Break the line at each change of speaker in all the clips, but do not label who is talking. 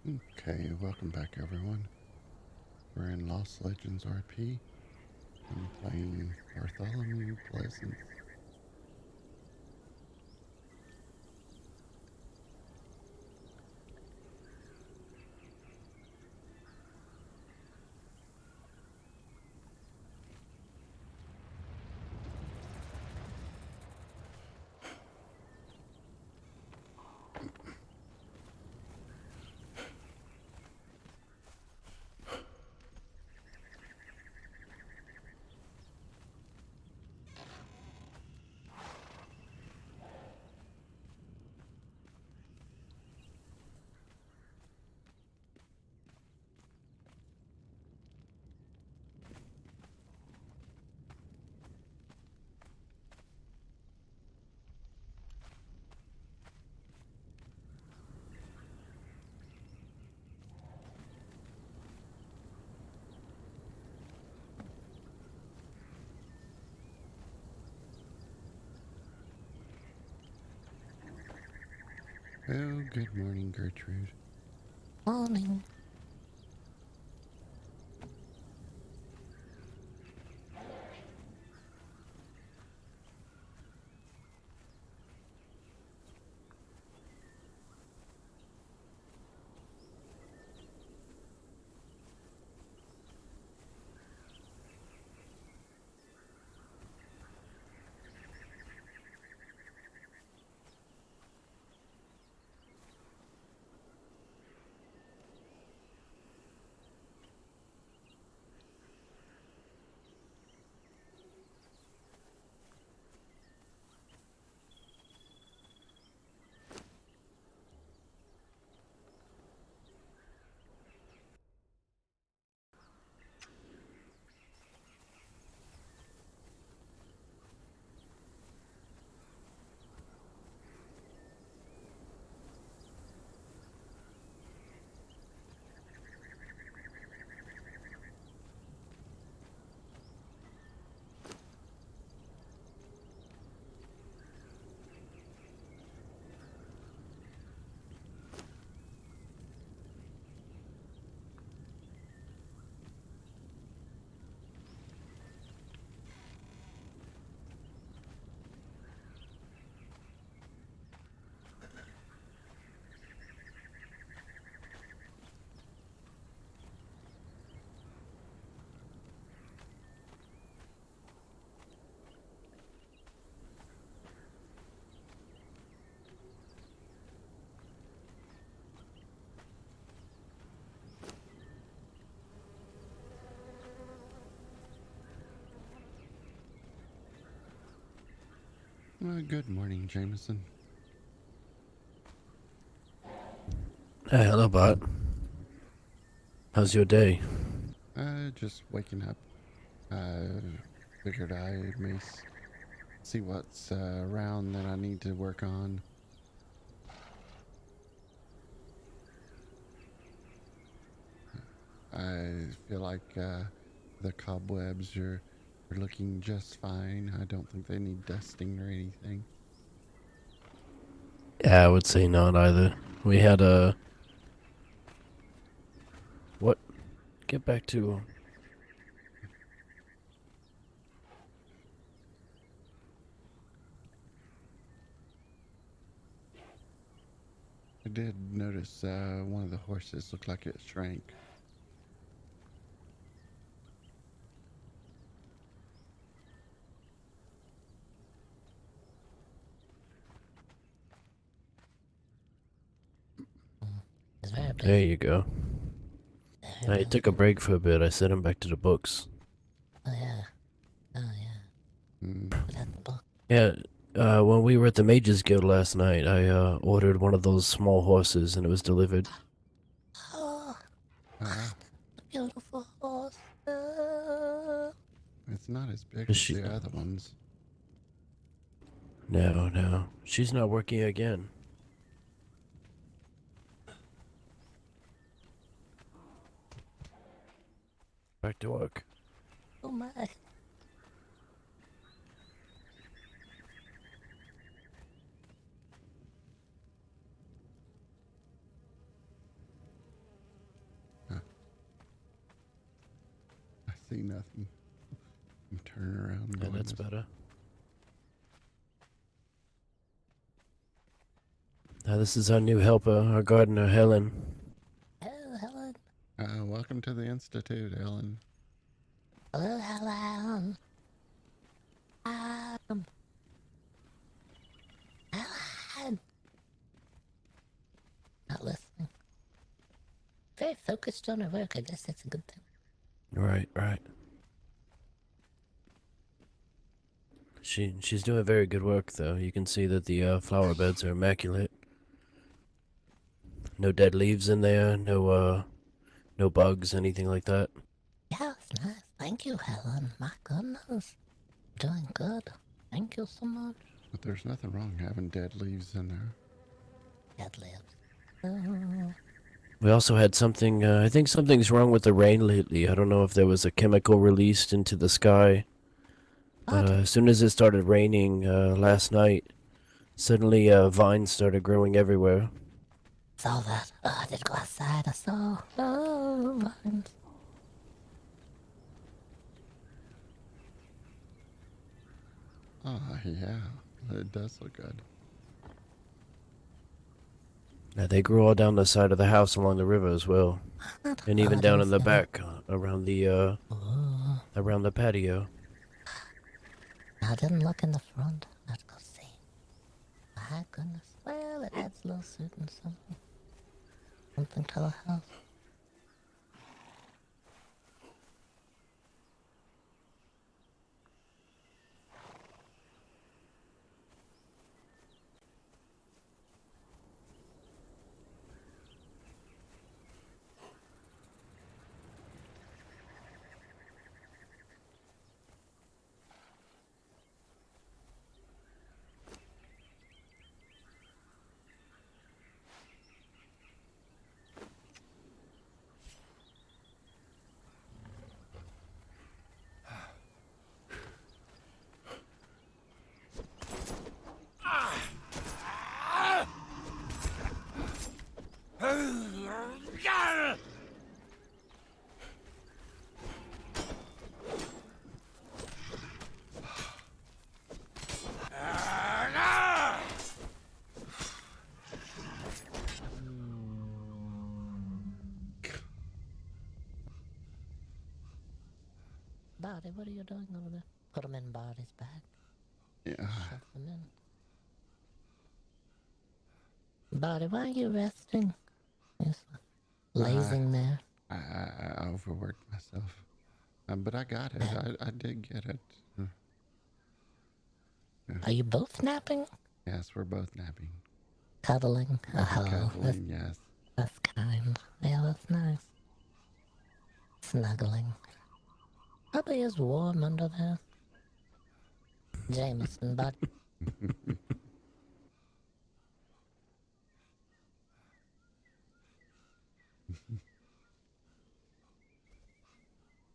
Okay, welcome back everyone. We're in Lost Legends RP. I'm playing Bartholomew Pleasance. Oh, good morning, Gertrude.
Morning.
Good morning, Jameson.
Hey, hello, Bart. How's your day?
Just waking up. Figured I may see what's around that I need to work on. I feel like the cobwebs are looking just fine. I don't think they need dusting or anything.
Yeah, I would say not either. We had a... What? Get back to...
I did notice one of the horses looked like it shrank.
It's very
There
big.
you go.
Very
I took a break for a bit. I sent him back to the books.
Oh yeah. Oh yeah.
Mm.
Put out the book.
Yeah, when we were at the Mages Guild last night, I ordered one of those small horses and it was delivered.
Oh,
Uh,
the beautiful horse.
it's not as big
Is
as
she...
the other ones.
No, no. She's not working again. Back to work.
Oh my.
see nothing. I'm turning around. And
Yeah,
going
that's
this-
better. Now this is our new helper, our gardener, Helen.
Hello, Helen.
Welcome to the Institute, Ellen.
Hello, Helen. Helen. Not listening. Very focused on her work. I guess that's a good thing.
Right. She's doing very good work, though. You can see that the flower beds are immaculate. No dead leaves in there. No bugs, anything like that.
Yeah, it's nice. Thank you, Helen. My goodness. Doing good. Thank you so much.
But there's nothing wrong having dead leaves in there.
Dead lives.
We also had something. I think something's wrong with the rain lately. I don't know if there was a chemical released into the sky. But
What?
as soon as it started raining last night, suddenly vines started growing everywhere.
Saw that. Oh, I did go outside. I saw. Oh, vines.
Oh, yeah. It does look good.
They grew all down the side of the house along the river as well, and even
I
down
didn't
in the
see that.
back around the patio.
I didn't look in the front. Let's go see. My goodness. Well, it adds a little certain something. Something to the house. Body, what are you doing over there? Put him in Body's bag.
Yeah.
Shove him in. Body, why are you resting? Just lazing there.
I overworked myself. But I got it. I did get it.
Are you both napping?
Yes, we're both napping.
Cuddling? Oh,
Cuddling, yes.
that's kind. Yeah, that's nice. Snuggling. Probably is warm under there. Jameson, bud.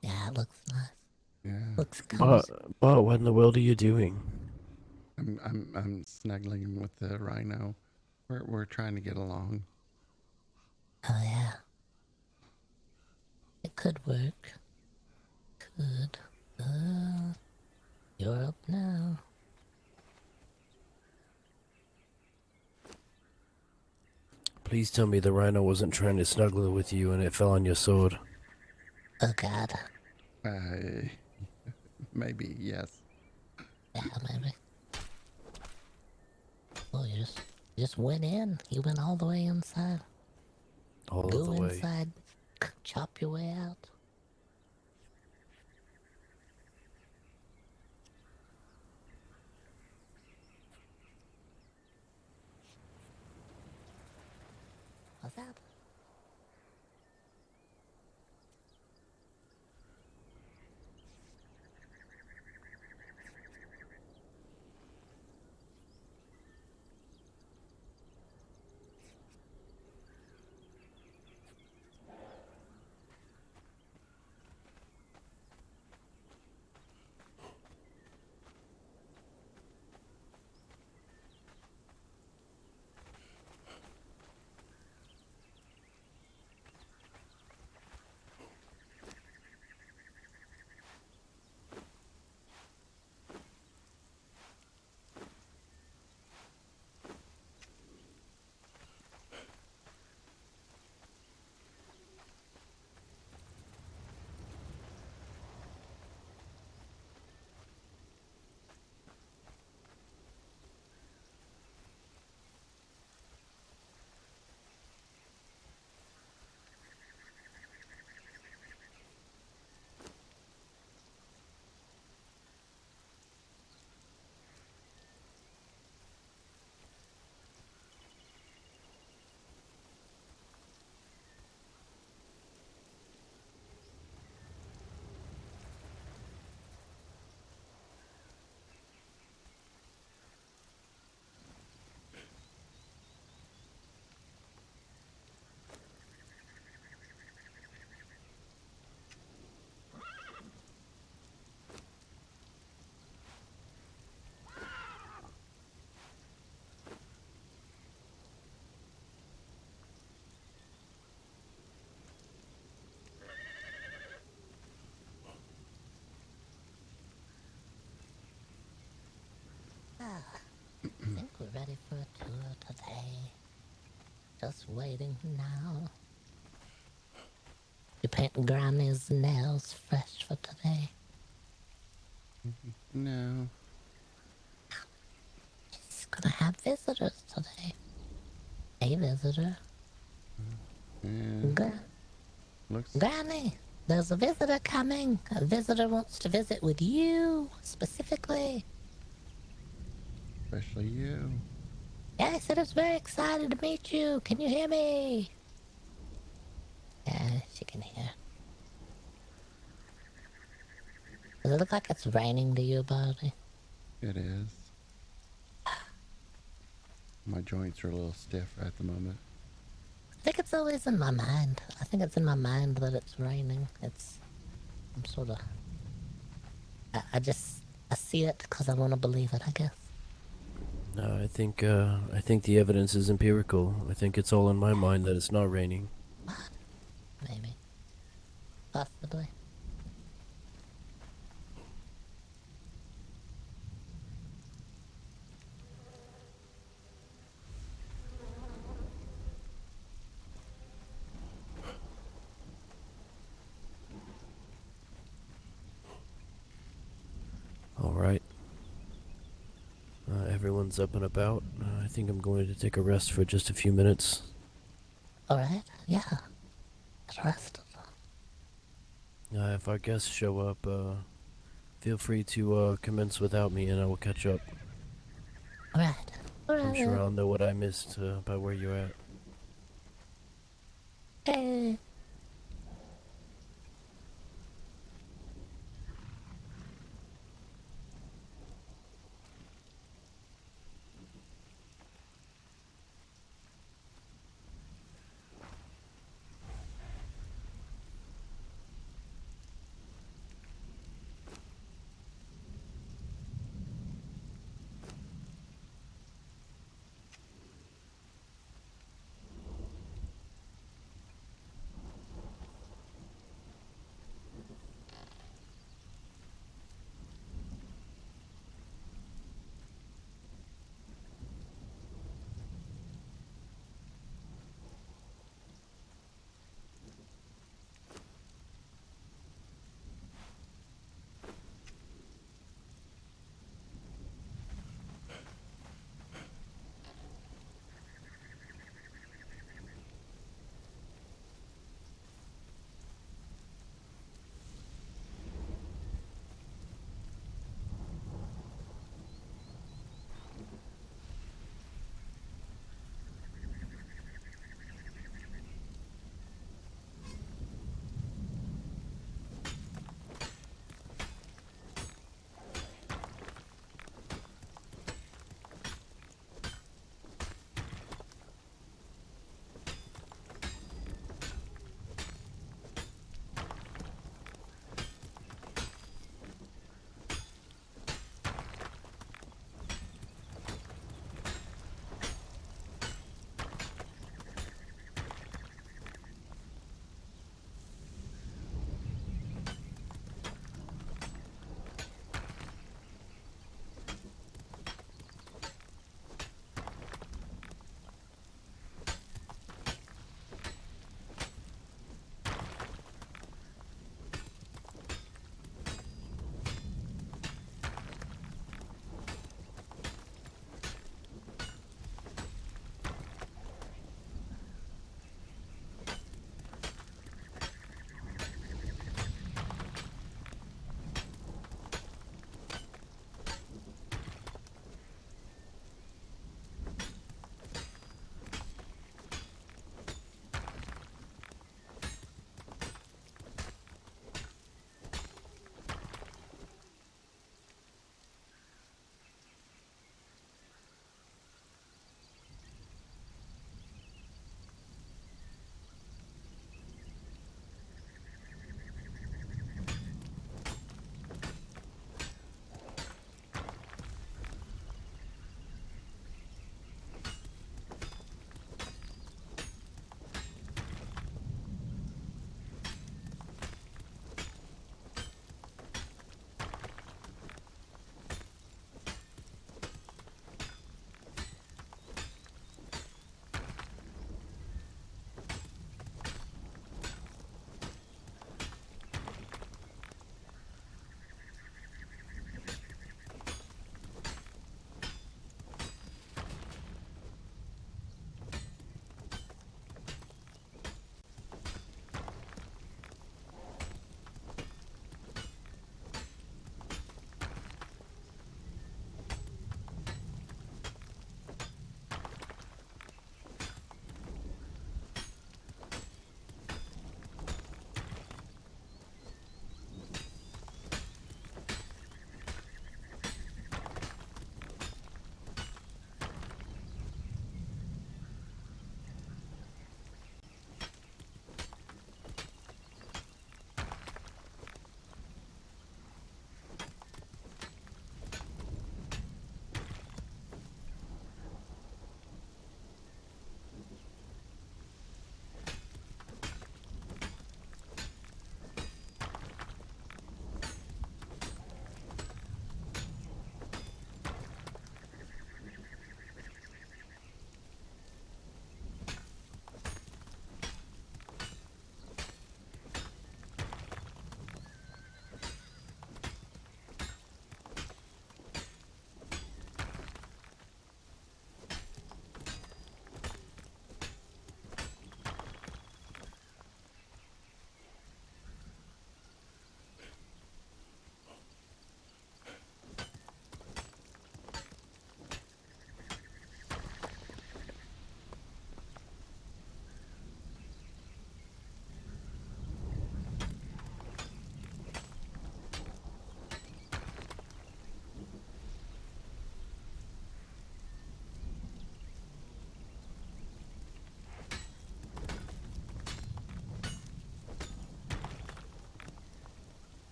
Yeah, it looks nice.
Yeah.
Looks cozy.
But what in the world are you doing?
I'm snuggling with the rhino. We're trying to get along.
Oh, yeah. It could work. Could. You're up now.
Please tell me the rhino wasn't trying to snuggle with you and it fell on your sword.
Oh, God.
Maybe, yes.
Yeah, maybe. Oh, you just went in. You went all the way inside.
All
Go
of the way.
inside. Chop your way out. What's that? day. Just waiting now. You paint Granny's nails fresh for today.
No.
She's gonna have visitors today. A visitor.
Yeah. Looks.
Granny, there's a visitor coming. A visitor wants to visit with you, specifically.
Especially you.
Yeah, I said it's very excited to meet you. Can you hear me? Yeah, she can hear. Does it look like it's raining to you, Barty?
It is. My joints are a little stiff at the moment.
I think it's always in my mind. I think it's in my mind that it's raining. I'm sort of... I see it because I want to believe it, I guess.
No, I think the evidence is empirical. I think it's all in my mind that it's not raining.
What? Maybe. Possibly.
All right. Everyone's up and about. I think I'm going to take a rest for just a few minutes.
Alright, yeah. Get rested.
If our guests show up, feel free to commence without me and I will catch up.
Alright.
I'm sure I'll know what I missed by where you're at.
Hey.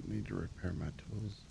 Need to repair my tools.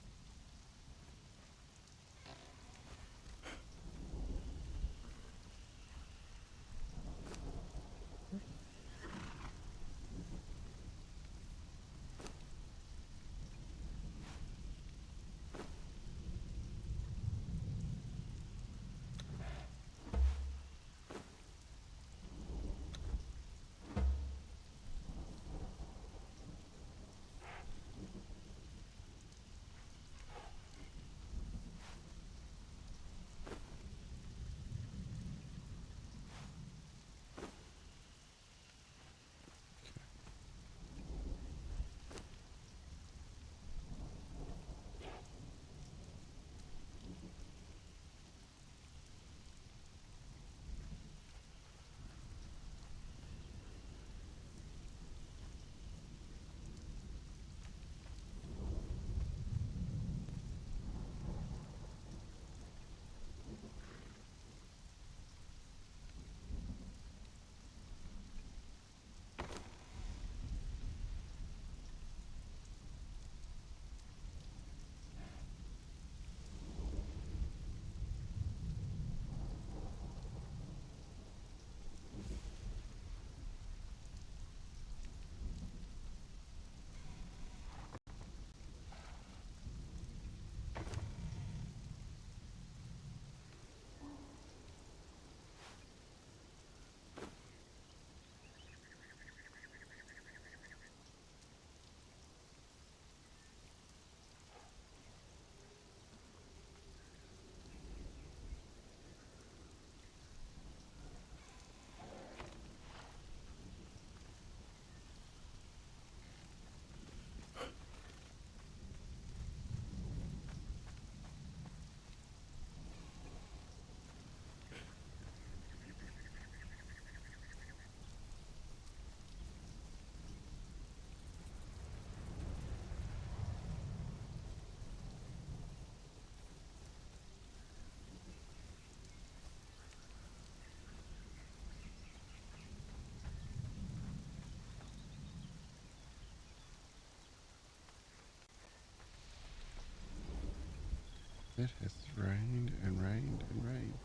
It has rained and rained and rained.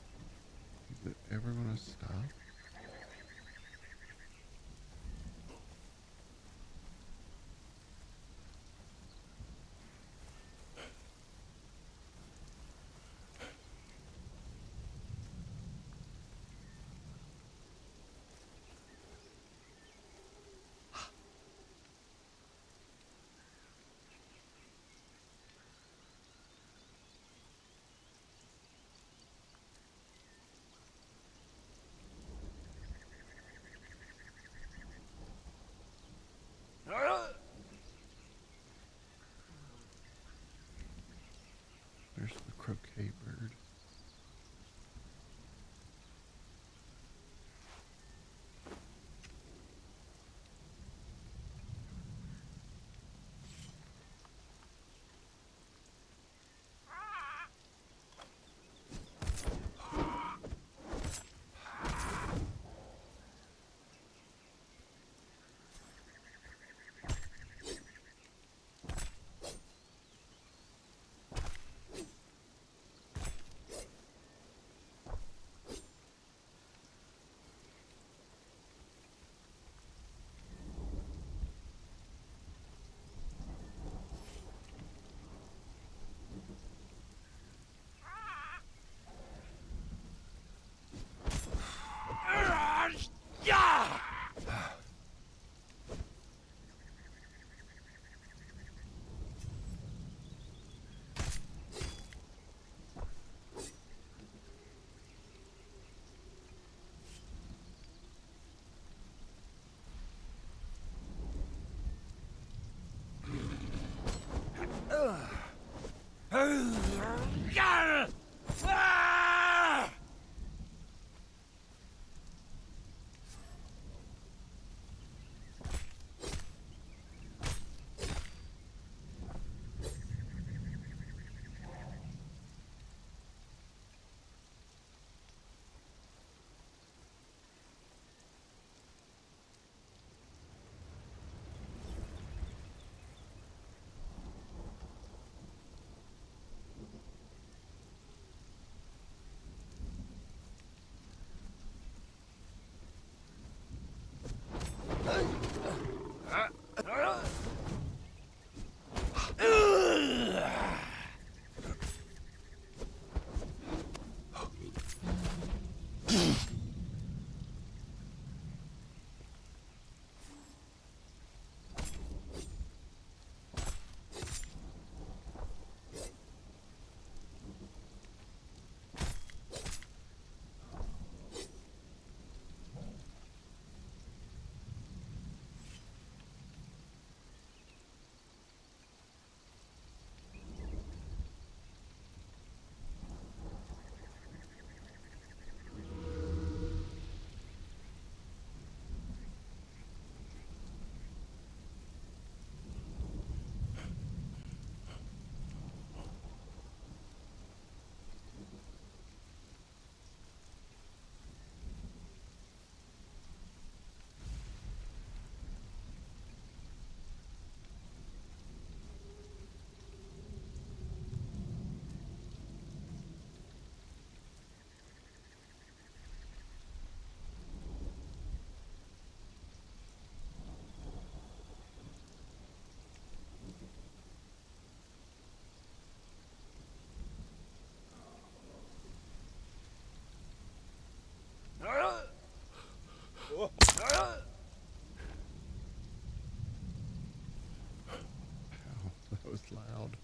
Is it ever going to stop? There's the croquet bird. loud.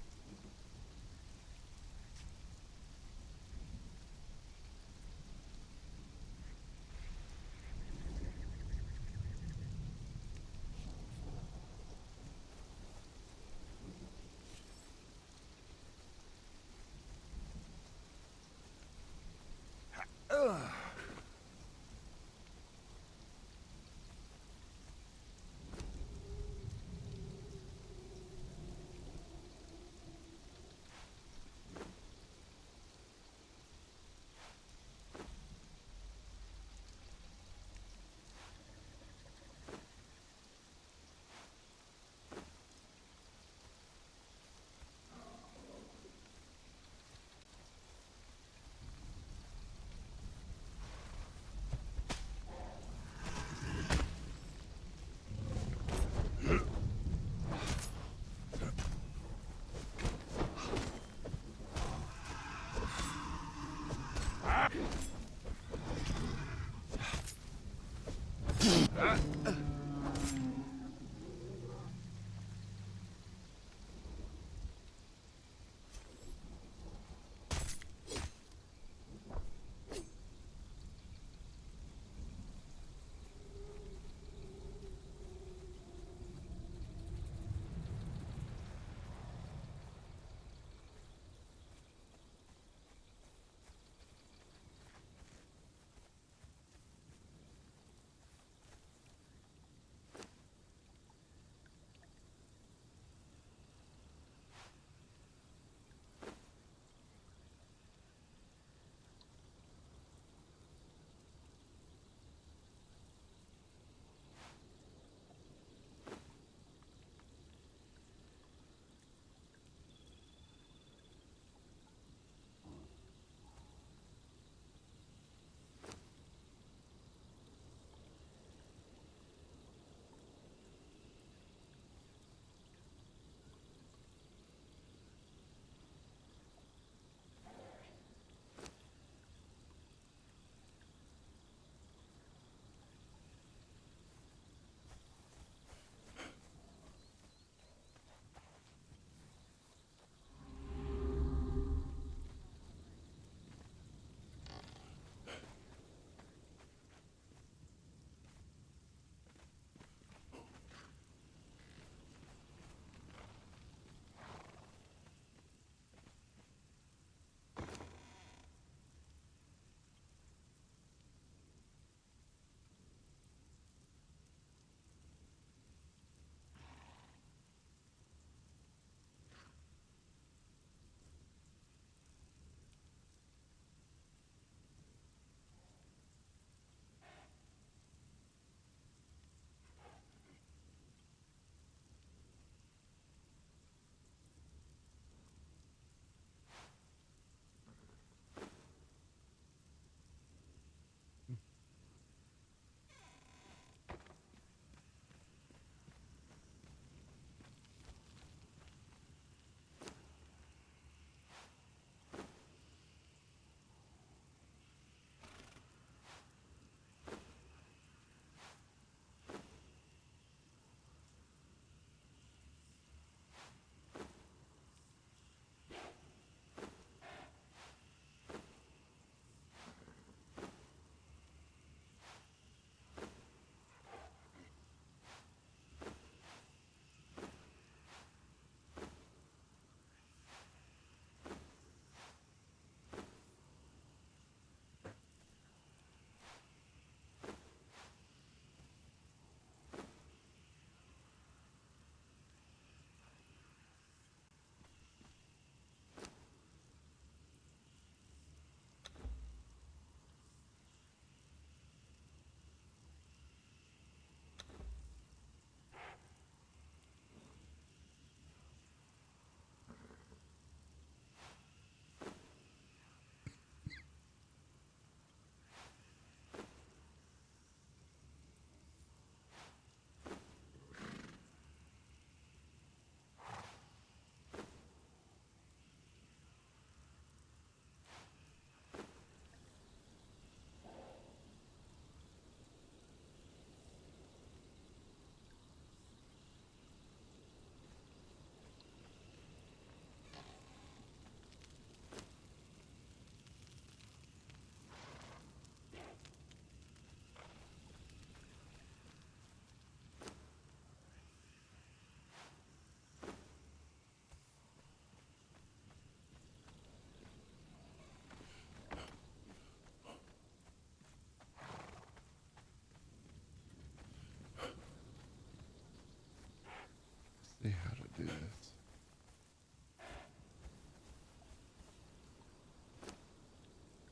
do this.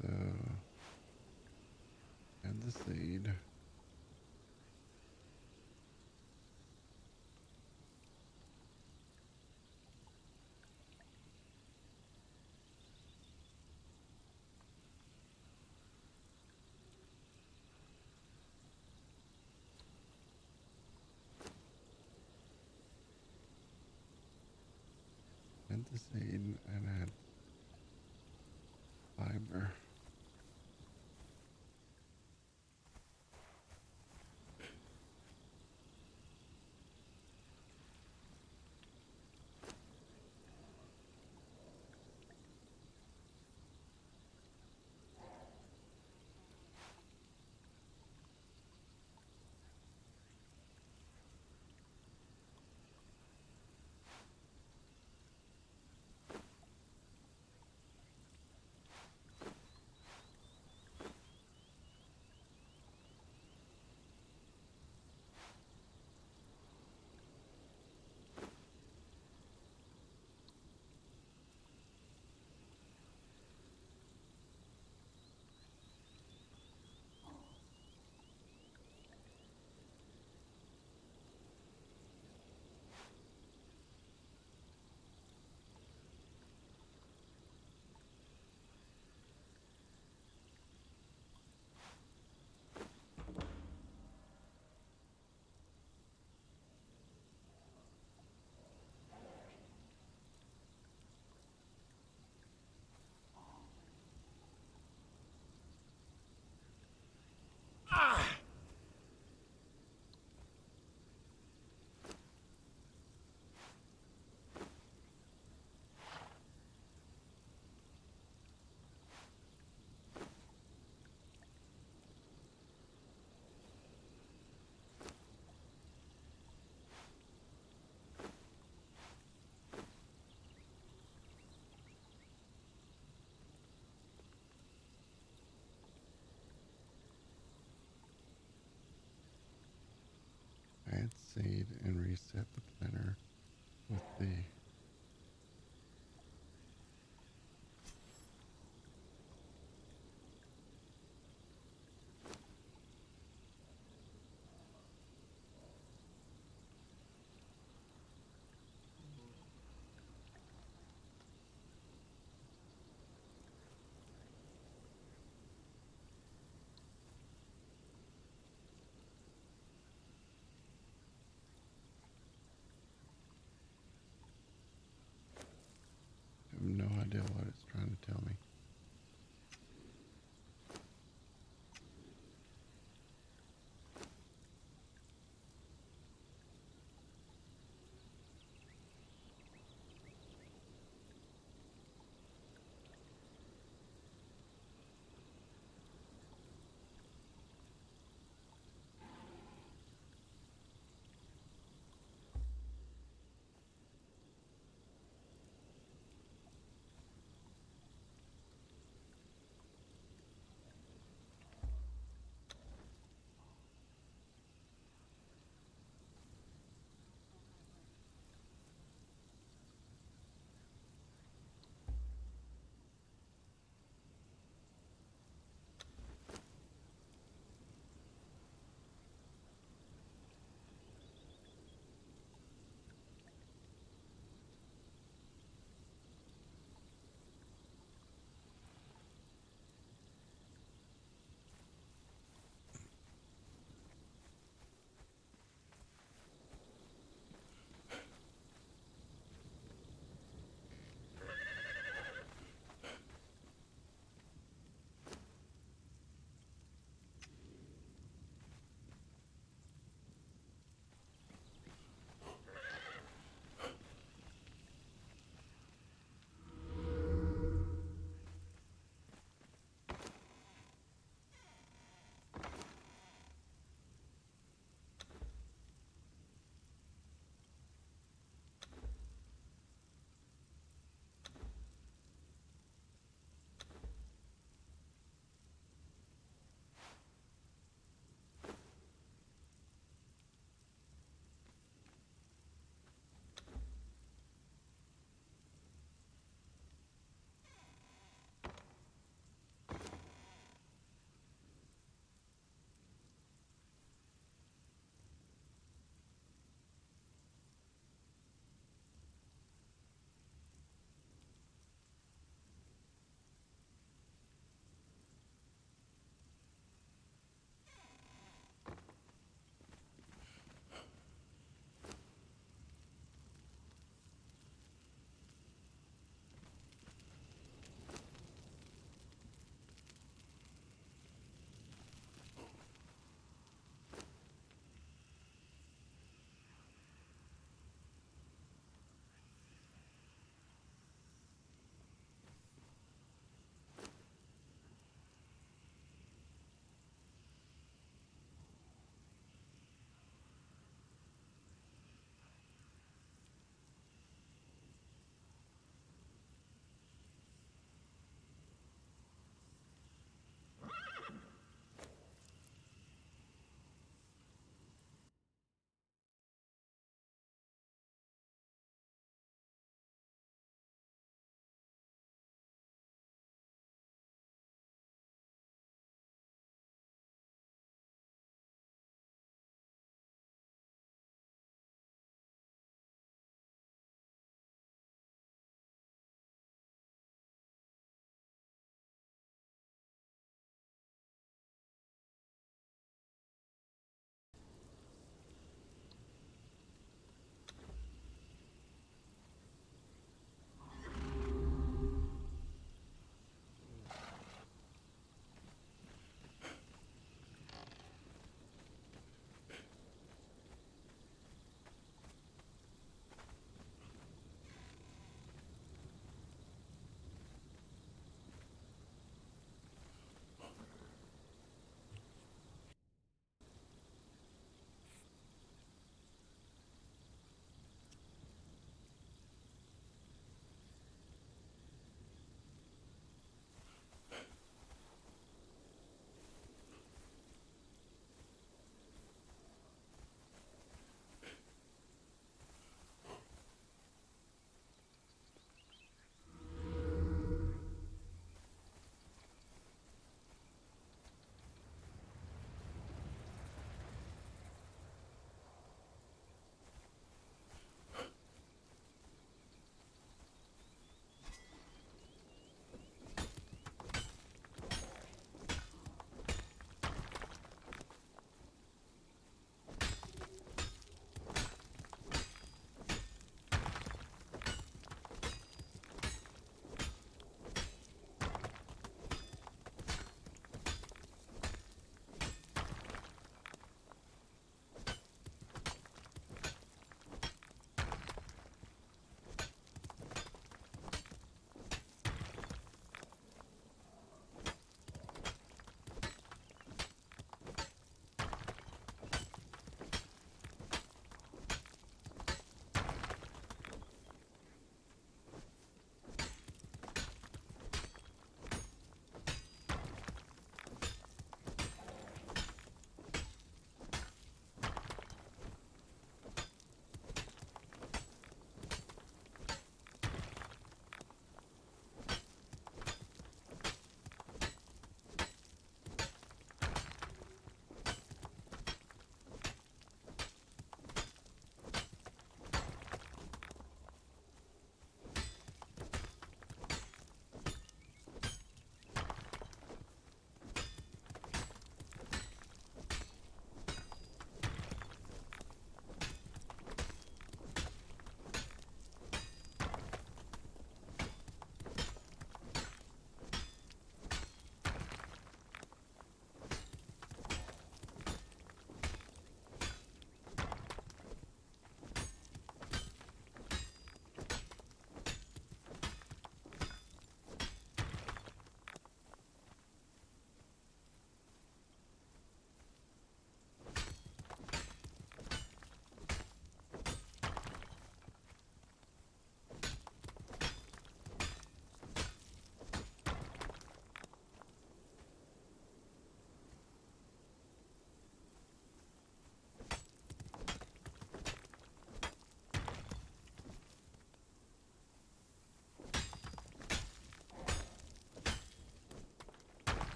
So, add the seed. Add the seed and add fiber. Add seed and reset the planner with the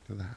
to the house.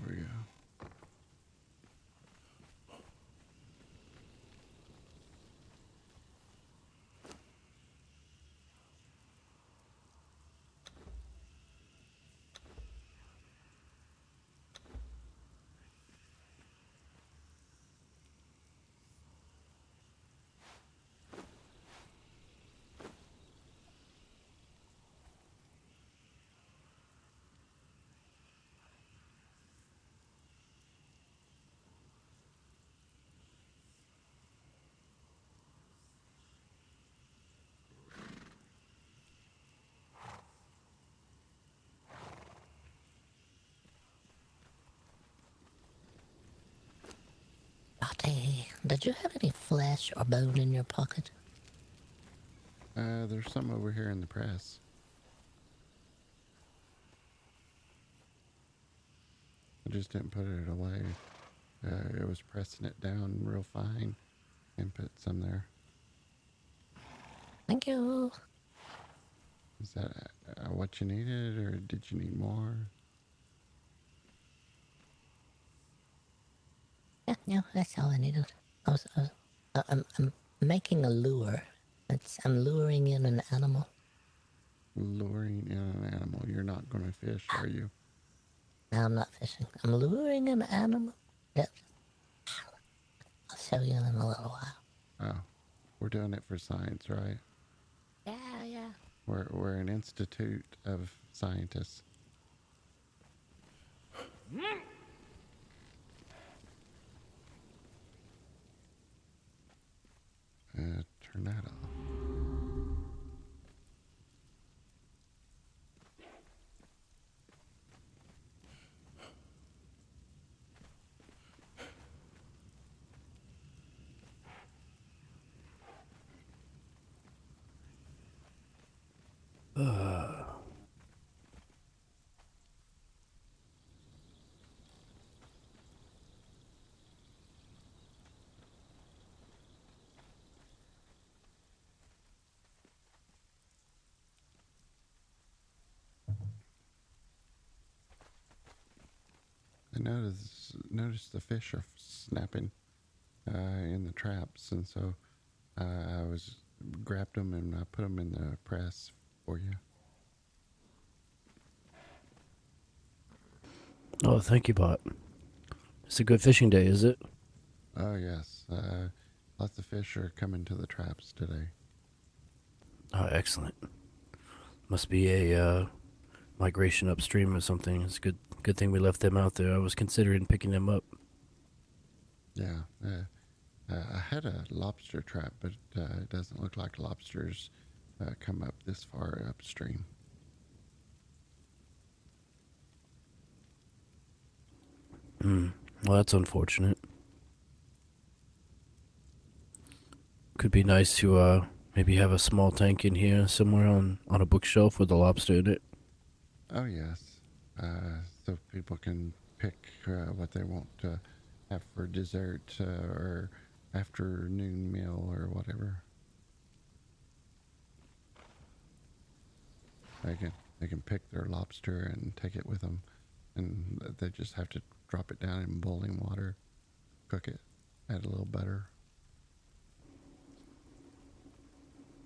There we go.
Dottie, did you have any flesh or bone in your pocket?
There's some over here in the press. I just didn't put it away. It was pressing it down real fine and put some there.
Thank you.
Is that what you needed, or did you need more?
Yeah, no, that's all I needed. I'm making a lure. I'm luring in an animal.
Luring in an animal. You're not going to fish, are you?
No, I'm not fishing. I'm luring an animal. Yep, I'll show you in a little while.
Oh, we're doing it for science, right?
Yeah, yeah.
We're an institute of scientists. Turn that off. I noticed the fish are snapping in the traps, and so I was grabbed them and I put them in the press for you.
Oh, thank you, Bot. It's a good fishing day, is it?
Oh yes, lots of fish are coming to the traps today.
Oh, excellent. Must be a migration upstream or something. It's a good thing we left them out there. I was considering picking them up.
Yeah, I had a lobster trap, but it doesn't look like lobsters come up this far upstream.
Hmm. Well, that's unfortunate. Could be nice to maybe have a small tank in here somewhere on a bookshelf with a lobster in it.
Oh yes, so people can pick what they want to have for dessert or afternoon meal or whatever. They can pick their lobster and take it with them, and they just have to drop it down in boiling water, cook it, add a little butter.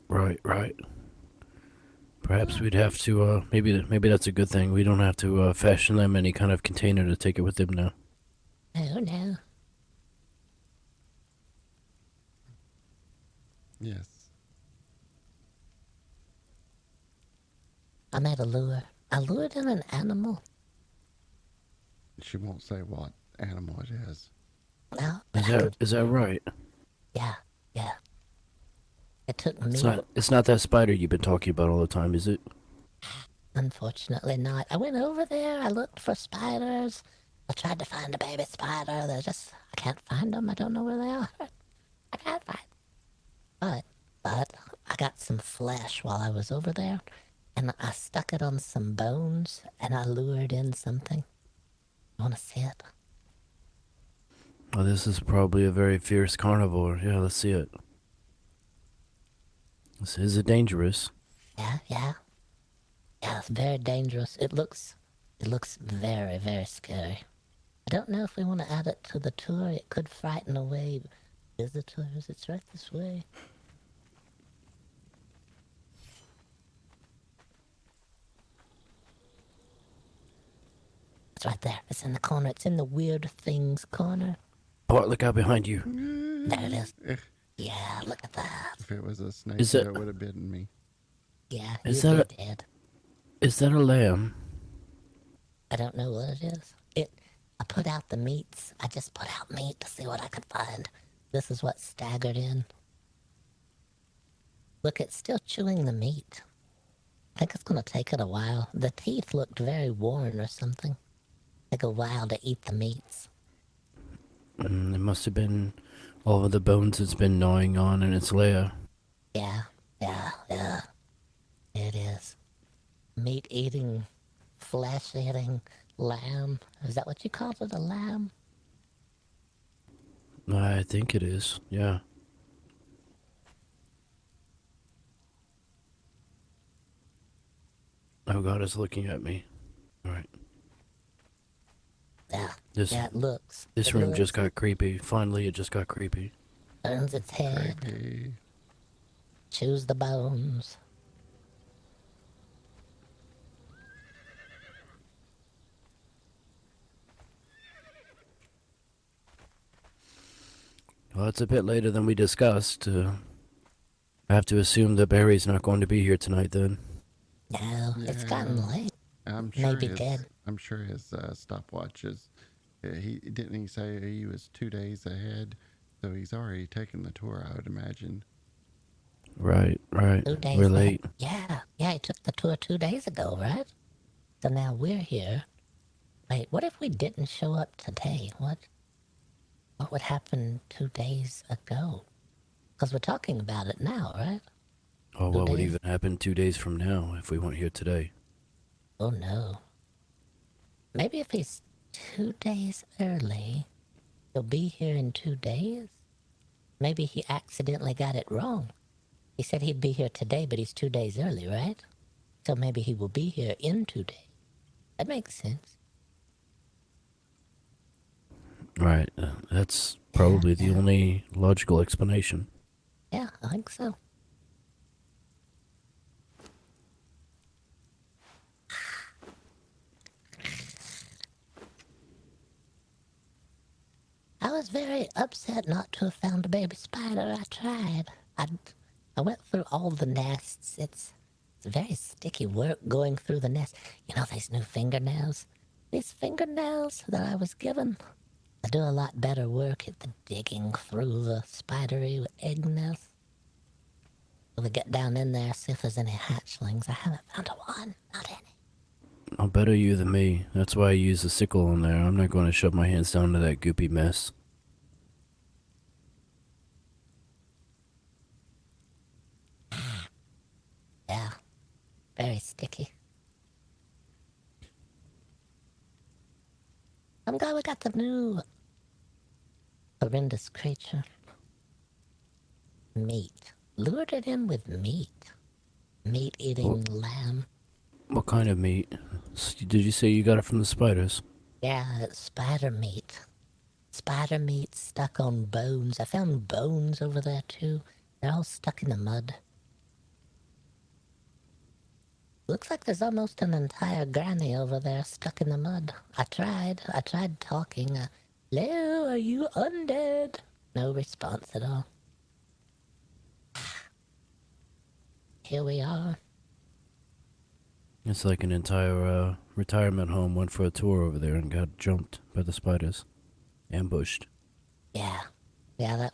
Right, right. Perhaps we'd have to maybe that's a good thing. We don't have to fashion them any kind of container to take it with them now.
Oh no.
Yes.
I made a lure. I lured in an animal.
She won't say what animal it is.
No, but I can.
Is that right?
Yeah, yeah. It took
It's
me.
not that spider you've been talking about all the time, is it?
Unfortunately not. I went over there. I looked for spiders. I tried to find a baby spider. I can't find them. I don't know where they are. I can't find. But I got some flesh while I was over there, and I stuck it on some bones, and I lured in something. You want to see it?
Well, this is probably a very fierce carnivore. Yeah, let's see it. Is it dangerous?
Yeah, yeah. Yeah, it's very dangerous. It looks very, very scary. I don't know if we want to add it to the tour. It could frighten away visitors. It's right this way. It's right there. It's in the corner. It's in the weird things corner.
Bart, look out behind you.
There it is. Yeah, look at that.
If it was a snake,
Is that
it would have bitten me.
Yeah,
Is
you'd
that
be dead.
is that a lamb?
I don't know what it is. I put out the meats. I just put out meat to see what I could find. This is what staggered in. Look, it's still chewing the meat. I think it's gonna take it a while. The teeth looked very worn or something. Take a while to eat the meats.
It must have been all of the bones it's been gnawing on in its lair.
Yeah, yeah, yeah. It is. Meat eating, flesh eating lamb. Is that what you called it, a lamb?
I think it is. Yeah. Oh God, it's looking at me. All right.
Yeah.
This
Yeah, it looks.
this
It
room
looks.
just got creepy. Finally, it just got creepy.
Turns its head,
Creepy.
chews the bones.
Well, it's a bit later than we discussed. I have to assume that Barry's not going to be here tonight then.
No, it's gotten
Yeah.
late.
I'm sure
Maybe
his
dead.
I'm sure his stopwatch is. He say he was 2 days ahead, so he's already taken the tour. I would imagine.
Right, right.
2 days
We're
ahead.
late.
Yeah, yeah, he took the tour 2 days ago, right? So now we're here. Wait, what if we didn't show up today? What would happen 2 days ago? Because we're talking about it now, right?
Oh,
2
what would
days?
even happen 2 days from now if we weren't here today?
Oh no. Maybe if he's 2 days early, he'll be here in 2 days? Maybe he accidentally got it wrong. He said he'd be here today, but he's 2 days early, right? So maybe he will be here in 2 days. That makes sense.
Right. That's probably the
Yeah.
only logical explanation.
Yeah, I think so. I was very upset not to have found a baby spider. I tried. I went through all the nests. It's very sticky work going through the nest. You know these new fingernails? These fingernails that I was given. I do a lot better work at the digging through the spidery egg nest. We get down in there, see if there's any hatchlings. I haven't found a one. Not any.
I'm better you than me. That's why I use a sickle on there. I'm not going to shove my hands down to that goopy mess.
Yeah, very sticky. I'm glad we got the new horrendous creature. Meat. Lured it in with meat. Meat
What,
eating lamb.
what kind of meat? Did you say you got it from the spiders?
Yeah, it's spider meat. Spider meat stuck on bones. I found bones over there too. They're all stuck in the mud. Looks like there's almost an entire granny over there stuck in the mud. I tried talking. Hello, are you undead? No response at all. Here we are.
It's like an entire retirement home went for a tour over there and got jumped by the spiders. Ambushed.
Yeah. Yeah,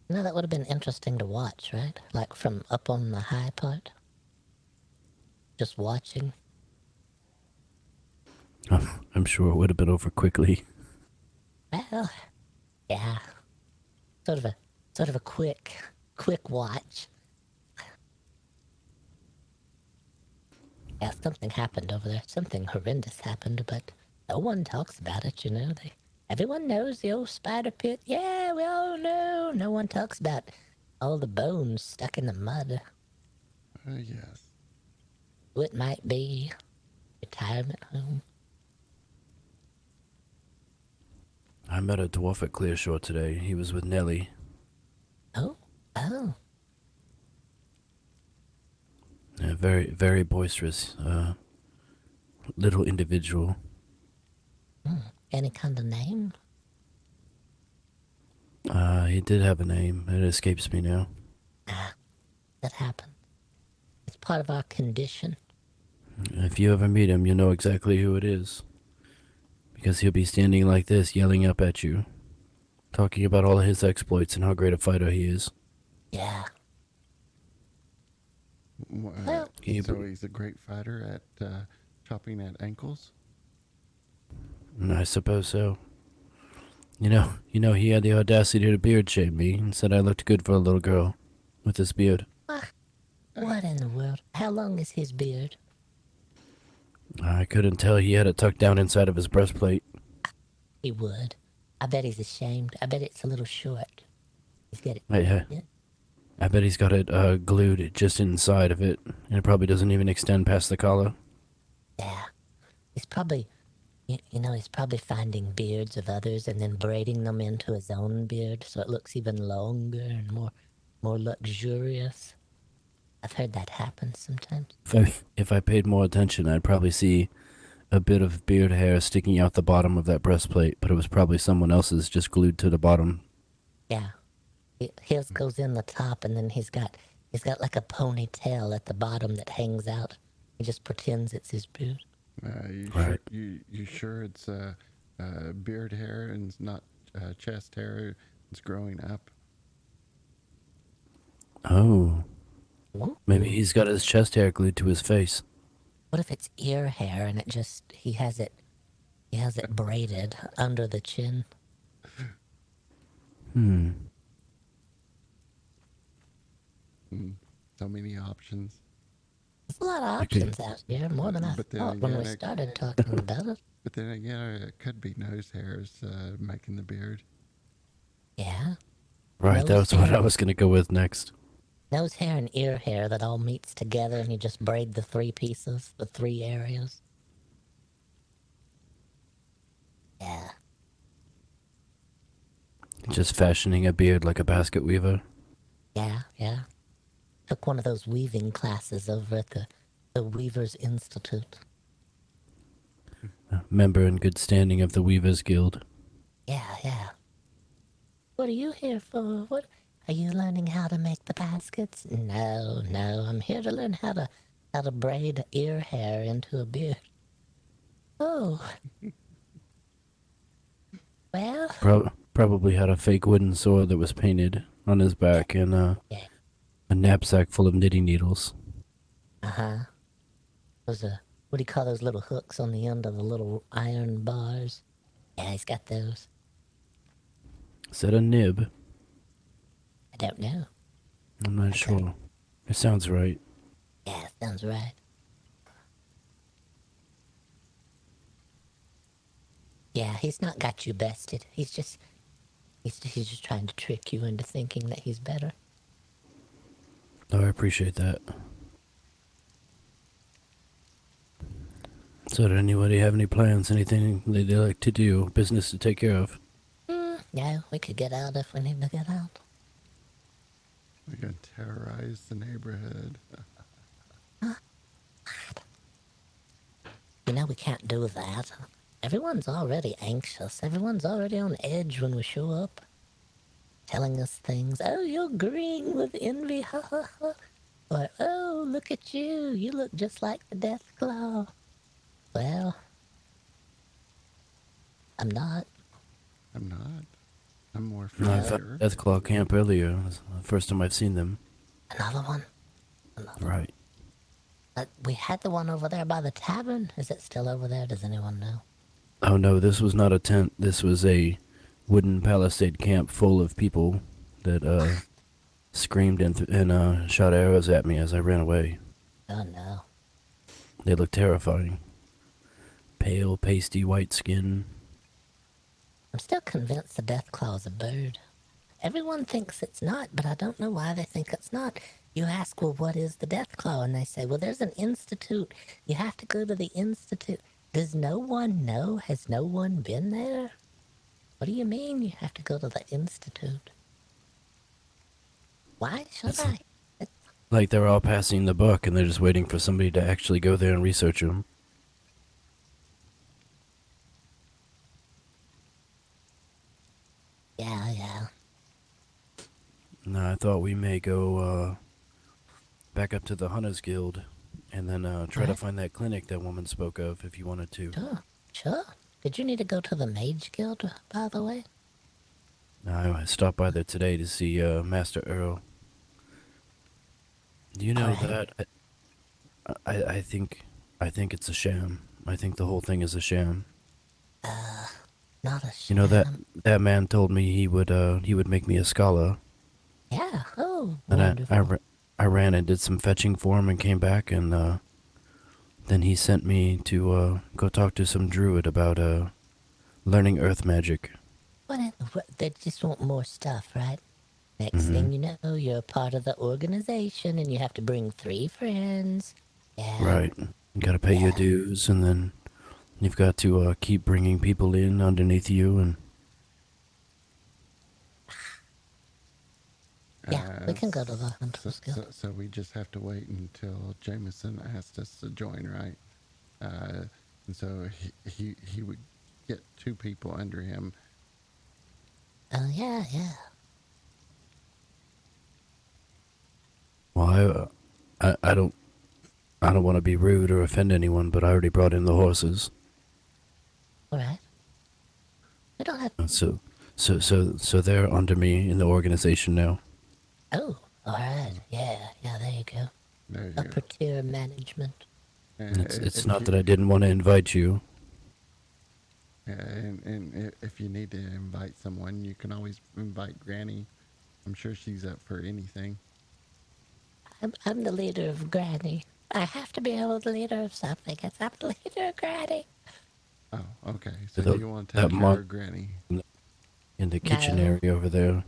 that would have been interesting to watch, right? Like from up on the high part. Just watching.
I'm sure it would have been over quickly.
Well, yeah. Sort of a quick watch. Yeah, something happened over there. Something horrendous happened, but no one talks about it, you know. Everyone knows the old spider pit. Yeah, we all know. No one talks about all the bones stuck in the mud.
Yes.
Who it might be. Retirement home.
I met a dwarf at Clearshore today. He was with Nellie.
Oh, oh.
A very, very boisterous little individual.
Any kind of name?
He did have a name. It escapes me now.
That happened. It's part of our condition.
If you ever meet him, you'll know exactly who it is. Because he'll be standing like this, yelling up at you, talking about all his exploits and how great a fighter he is.
Yeah.
So he's a great fighter at chopping at ankles?
I suppose so. You know, he had the audacity to beard shame me and said I looked good for a little girl with his beard.
What in the world? How long is his beard?
I couldn't tell. He had it tucked down inside of his breastplate.
He would. I bet he's ashamed. I bet it's a little short. He's got it.
Yeah. I bet he's got it glued just inside of it, and it probably doesn't even extend past the collar.
Yeah. He's probably, he's probably finding beards of others and then braiding them into his own beard so it looks even longer and more luxurious. I've heard that happen sometimes.
If I paid more attention, I'd probably see a bit of beard hair sticking out the bottom of that breastplate, but it was probably someone else's just glued to the bottom.
Yeah. His goes in the top, and then he's got like a ponytail at the bottom that hangs out. He just pretends it's his beard.
Right.
You sure it's beard hair and it's not chest hair? It's growing up.
Oh.
What?
Maybe he's got his chest hair glued to his face.
What if it's ear hair and he has it braided under the chin?
So many options.
There's a lot of options out here, more than I
But then
thought when we
again,
started talking about it.
But then again, it could be nose hairs making the beard.
Yeah.
Right,
Nose
that was what
hair.
I was going to go with next.
Nose hair and ear hair that all meets together and you just braid the three pieces, the three areas. Yeah.
Just fashioning a beard like a basket weaver.
Yeah, yeah. Took one of those weaving classes over at the Weavers Institute.
Member in good standing of the Weavers Guild.
Yeah, yeah. What are you here for? What are you learning how to make the baskets? No, no. I'm here to learn how to braid ear hair into a beard. Oh, well,
Probably had a fake wooden sword that was painted on his back and
yeah.
a knapsack full of knitting needles.
Uh-huh. Those what do you call those little hooks on the end of the little iron bars? Yeah, he's got those.
Is that a nib?
I don't know.
I'm not sure. It sounds right.
Yeah, sounds right. Yeah, he's not got you bested. He's just trying to trick you into thinking that he's better.
Oh, I appreciate that. So, did anybody have any plans? Anything they'd like to do? Business to take care of?
No, we could get out if we need to get out.
We're gonna terrorize the neighborhood.
You know, we can't do that. Everyone's already anxious. Everyone's already on edge when we show up. Telling us things. Oh, you're green with envy, ha ha ha. Or, oh, look at you. You look just like the Death Claw. Well, I'm not.
I'm not. I'm more
No, I found
familiar.
Deathclaw Camp earlier. It was the first time I've seen them.
Another one. Another.
Right.
We had the one over there by the tavern. Is it still over there? Does anyone know?
Oh no, this was not a tent. This was a wooden palisade camp full of people that screamed and shot arrows at me as I ran away.
Oh no.
They looked terrifying. Pale, pasty white skin.
I'm still convinced the Death Claw is a bird. Everyone thinks it's not, but I don't know why they think it's not. You ask, well, what is the Death Claw? And they say, well, there's an institute. You have to go to the institute. Does no one know? Has no one been there? What do you mean you have to go to the institute? Why should
It's
I?
like they're all passing the buck and they're just waiting for somebody to actually go there and research them.
Yeah, yeah.
No, I thought we may go back up to the Hunters Guild and then try to
What?
find that clinic that woman spoke of if you wanted to.
Sure, sure. Did you need to go to the Mage Guild, by the way?
I stopped by there today to see Master Earl. Do you know
Alright.
that? I think it's a sham. I think the whole thing is a sham.
Not a
You know
sham.
that man told me he would make me a scholar,
Yeah, oh,
and
wonderful.
I ran and did some fetching for him and came back, and then he sent me to go talk to some druid about learning earth magic.
They just want more stuff, right? Next
Mm-hmm.
thing you know, you're a part of the organization and you have to bring 3 friends. Yeah.
Right. You gotta pay your dues, and then you've got to keep bringing people in underneath you, and
Yeah, we can go to the
So,
Hunters Guild.
so we just have to wait until Jameson asked us to join, right? And so he would get 2 people under him.
Oh, yeah, yeah.
well, I don't want to be rude or offend anyone, but I already brought in the horses,
All right. We don't have.
so they're under me in the organization now.
Oh, all right. Yeah, yeah, there you go.
There you
Upper
go.
tier management.
And
It's
if
not
you,
that I didn't want to invite you.
and if you need to invite someone, you can always invite Granny. I'm sure she's up for anything.
I'm the leader of Granny. I have to be able to leader of something. It's I'm the leader of Granny.
Oh, okay. So
That-
you want to
that
take care
monk-
of Granny?
In the kitchen
No.
area over there.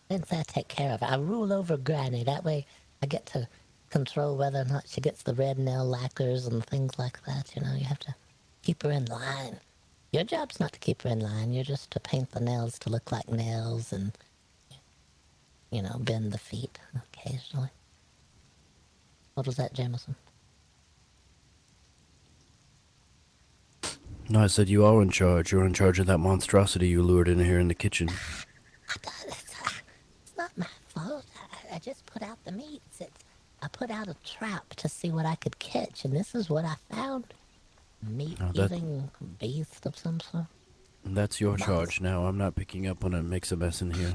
Since I take care of her, I rule over Granny. That way I get to control whether or not she gets the red nail lacquers and things like that. You know, you have to keep her in line. Your job's not to keep her in line. You're just to paint the nails to look like nails and, bend the feet occasionally. What was that, Jameson?
No, I said you are in charge. You're in charge of that monstrosity you lured in here in the kitchen.
It's not my fault. I just put out the meats. I put out a trap to see what I could catch, and this is what I found.
Oh,
Meat-eating beast of some sort.
That's your charge now. I'm not picking up when it makes a mess in here.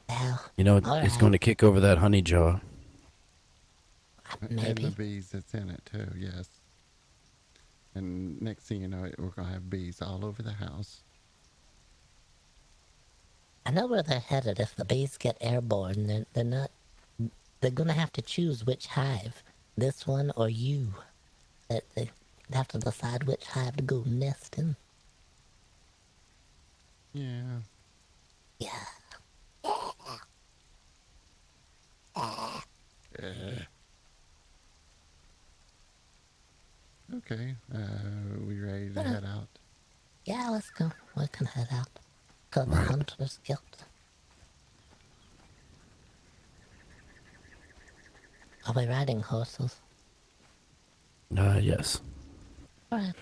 Well,
You know,
all
it's
right.
going to kick over that honey jar.
And the
Maybe.
bees that's in it too, yes. And next thing you know, we're gonna have bees all over the house.
I know where they're headed. If the bees get airborne, they're not. They're gonna have to choose which hive, this one or you. They have to decide which hive to go nest in.
Yeah.
Yeah.
Okay. We ready to head out?
Yeah, let's go. We can head out to the Hunter's Guild. Are we riding horses?
Yes.
Alright.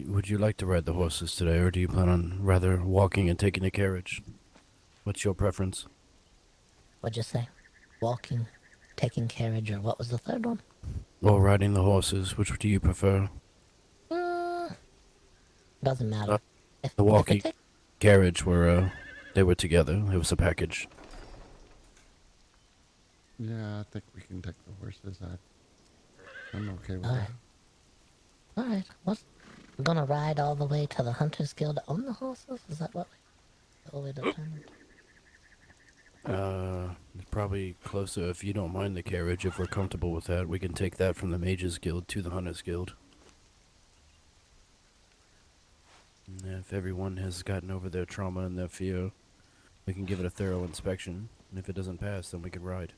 Would you like to ride the horses today, or do you plan on rather walking and taking the carriage? What's your preference?
What'd you say? Walking, taking carriage, or what was the third one?
Or riding the horses, which do you prefer?
Doesn't matter. If
The
it
walking
takes
carriage they were together. It was a package.
Yeah, I think we can take the horses. I'm okay with
Alright.
that.
Alright. We're gonna ride all the way to the Hunter's Guild on the horses? Is that what we determined?
It's probably closer if you don't mind the carriage. If we're comfortable with that, we can take that from the Mages Guild to the Hunters Guild. And if everyone has gotten over their trauma and their fear, we can give it a thorough inspection. And if it doesn't pass, then we can ride.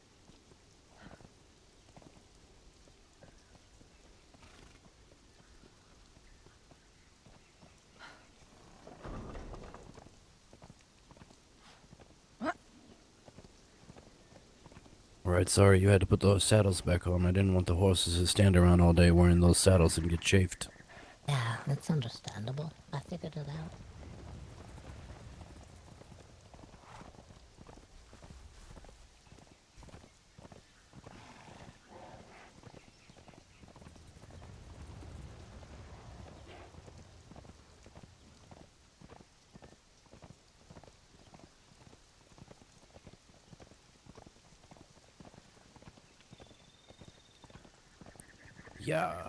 Alright, sorry you had to put those saddles back on. I didn't want the horses to stand around all day wearing those saddles and get chafed.
Yeah, that's understandable. I figured it out.
Yeah.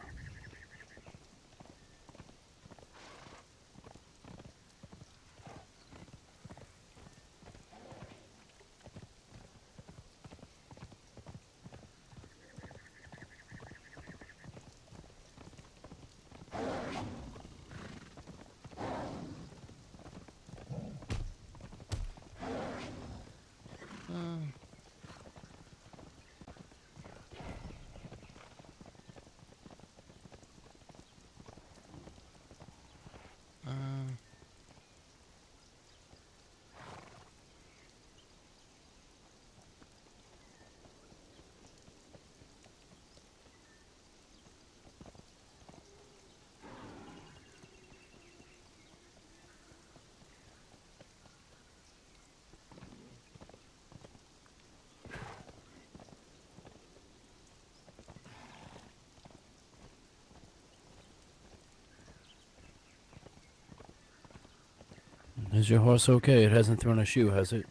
Is your horse okay? It hasn't thrown a shoe, has it?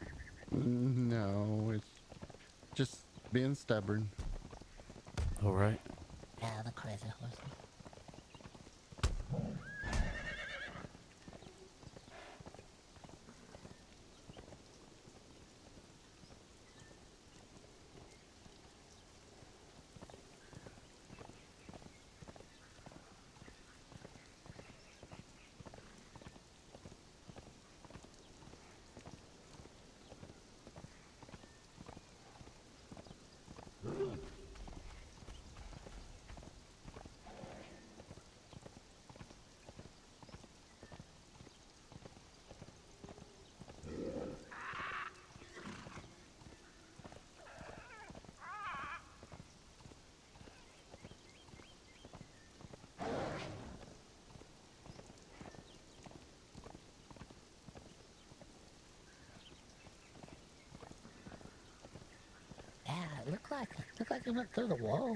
No, it's just being stubborn.
Alright.
Yeah, the crazy horses. Looks like he went through the wall.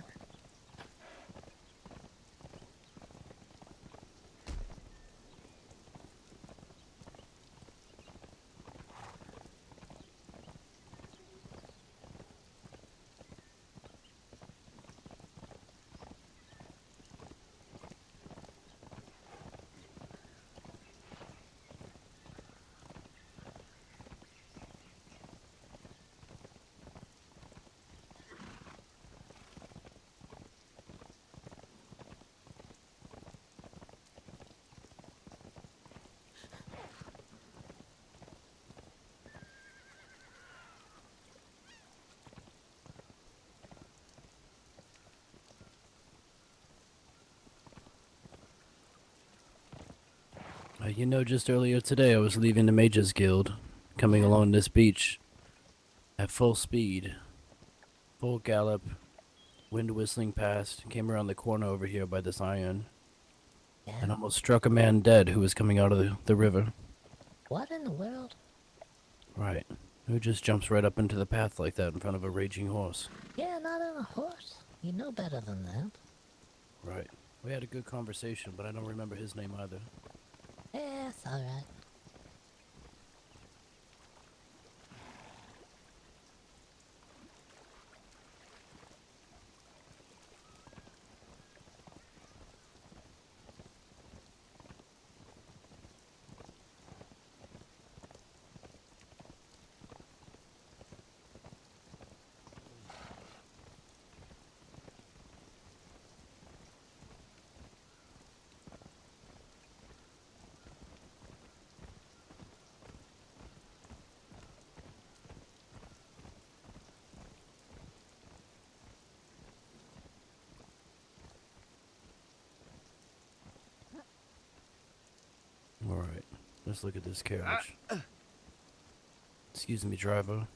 You know, just earlier today I was leaving the Mages Guild, coming along this beach at full speed, full gallop, wind whistling past, came around the corner over here by this iron, and
Yeah.
almost struck a man dead who was coming out of the river.
What in the world?
Right. Who just jumps right up into the path like that in front of a raging horse.
Yeah, not on a horse. You know better than that.
Right. We had a good conversation, but I don't remember his name either.
Yeah, it's alright.
Alright. Let's look at this carriage. Excuse me, driver.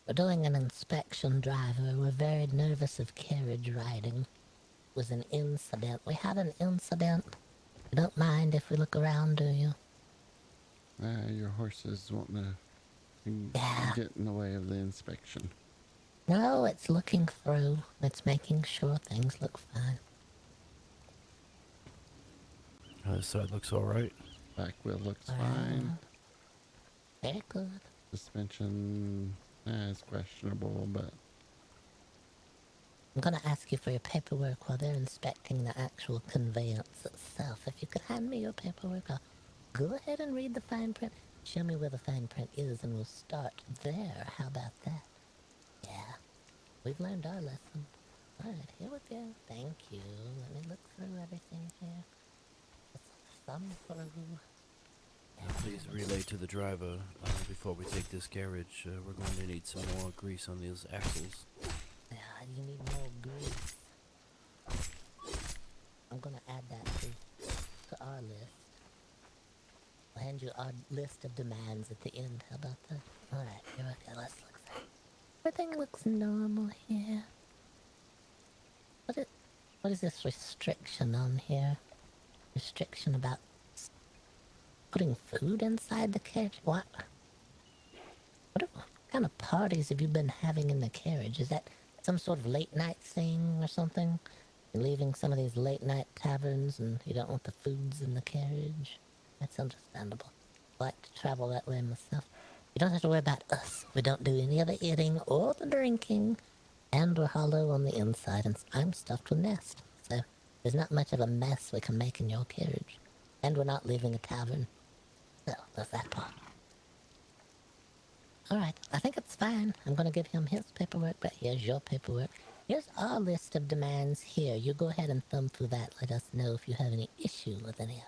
We're doing an inspection, driver. We're very nervous of carriage riding. It was an incident. We had an incident. You don't mind if we look around, do you?
Your horses won't
Yeah.
get in the way of the inspection.
No, it's looking through. It's making sure things look fine.
This side looks alright.
Back wheel looks fine.
Very good.
Suspension is questionable, but
I'm gonna ask you for your paperwork while they're inspecting the actual conveyance itself. If you could hand me your paperwork, I'll go ahead and read the fine print. Show me where the fine print is and we'll start there. How about that? Yeah. We've learned our lesson. Alright, here we go. Thank you. Let me look through everything here. Just thumb through.
Please relay to the driver, before we take this carriage, we're going to need some more grease on these axles.
Yeah, you need more grease. I'm gonna add that to our list. I'll hand you our list of demands at the end. How about that? Alright, here we go. Let's look through. Everything looks normal here. What is this restriction on here? Restriction about putting food inside the carriage? What kind of parties have you been having in the carriage? Is that some sort of late night thing or something? You're leaving some of these late night taverns and you don't want the foods in the carriage? That's understandable. I like to travel that way myself. You don't have to worry about us. We don't do any of the eating or the drinking. And we're hollow on the inside and I'm stuffed with nest. So there's not much of a mess we can make in your carriage. And we're not leaving a tavern. So there's that part. Alright, I think it's fine. I'm gonna give him his paperwork, but here's your paperwork. Here's our list of demands here. You go ahead and thumb through that. Let us know if you have any issue with any of it.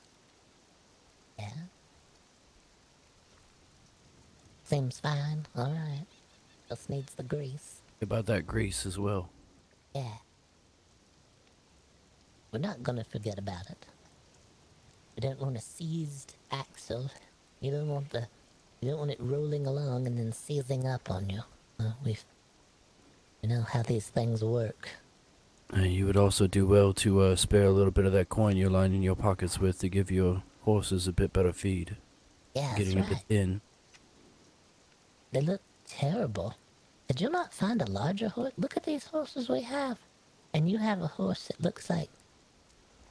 Yeah? Seems fine. Alright. Just needs the grease.
About that grease as well.
Yeah. We're not gonna forget about it. We don't want a seized axle. You don't want it rolling along and then seizing up on you. We know how these things work.
You would also do well to spare a little bit of that coin you're lining your pockets with to give your horses a bit better feed.
Yeah,
Getting
that's
a bit
right.
thin.
They look terrible. Could you not find a larger horse? Look at these horses we have. And you have a horse that looks like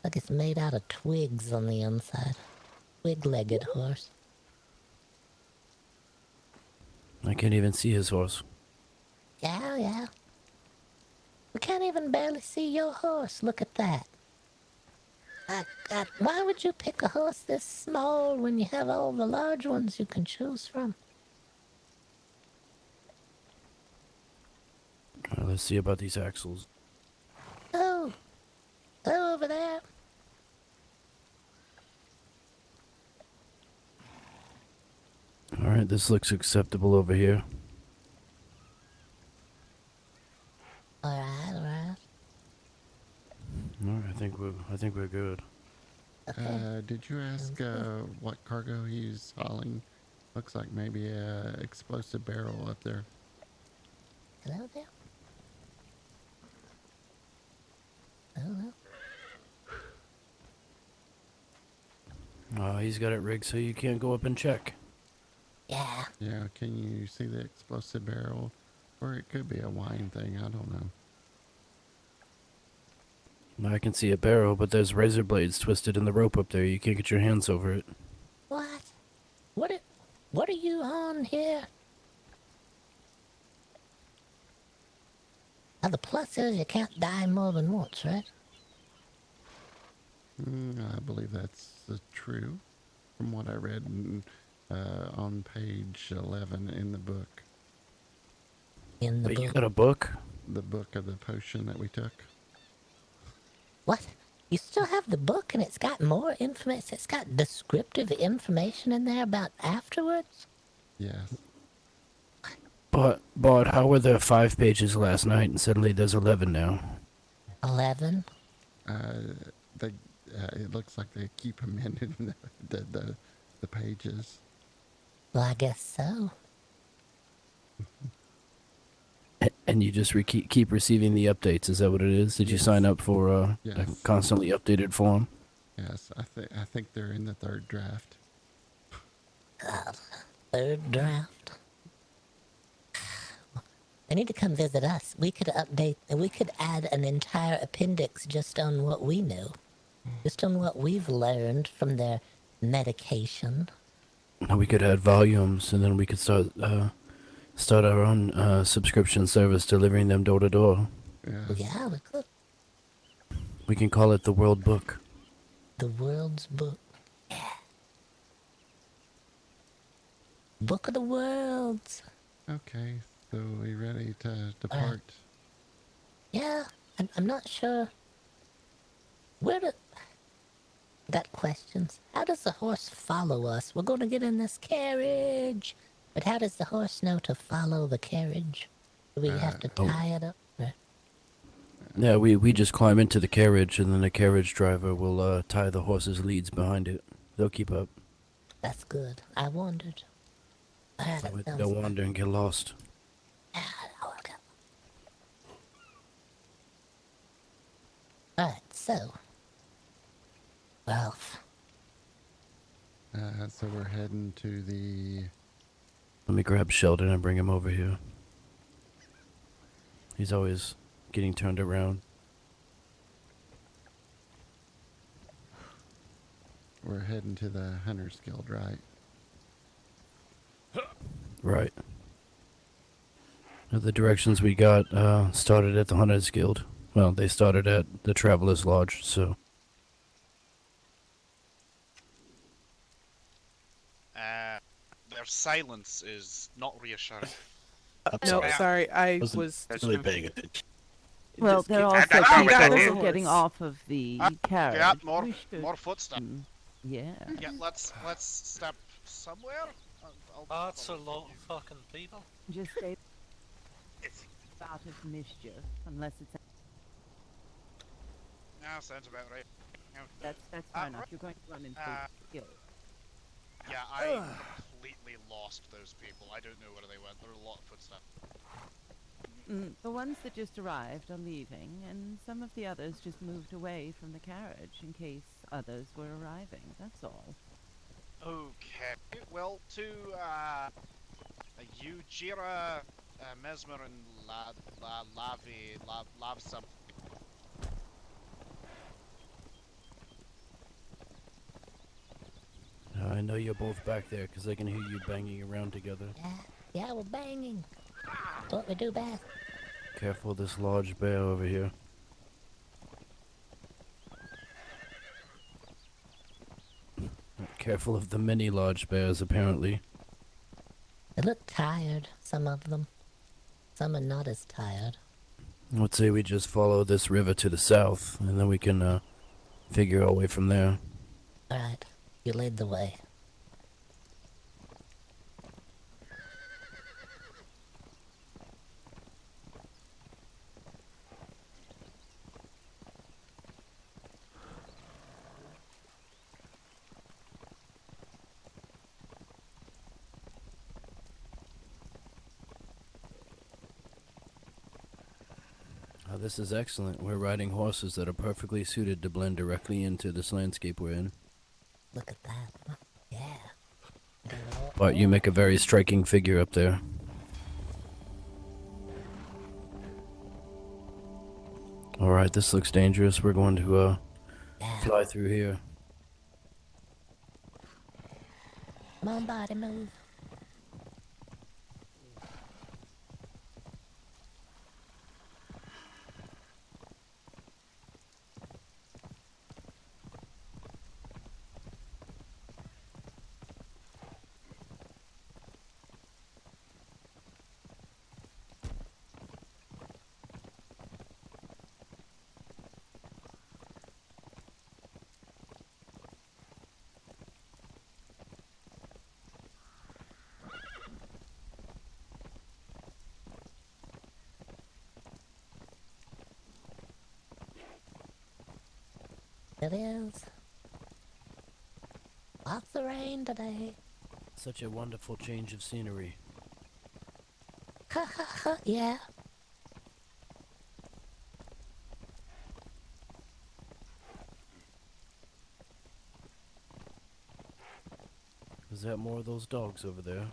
it's made out of twigs on the inside. Twig-legged horse.
I can't even see his horse.
Yeah, yeah. We can't even barely see your horse. Look at that. Why would you pick a horse this small when you have all the large ones you can choose from?
Let's see about these axles.
Oh, go over there.
Alright, this looks acceptable over here.
All right, all right.
Alright, I think we're good.
Okay.
Did you ask what cargo he's hauling? Looks like maybe a explosive barrel up there.
Hello there. Hello.
He's got it rigged so you can't go up and check.
Yeah.
Yeah, can you see the explosive barrel? Or it could be a wine thing, I don't know.
I can see a barrel, but there's razor blades twisted in the rope up there. You can't get your hands over it.
What? What are you on here? Now the plus is you can't die more than once, right?
I believe that's true, from what I read on page 11 in the book.
In the
Wait,
book.
you got a book?
The book of the potion that we took.
What? You still have the book and it's got more information? It's got descriptive information in there about afterwards?
Yes.
But how were there 5 pages last night and suddenly there's 11 now?
11?
It looks like they keep amending the pages.
Well, I guess so.
And you just keep receiving the updates, is that what it is? Did you
Yes.
sign up for a
Yes.
constantly updated form?
Yes, I think they're in the third draft.
Third draft. They need to come visit us. We could add an entire appendix just on what we know. Just on what we've learned from their medication.
We could add volumes, and then we could start our own subscription service delivering them door to door.
Yes.
Yeah, we could.
We can call it the World Book.
The world's book. Yeah. Book of the worlds.
Okay, so we ready to depart?
Yeah, I'm not sure. Got questions. How does the horse follow us? We're going to get in this carriage. But how does the horse know to follow the carriage? Do we have to tie it up?
Yeah, we just climb into the carriage, and then the carriage driver will tie the horse's leads behind it. They'll keep up.
That's good. I wondered. That
So
sounds
they'll wander and get lost.
Okay. Alright, so. Well,
So we're heading to the...
Let me grab Sheldon and bring him over here. He's always getting turned around.
We're heading to the Hunters Guild, right?
Right. The directions we got started at the Hunters Guild. Well, they started at the Traveler's Lodge, so...
Their silence is not reassuring.
No,
sorry.
sorry, I
Wasn't
was.
really paying attention.
Well,
just
they're
keep-
also
I know, but I
people
did.
getting off of the carriage.
Yeah,
We should-
more footsteps.
Yeah.
Yeah, let's step somewhere.
That's a lot of fucking people.
Just stay out of mischief, unless it's...
Yeah, sounds about right.
That's fair enough.
right.
You're going to run into skill.
Yeah, I completely lost those people. I don't know where they went. There are a lot of footsteps.
The ones that just arrived are leaving, and some of the others just moved away from the carriage in case others were arriving. That's all.
Okay. Well, to you, Jira, Mesmer and Lav something.
I know you're both back there because I can hear you banging around together.
Yeah, we're banging. That's what we do best.
Careful of this large bear over here. Careful of the many large bears, apparently.
They look tired, some of them. Some are not as tired.
Let's say we just follow this river to the south, and then we can figure our way from there.
Alright, you lead the way.
This is excellent. We're riding horses that are perfectly suited to blend directly into this landscape we're in.
Look at that. Yeah.
But you make a very striking figure up there. Alright, this looks dangerous. We're going to fly through here.
Come on, body, move. It is. Lots of rain today.
Such a wonderful change of scenery.
Ha ha ha, yeah.
Is that more of those dogs over there?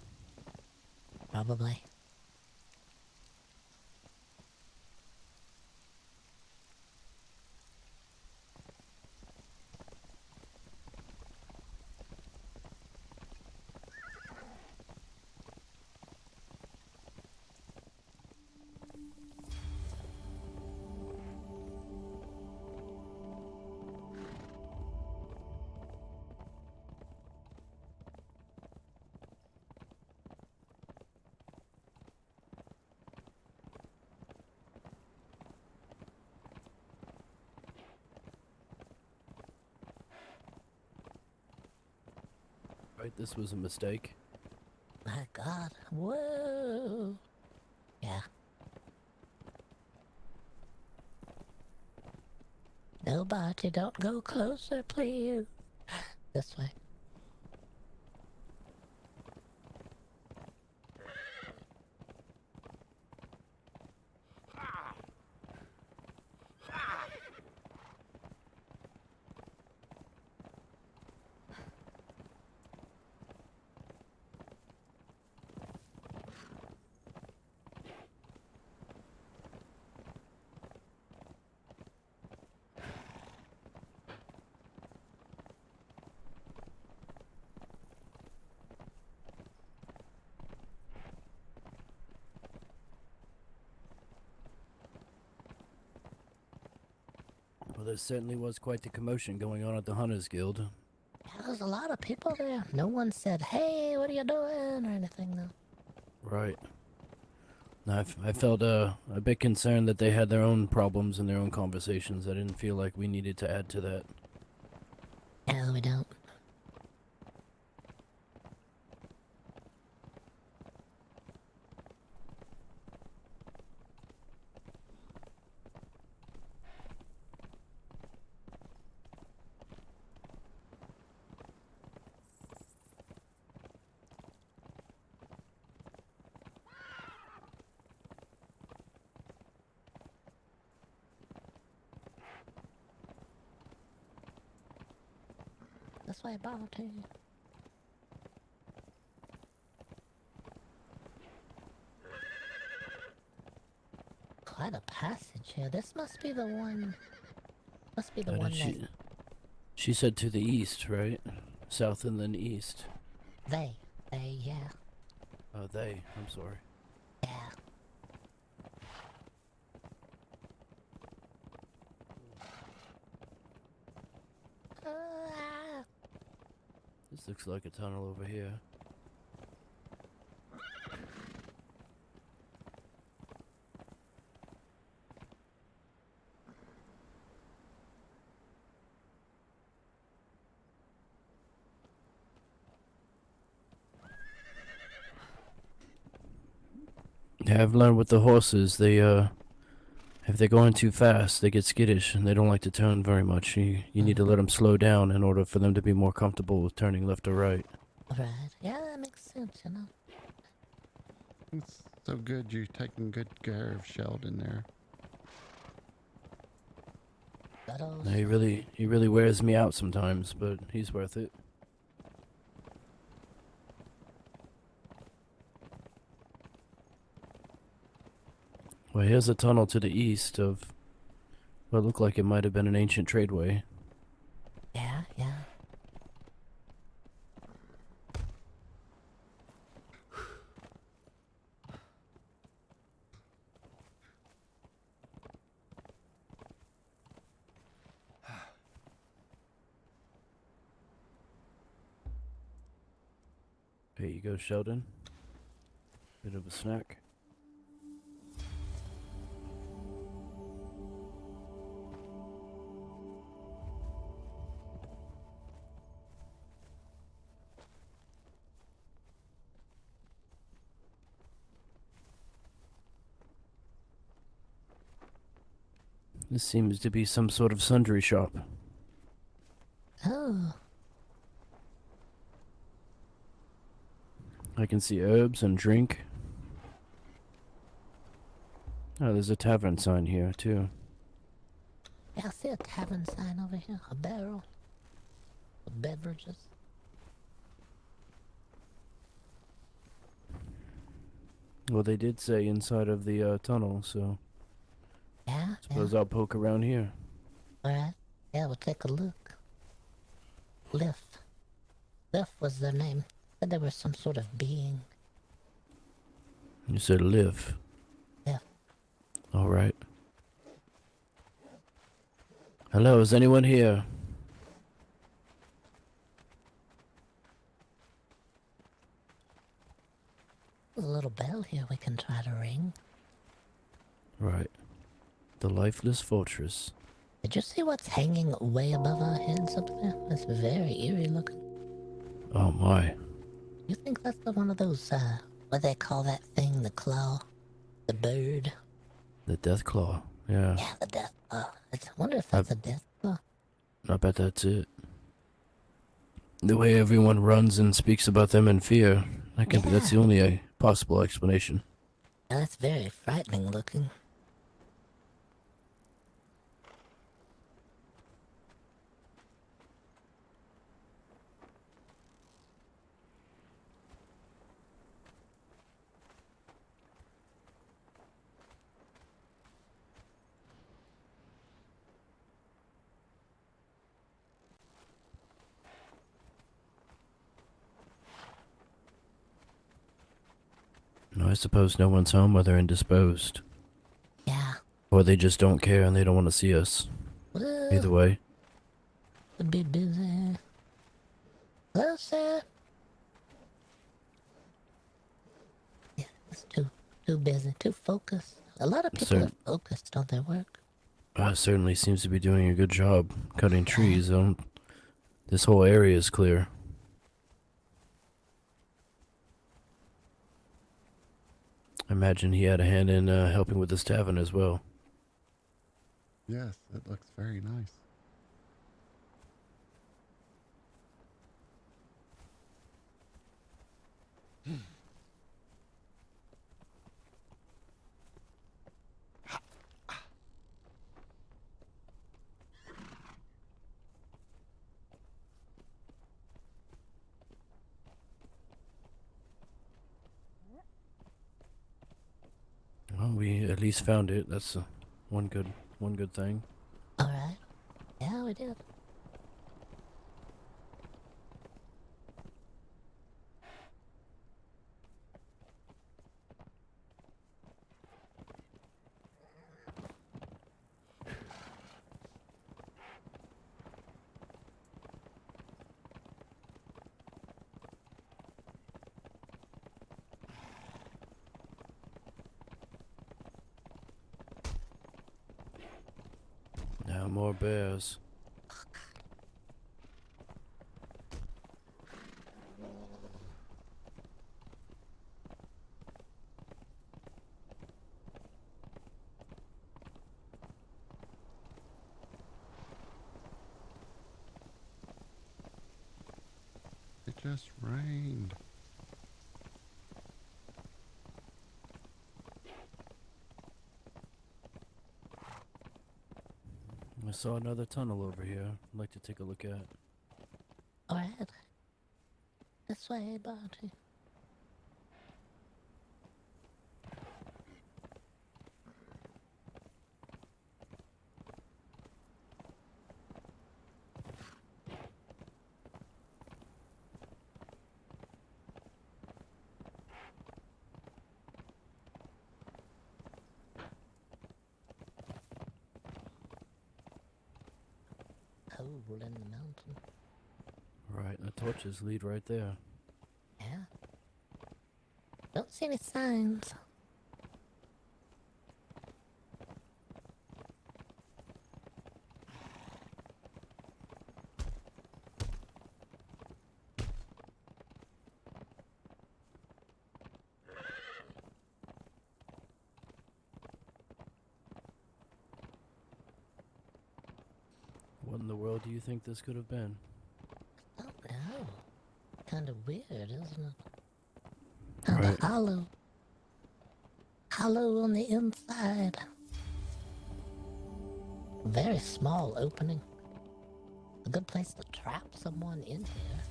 Probably.
Right, this was a mistake.
My God. Whoa. Yeah. Nobody, don't go closer, please. This way.
Well, there certainly was quite the commotion going on at the Hunters Guild.
Yeah, there's a lot of people there. No one said, hey, what are you doing? Or anything, though.
Right. I felt a bit concerned that they had their own problems and their own conversations. I didn't feel like we needed to add to that.
No, we don't. That's why I bought it. quite a passage here. This must be the one. Must be the
How
one
did
that
she said to the east, right? South and then east.
they, yeah,
Oh, they. I'm sorry.
yeah. Ah.
This looks like a tunnel over here. Yeah, I've learned with the horses, they, if they're going too fast, they get skittish and they don't like to turn very much. You need to let them slow down in order for them to be more comfortable with turning left or right.
Right. Yeah, that makes sense, you know.
It's so good you're taking good care of Sheldon there.
But
No, he really wears me out sometimes, but he's worth it. Well, here's a tunnel to the east of what looked like it might have been an ancient tradeway.
yeah, yeah.
Here you go, Sheldon. Bit of a snack. This seems to be some sort of sundry shop.
Oh,
I can see herbs and drink. Oh, there's a tavern sign here, too.
yeah, I see a tavern sign over here. A barrel of beverages.
Well, they did say inside of the tunnel, so
Yeah,
suppose
yeah.
I'll poke around here.
Alright. Yeah, we'll take a look. Liff. Liff was their name. Said they were some sort of being.
You said live.
Yeah.
Alright. Hello, is anyone here?
There's a little bell here we can try to ring.
Right. The lifeless fortress.
Did you see what's hanging way above our heads up there? That's very eerie looking.
Oh my.
You think that's one of those, what they call that thing, the claw? The bird?
The death claw. Yeah.
Yeah, the death claw. I wonder if that's a death claw.
I bet that's it. The way everyone runs and speaks about them in fear, that's the only possible explanation.
Yeah, that's very frightening looking.
No, I suppose no one's home or they're indisposed.
Yeah.
Or they just don't care and they don't want to see us.
Well,
Either way.
could be busy. Hello, sir. Yeah, it's too busy, too focused. A lot of people are focused on their work.
Certainly seems to be doing a good job cutting trees. This whole area is clear. I imagine he had a hand in helping with this tavern as well.
Yes, it looks very nice.
Well, we at least found it. That's one good thing.
Alright. Yeah, we did.
Now more bears.
It just rained.
I saw another tunnel over here. I'd like to take a look at.
Alright. This way, Barty. Hole in the mountain.
Right, the torches lead right there.
Yeah. Don't see any signs.
What in the world do you think this could have been?
Oh no. Kind of weird, isn't it? Kind of
Right.
hollow. Hollow on the inside. Very small opening. A good place to trap someone in here.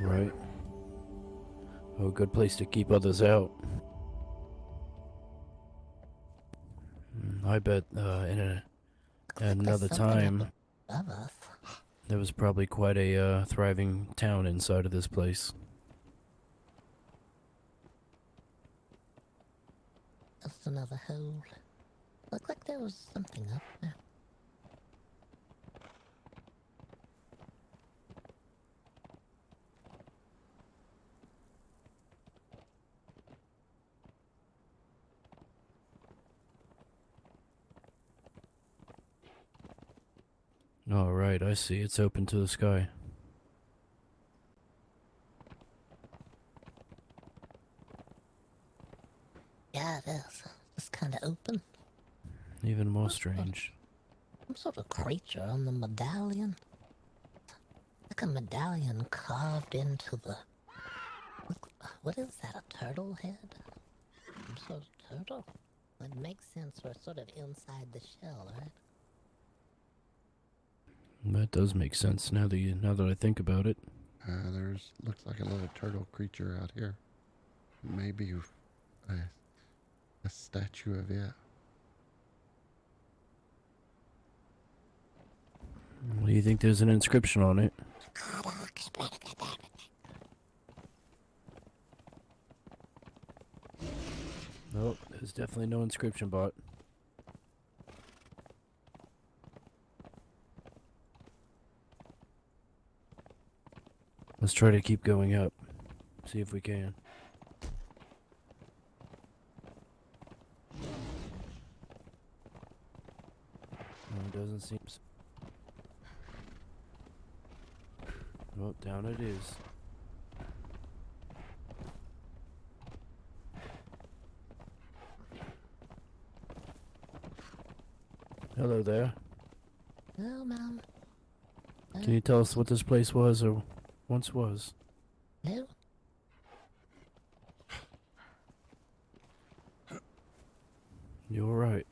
Right. Oh, a good place to keep others out. I bet in another
There's something
time,
up above us.
there was probably quite a thriving town inside of this place.
Just another hole. Looked like there was something up there.
All right, I see. It's open to the sky.
Yeah, it is. Just kind of open.
Even more strange.
Some sort of creature on the medallion. Like a medallion carved into the... What is that, a turtle head? Some sort of turtle? It makes sense, we're sort of inside the shell, right?
That does make sense now that I think about it.
There's looks like a little turtle creature out here. Maybe a statue of it.
Do you think there's an inscription on it? Nope, there's definitely no inscription, bot. Let's try to keep going up. See if we can. No, it doesn't seem so. Oh, down it is. Hello there.
Hello, Mom.
Can you tell us what this place was or once was?
Hello?
You're right.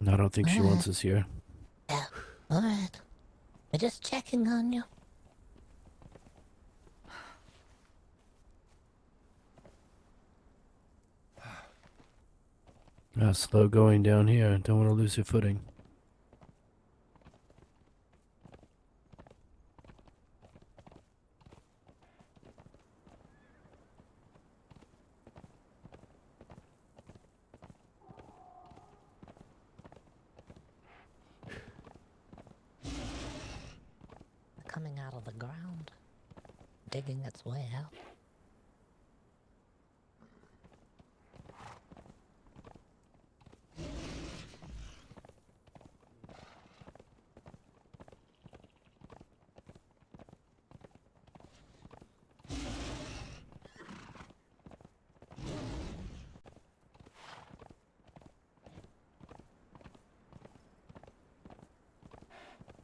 I don't think she wants us here.
Yeah, alright. We're just checking on you.
Slow going down here. Don't want to lose your footing.
Coming out of the ground, digging its way out.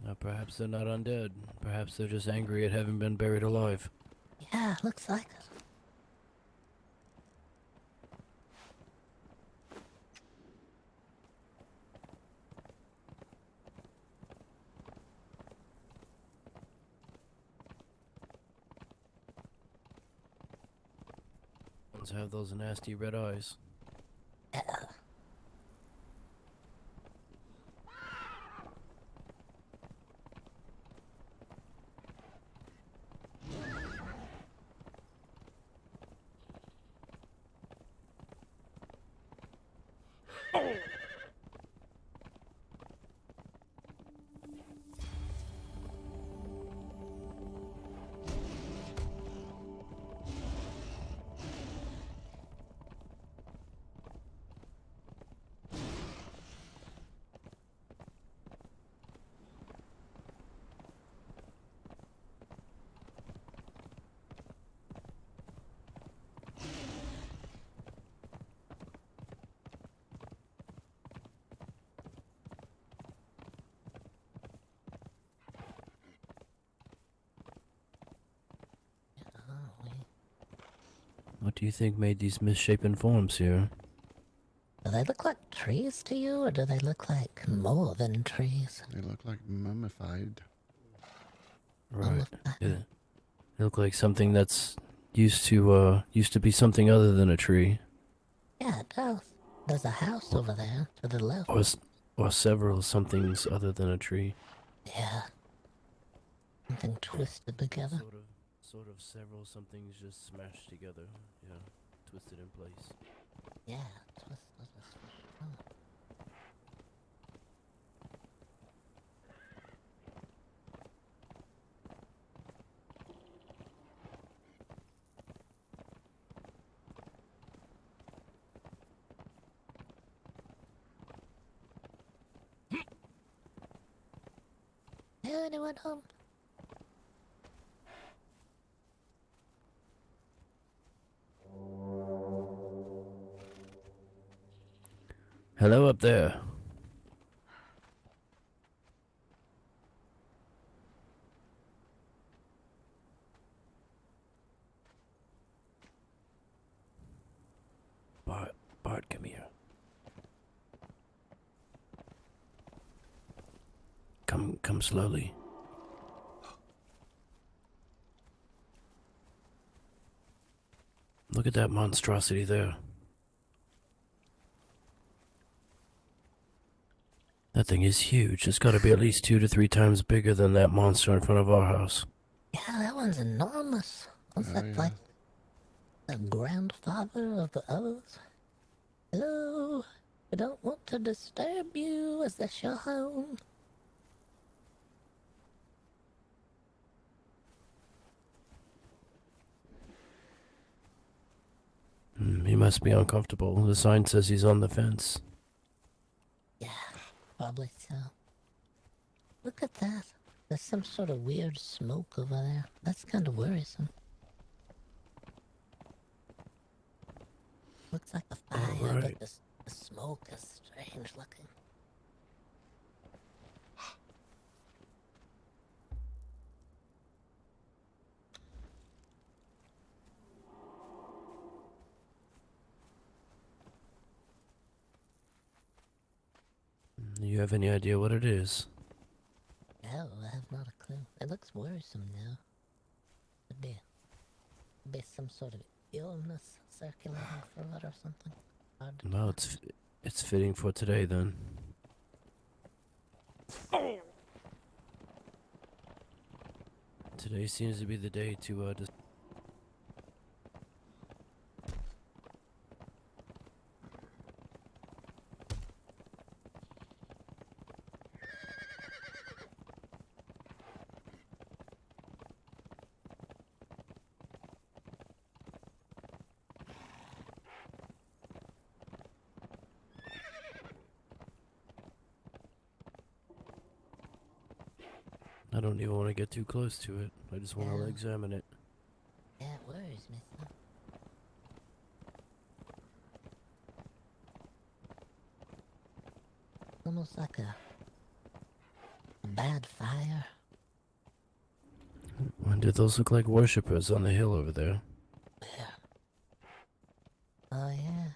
Now, perhaps they're not undead. Perhaps they're just angry at having been buried alive.
Yeah, looks like it.
Ones have those nasty red eyes.
Yeah.
What do you think made these misshapen forms here?
Do they look like trees to you, or do they look like more than trees?
They look like mummified.
Right. Yeah. They look like something that's used to be something other than a tree,
Yeah, it does. There's a house over there to the left.
or several somethings other than a tree.
Yeah. Something twisted together.
Sort of several somethings just smashed together. Yeah, twisted in place.
Yeah, twisted as fuck. Anyone home?
Hello up there. Bart, come here. Come slowly. Look at that monstrosity there. That thing is huge. It's got to be at least 2 to 3 times bigger than that monster in front of our house.
Yeah, that one's enormous. Was
Oh,
that
yeah.
like the grandfather of the others? Hello? I don't want to disturb you. Is this your home?
He must be uncomfortable. The sign says he's on the fence.
Yeah, probably so. Look at that. There's some sort of weird smoke over there. That's kind of worrisome. Looks like a fire,
right.
but the smoke is strange looking.
You have any idea what it is?
No, I have not a clue. It looks worrisome now. Could be some sort of illness circulating through it or something. Hard to
Well,
tell.
It's fitting for today then. Today seems to be the day to I don't even want to get too close to it. I just want to
Yeah.
examine it.
Yeah, it worries me some. Almost like a bad fire.
And did those look like worshippers on the hill over there?
Yeah. Oh, yeah.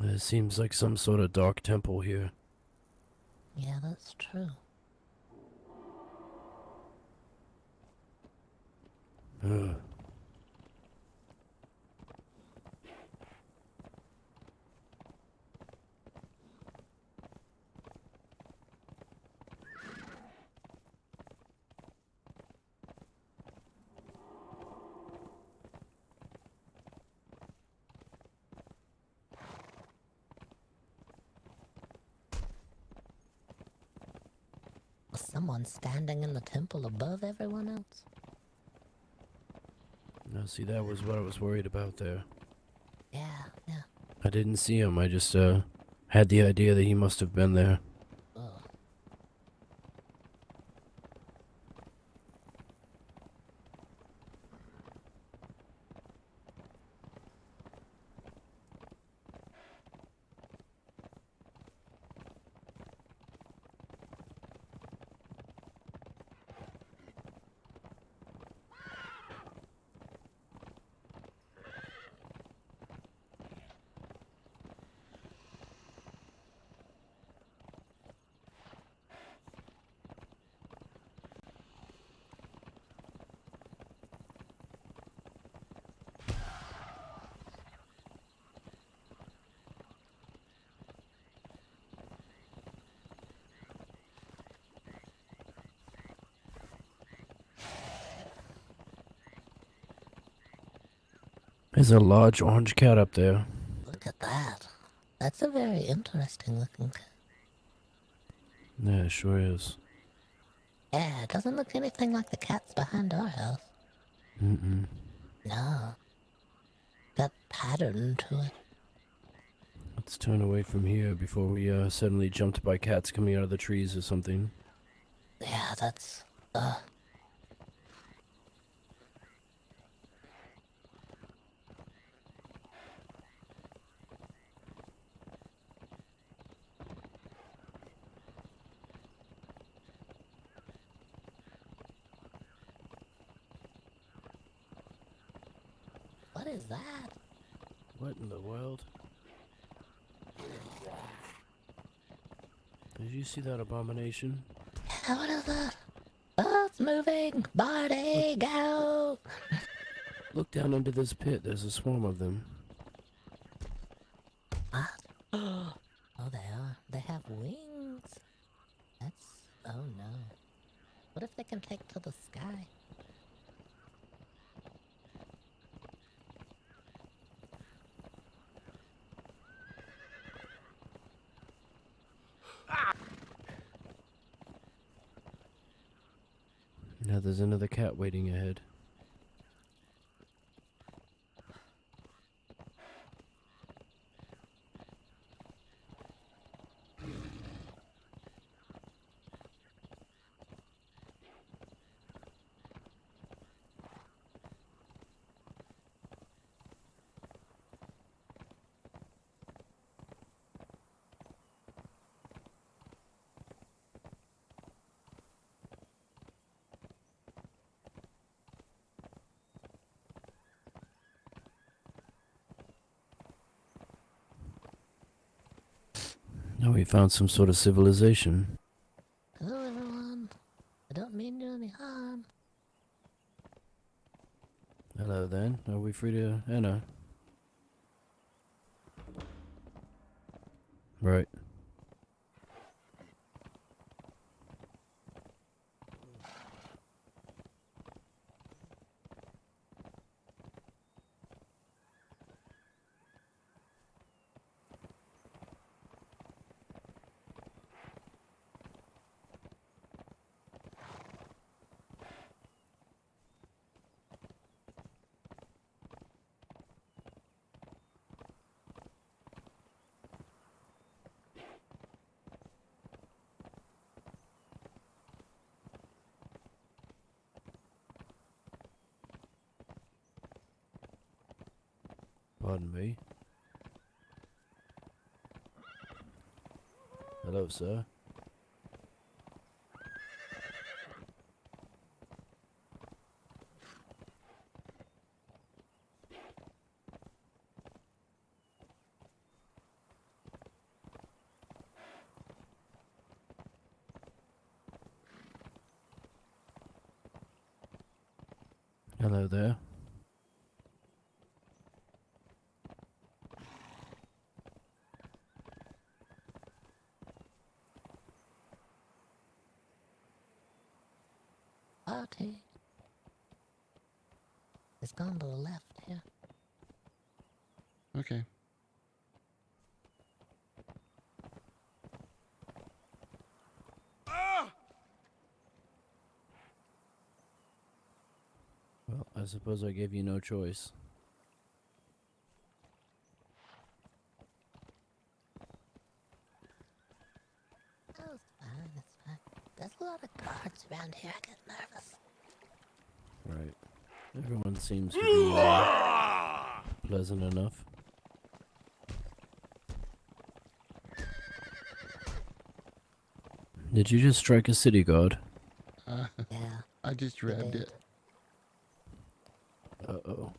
It seems like some sort of dark temple here.
Yeah, that's true.
Ugh.
Was someone standing in the temple above everyone else?
Now, see, that was what I was worried about there.
Yeah, yeah.
I didn't see him. I just had the idea that he must have been there.
Ugh.
There's a large orange cat up there.
Look at that. That's a very interesting looking cat.
Yeah, it sure is.
Yeah, it doesn't look anything like the cats behind our house.
Mm-mm.
No. Got pattern to it.
Let's turn away from here before we suddenly jumped by cats coming out of the trees or something.
Yeah, that's... What is that?
What in the world? Did you see that abomination?
Yeah, what is that? Oh, it's moving! Barty, go!
Look down into this pit. There's a swarm of them.
What? Oh, they are. They have wings. That's... Oh no. What if they can take to the sky?
Now there's another cat waiting ahead. Now we found some sort of civilization.
Hello everyone. don't mean you any harm.
Hello then. Are we free to enter? Right. Pardon me. Hello, sir. Hello there.
Party. It's gone to the left here.
Okay.
Well, I suppose I gave you no choice.
Oh, it's fine, it's fine. There's a lot of guards around here. I get nervous.
Right. Everyone seems to be pleasant enough. Did you just strike a city guard?
Yeah,
I just
you
grabbed
did.
it.
Uh-oh.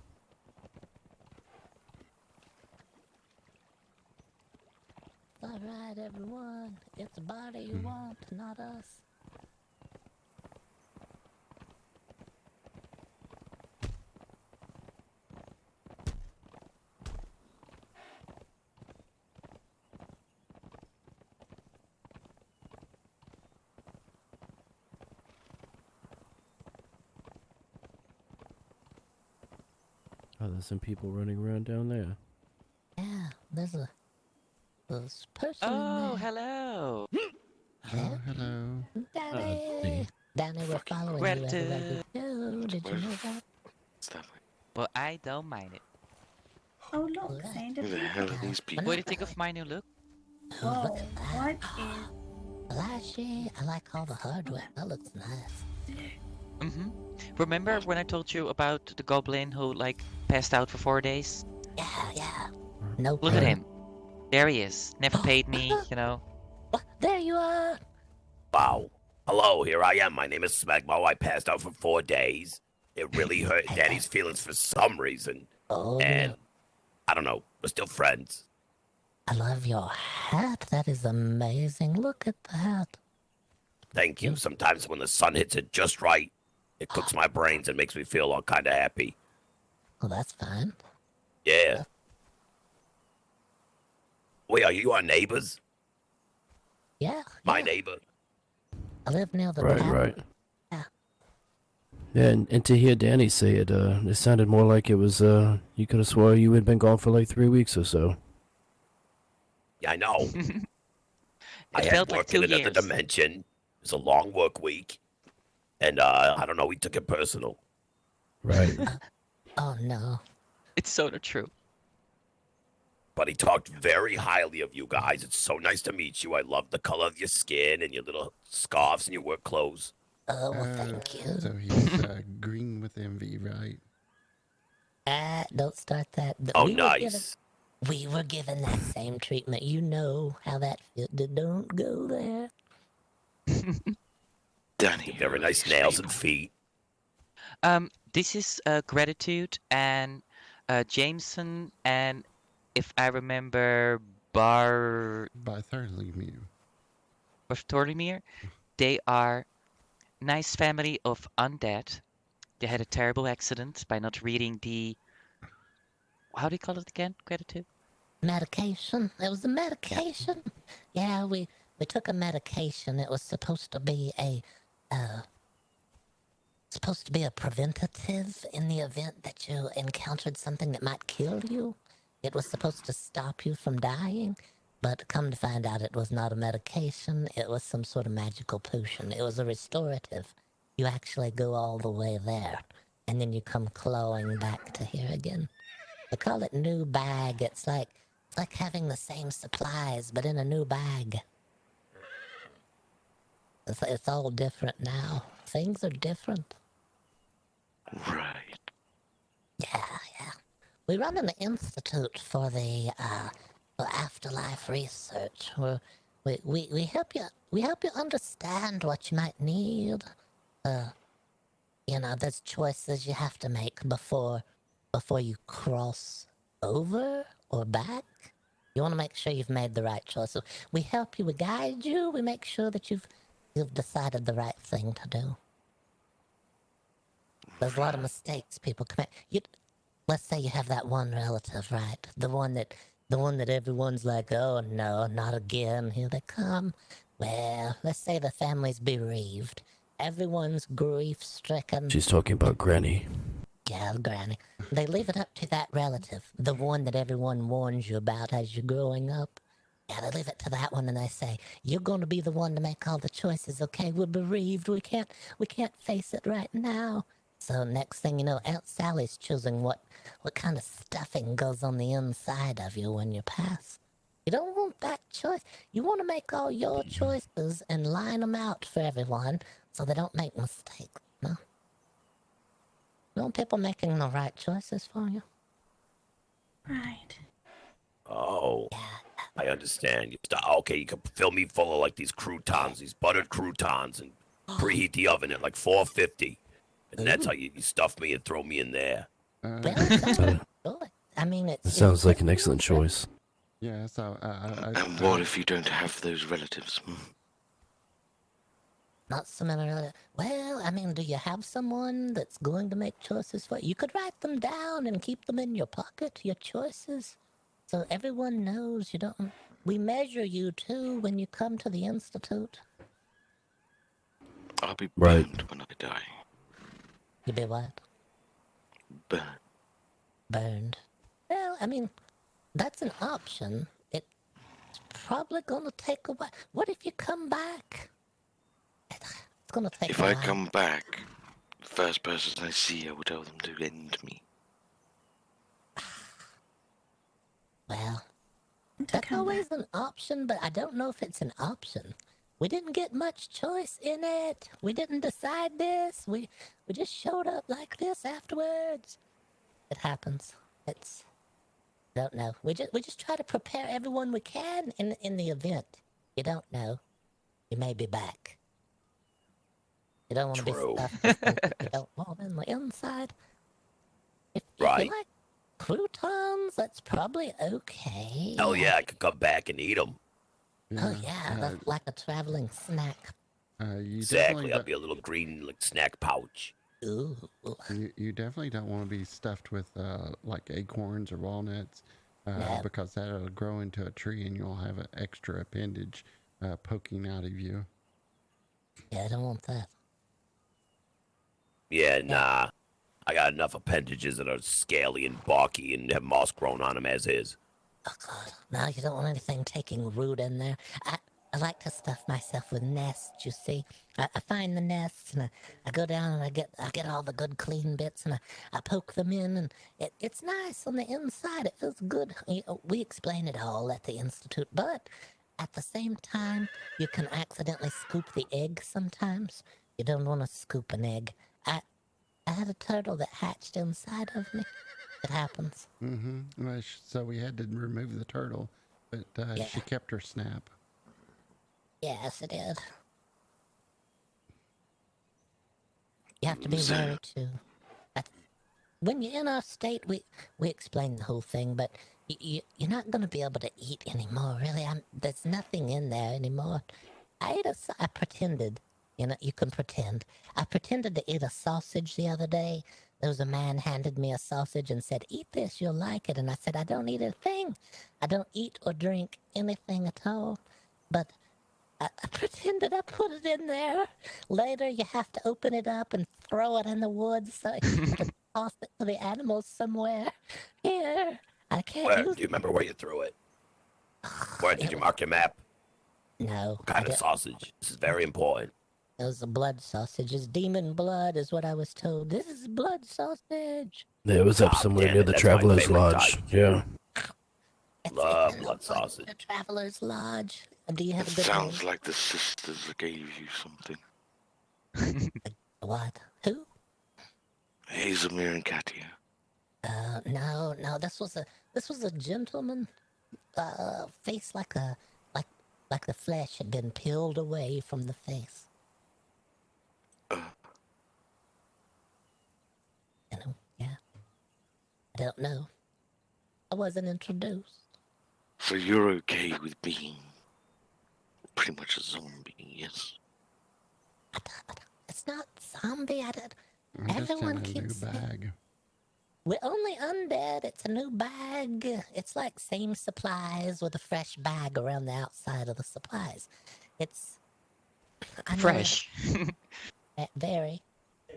Alright, everyone. It's a body you want, not us.
Oh, there's some people running around down there.
Yeah, there's this person in
Oh,
there.
hello.
Oh, hello.
Danny! Danny, we're
Fucking
following you everywhere
Gratitude.
we go. Did you know that?
What's that like?
Well, I don't mind it.
Oh look,
Alright.
Saint of
Who the hell are these
We're
people?
What do
not
you think of
really.
my new look?
Oh,
Whoa,
look at that.
what is
Flashy. I like all the hardware. That looks nice.
Mm-hmm. Remember when I told you about the goblin who, like, passed out for 4 days?
Yeah, yeah. No
Look at
pay.
him. There he is. Never paid me, you know.
There you are.
Wow. Hello, here I am. My name is Smegmo. I passed out for 4 days. It really hurt Daddy's feelings for some reason.
Oh,
And
no.
I don't know. We're still friends.
I love your hat. That is amazing. Look at that.
Thank you. Sometimes when the sun hits it just right, it cooks my brains and makes me feel all kind of happy.
Well, that's fine.
Yeah. Wait, are you our neighbors?
Yeah.
My
yeah.
neighbor?
I live near the
Right,
tap.
right.
Yeah.
Yeah, and to hear Danny say it, it sounded more like it was, you could have swore you had been gone for like 3 weeks or so.
Yeah, I know. I
It
had
felt like
work in
2
another
years.
dimension. It was a long work week. And, I don't know, we took it personal.
Right.
Oh, no.
It's so not true.
But he talked very highly of you guys. It's so nice to meet you. I love the color of your skin and your little scarves and your work clothes.
Oh, well, thank you.
So he's green with envy, right?
Don't start that.
Oh,
We
nice.
were given that same treatment. You know how that feels. Don't go there.
Danny,
Very
who are
nice
these
nails
people?
and feet.
This is Gratitude and Jameson and, if I remember,
Bartholomew.
Bartholomew. They are nice family of undead. They had a terrible accident by not reading the, how do you call it again? Gratitude?
Medication. It was a
Yeah.
medication. Yeah, we took a medication. It was supposed to be a preventative in the event that you encountered something that might kill you. It was supposed to stop you from dying, but come to find out it was not a medication. It was some sort of magical potion. It was a restorative. You actually go all the way there, and then you come clawing back to here again. They call it new bag. It's like having the same supplies, but in a new bag. It's all different now. Things are different.
Right.
Yeah. We run an institute for the for afterlife research. We help you understand what you might need. There's choices you have to make before you cross over or back. You want to make sure you've made the right choice. So we help you, we guide you, we make sure that you've decided the right thing to do. There's a lot of mistakes people commit. Let's say you have that one relative, right? The one that everyone's like, oh no, not again, here they come. Well, let's say the family's bereaved. Everyone's grief-stricken.
She's talking about Granny.
Yeah, Granny. They leave it up to that relative, the one that everyone warns you about as you're growing up. Yeah, they leave it to that one and they say, you're going to be the one to make all the choices, okay? We're bereaved. We can't face it right now. So next thing you know, Aunt Sally's choosing what kind of stuffing goes on the inside of you when you pass. You don't want that choice. You want to make all your choices and line them out for everyone so they don't make mistakes, no? You want people making the right choices for you?
Right.
Oh, I understand. Okay, you can fill me full of like these croutons, these buttered croutons, and preheat the oven at like 450. And that's how you stuff me and throw me in there.
Well, it sounds good. I mean,
It sounds like an excellent choice.
Yeah, so
And what if you don't have those relatives?
Not so many other. Well, I mean, do you have someone that's going to make choices for you? You could write them down and keep them in your pocket, your choices, so everyone knows you don't. We measure you too when you come to the institute.
I'll be
Right.
burned when I die.
You'll be what?
Burned.
Burned. Well, I mean, that's an option. It's probably going to take a while. What if you come back? It's going to take
If
a
I
while.
come back, the first person I see, I will tell them to end me.
Well, that's always an option, but I don't know if it's an option. We didn't get much choice in it. We didn't decide this. We just showed up like this afterwards. It happens. Don't know. We just try to prepare everyone we can in the event. You don't know. You may be back. You don't want to be
True.
stuffed with something you don't want in the inside. If
Right.
you like croutons, that's probably okay.
Hell yeah, I could come back and eat them.
Oh yeah, that's like a traveling snack.
You
Exactly, I'll
definitely
be a little green like snack pouch.
Ooh.
you definitely don't want to be stuffed with like acorns or walnuts
Yeah.
because that'll grow into a tree and you'll have an extra appendage poking out of you.
Yeah, I don't want that.
Yeah, nah. I got enough appendages that are scaly and barky and have moss grown on them as is.
Oh god, no, you don't want anything taking root in there. I like to stuff myself with nests, you see. I find the nests and I go down and I get all the good clean bits and I poke them in and it's nice on the inside. It feels good. We explain it all at the Institute, but at the same time, you can accidentally scoop the egg sometimes. You don't want to scoop an egg. I had a turtle that hatched inside of me. It happens.
Mm-hmm. So we had to remove the turtle, but
Yeah.
she kept her snap.
Yes, it did. You have to be
So-
wary too. When you're in our state, we explain the whole thing, but you're not going to be able to eat anymore, really. There's nothing in there anymore. I pretended You know, you can pretend. I pretended to eat a sausage the other day. There was a man handed me a sausage and said, "Eat this, you'll like it." And I said, "I don't eat a thing. I don't eat or drink anything at all." But I pretended I put it in there. Later, you have to open it up and throw it in the woods so I can toss it to the animals somewhere. Here, I can't
Where?
use
Do you
it.
remember where you threw it? Where did you mark your map?
No,
What kind of sausage? This is very important.
It was a blood sausage. It's demon blood, is what I was told. This is blood sausage.
Yeah, it was up
Ah,
somewhere
damn
near
it,
the
that's my
Traveler's
favorite
Lodge.
type.
Yeah.
Love
in the
blood sausage.
The Traveler's Lodge. Do you have
It
a good
sounds
name?
like the sisters gave you something.
What? Who?
Hazelmere and Katia.
No. This was a gentleman. Face like the flesh had been peeled away from the face.
Uh,
You know? Yeah. I don't know. I wasn't introduced.
so you're okay with being pretty much a zombie, yes?
It's not zombie.
I'm just
Everyone
in a new
keeps saying
bag.
we're only undead. It's a new bag. It's like same supplies with a fresh bag around the outside of the supplies. It's I know
Fresh.
very,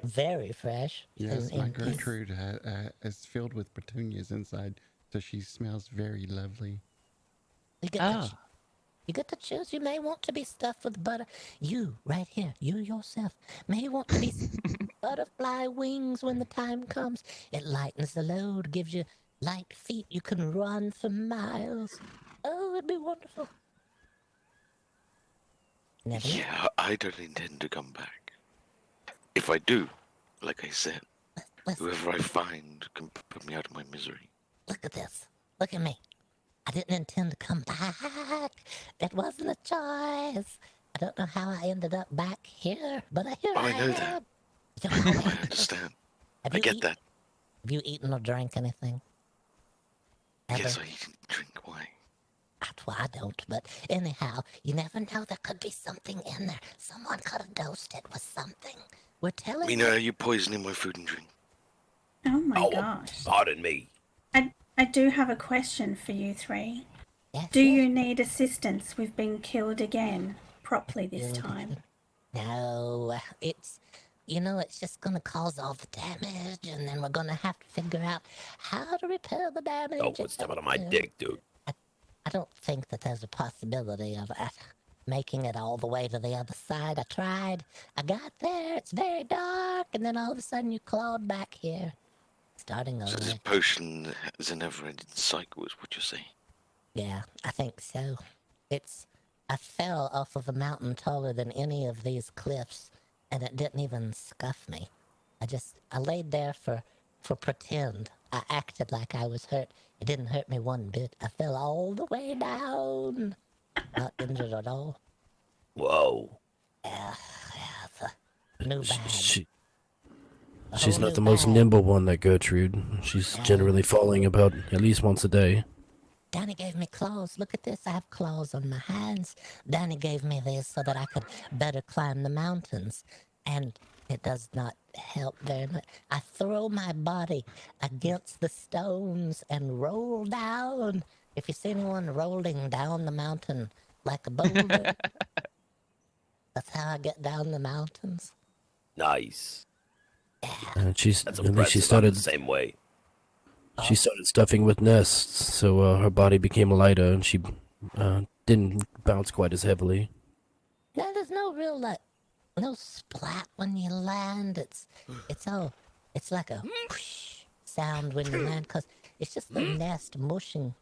very fresh.
Yes, my
and
Gertrude is filled with petunias inside, so she smells very lovely.
you get
Oh.
you get to choose. You may want to be stuffed with butter. You right here, you yourself may want to be butterfly wings when the time comes. It lightens the load, gives you light feet. You can run for miles. Oh, it'd be wonderful. Never know.
Yeah, I don't intend to come back. If I do, like I said,
Listen,
whoever I find can put me out of my misery.
look at this. Look at me. I didn't intend to come back. It wasn't a choice. I don't know how I ended up back here, but here
Oh, I know
am.
that.
You don't know
I
me.
understand.
Have
I
you
get
eat-
that.
Have you eaten or drank anything? Ever?
Yes, I eat and drink. Why?
Well, I don't, but anyhow, you never know. There could be something in there. Someone could have dosed it with something. We're telling
Mina,
you.
are you poisoning my food and drink?
Oh my
Oh,
gosh.
pardon me.
I do have a question for you three.
Yes,
Do
yes.
you need assistance with being killed again properly this
Killed
time?
again? No, it's it's just gonna cause all the damage, and then we're gonna have to figure out how to repair the damage.
Oh, quit stepping on my dick, dude.
I don't think that there's a possibility of making it all the way to the other side. I tried. I got there. It's very dark, and then all of a sudden you clawed back here, starting
So
over.
this potion is a never-ending cycle, is what you're saying.
Yeah, I think so. I fell off of a mountain taller than any of these cliffs, and it didn't even scuff me. I laid there for pretend. I acted like I was hurt. It didn't hurt me one bit. I fell all the way down. Not injured at all.
Whoa.
Yeah, it's a new bag.
She's
whole
not
new
the most
bag.
nimble one, that Gertrude. She's generally falling about at least once a day.
Danny gave me claws. Look at this. I have claws on my hands. Danny gave me this so that I could better climb the mountains. And it does not help very much. I throw my body against the stones and roll down. If you see anyone rolling down the mountain like a boulder, that's how I get down the mountains.
Nice.
And
That's
then she
impressive. I'm
started
the same way.
She started stuffing with nests, so her body became lighter, and she didn't bounce quite as heavily.
Yeah, there's no real no splat when you land. It's like a whoosh sound when you land, cause it's just the nest mushing.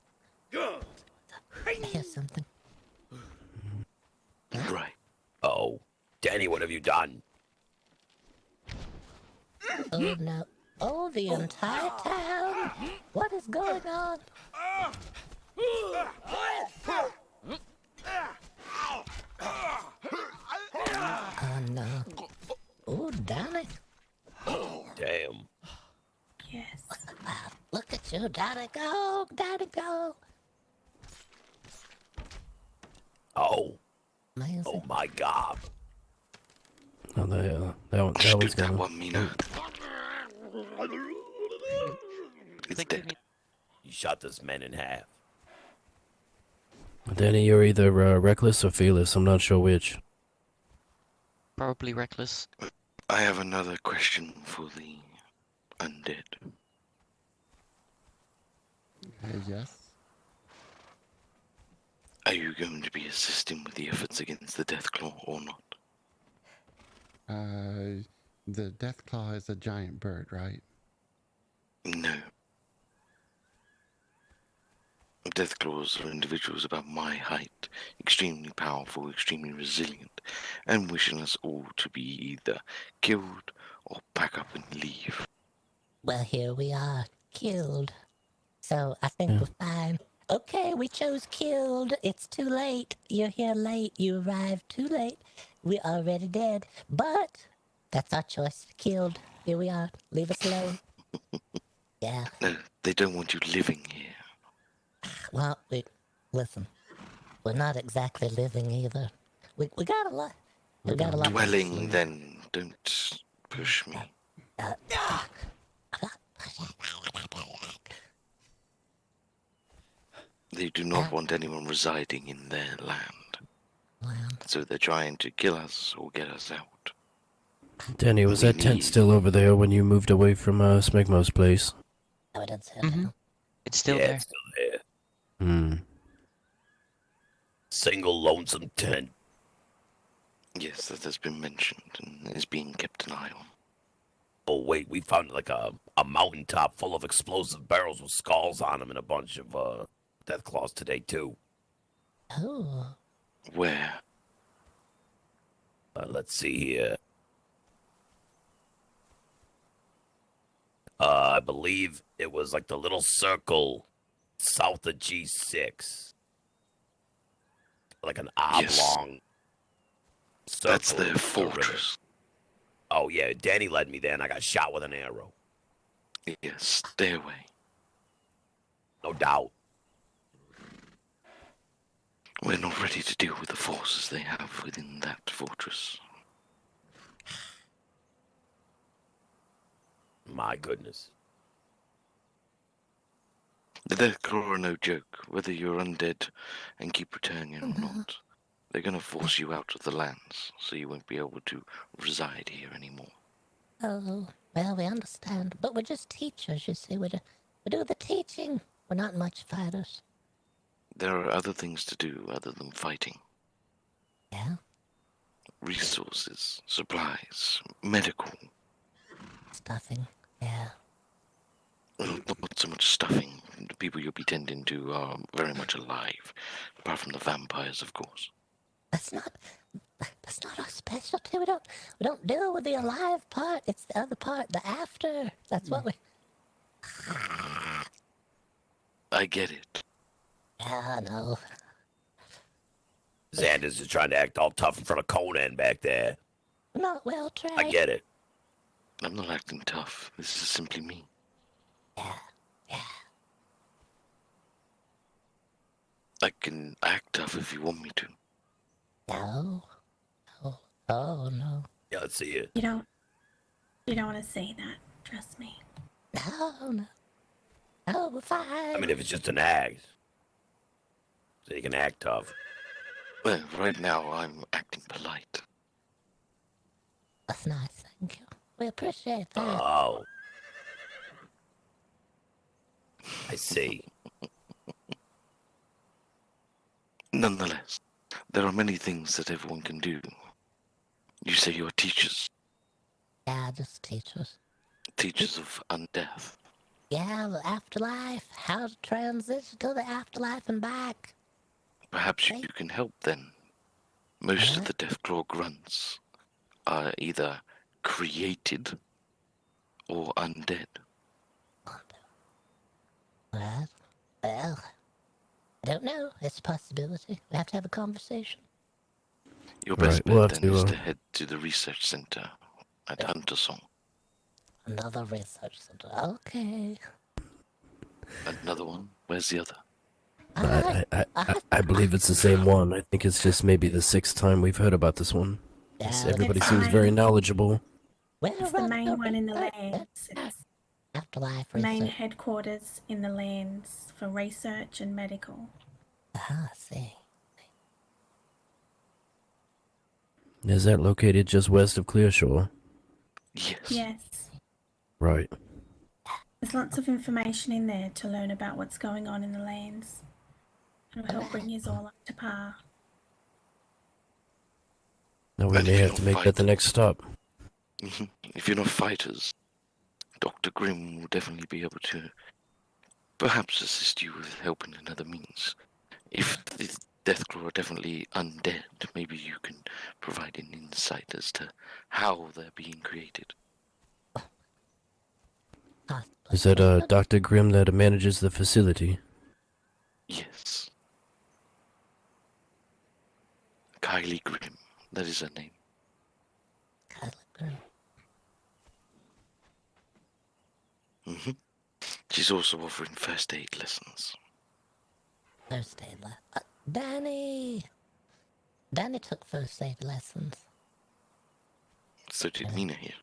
I hear something.
Right.
Oh, Danny, what have you done?
Oh no! Oh, the entire town! What is going on? Oh no! Oh, Danny!
Damn.
Yes.
Look at you, Danny! Go, Danny! Go!
Oh.
Amazing.
Oh my God.
Oh, that one's
Shoot that
gonna.
one, Mina. It's
Think you
dead.
need-
You shot this man in half.
Danny, you're either reckless or fearless. I'm not sure which.
Probably reckless.
I have another question for the undead.
Yes.
Are you going to be assisting with the efforts against the Deathclaw or not?
The Deathclaw is a giant bird, right?
No. Deathclaws are individuals about my height, extremely powerful, extremely resilient, and wishing us all to be either killed or pack up and leave.
Well, here we are, killed. So I think
Yeah.
we're fine. Okay, we chose killed. It's too late. You're here late. You arrived too late. We're already dead. But that's our choice. Killed. Here we are. Leave us alone. Yeah.
No, they don't want you living here.
Well, listen. We're not exactly living either. We got a lot. We got a lot.
Dwelling, then, don't push me. They do not want anyone residing in their land. So they're trying to kill us or get us out.
Danny, was
We
that tent
need-
still over there when you moved away from Smegmo's place?
No, it doesn't.
Mhm. It's still
Yeah,
there.
it's still there.
Hmm.
Single lonesome tent.
Yes, that has been mentioned and is being kept an eye on.
Oh wait, we found like a mountaintop full of explosive barrels with skulls on them and a bunch of Deathclaws today too.
Oh.
Where?
Let's see here. I believe it was like the little circle south of G6. Like an
Yes.
oblong circle.
That's their
in the river.
fortress.
Oh yeah, Danny led me there and I got shot with an arrow.
Yes, stay away.
No doubt.
We're not ready to deal with the forces they have within that fortress.
My goodness.
The Deathclaw are no joke, whether you're undead and keep returning or not. They're going to force you out of the lands, so you won't be able to reside here anymore.
Oh, well, we understand. But we're just teachers, you see. We do the teaching. We're not much fighters.
There are other things to do other than fighting.
Yeah?
Resources, supplies, medical.
Stuffing. Yeah.
Well, not so much stuffing. The people you'll be tending to are very much alive, apart from the vampires, of course.
That's not our specialty. We don't deal with the alive part. It's the other part, the after. That's what we.
I get it.
Yeah, I know.
Xander's just trying to act all tough in front of Conan back there.
Not well trained.
I get it.
I'm not acting tough. This is simply me.
Yeah.
I can act tough if you want me to.
No. Oh no.
Yeah, let's see it.
You don't want to say that. Trust me.
No. No, we're fine.
I mean, if it's just an act, so you can act tough.
Well, right now I'm acting polite.
That's nice, thank you. We appreciate that.
Oh. I see.
Nonetheless, there are many things that everyone can do. You say you're teachers.
Yeah, just teachers.
Teachers of undeath.
Yeah, the afterlife. How to transition to the afterlife and back.
Perhaps you can help then. Most of the Deathclaw grunts are either created or undead.
Well, I don't know. It's a possibility. We have to have a conversation.
Your best
Right, we'll
bet
have
then
to,
is to head to the research center at Huntersong.
Another research center. Okay.
Another one? Where's the other?
I believe it's the same one. I think it's just maybe the 6th time we've heard about this one. Yes,
Yeah,
everybody
It's
seems very
mine.
knowledgeable.
It's the main one in the lands. It's
Afterlife
main
research.
headquarters in the lands for research and medical.
Ah, I see.
Is that located just west of Clearshore?
Yes.
Yes.
Right.
There's lots of information in there to learn about what's going on in the lands. It'll help bring you all up to par.
Now we
And
may
if you're
have to
not
make that the next stop.
If you're not fighters, Dr. Grimm will definitely be able to perhaps assist you with help in another means. If the Deathclaw are definitely undead, maybe you can provide an insight as to how they're being created.
Is that Dr. Grimm that manages the facility?
Yes. Kylie Grimm, that is her name.
Kylie Grimm.
She's also offering first aid lessons.
First aid Danny! Danny took first aid lessons.
So did Mina here.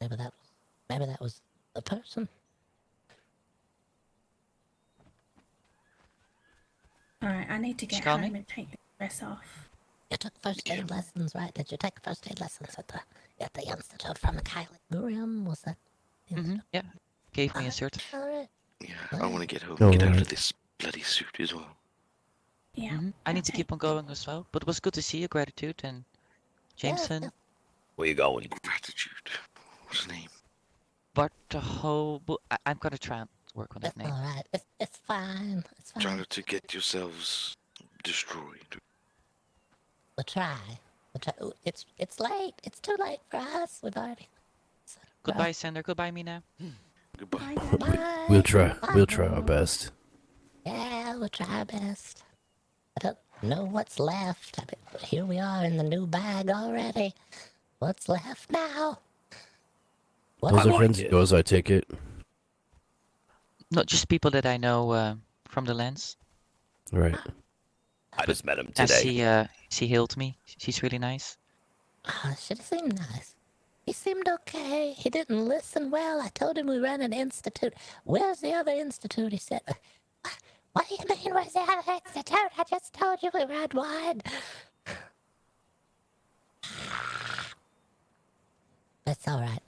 Maybe that was the person.
Alright, I need to get
Call me?
home and take the dress off.
You took first aid lessons, right? Did you take first aid lessons at the institute from Kylie Grimm? Was that?
Yeah. Gave me a cert.
Alright.
Yeah, I want to get home
Oh,
and get out
right.
of this bloody suit as well.
Yeah.
I need to keep on going as well. But it was good to see you, Gratitude and Jameson.
Where you going?
Gratitude. What's the name?
Bartholomew. I'm gonna try and work on that name.
Alright, it's fine. It's fine.
Try not to get yourselves destroyed.
We'll try. Ooh, it's late. It's too late for us. We've already.
Goodbye, Sander. Goodbye, Mina.
Goodbye.
Bye.
We'll try. We'll try our best.
Yeah, we'll try our best. I don't know what's left. I mean, here we are in the new bag already. What's left now?
Those are friends of yours, I take it.
Not just people that I know from the lands.
Right.
I just met him
And
today.
she healed me. She's really nice.
Should have seemed nice. He seemed okay. He didn't listen well. I told him we ran an institute. Where's the other institute? He said, what do you mean, where's the other institute? I just told you we ran one. That's all right.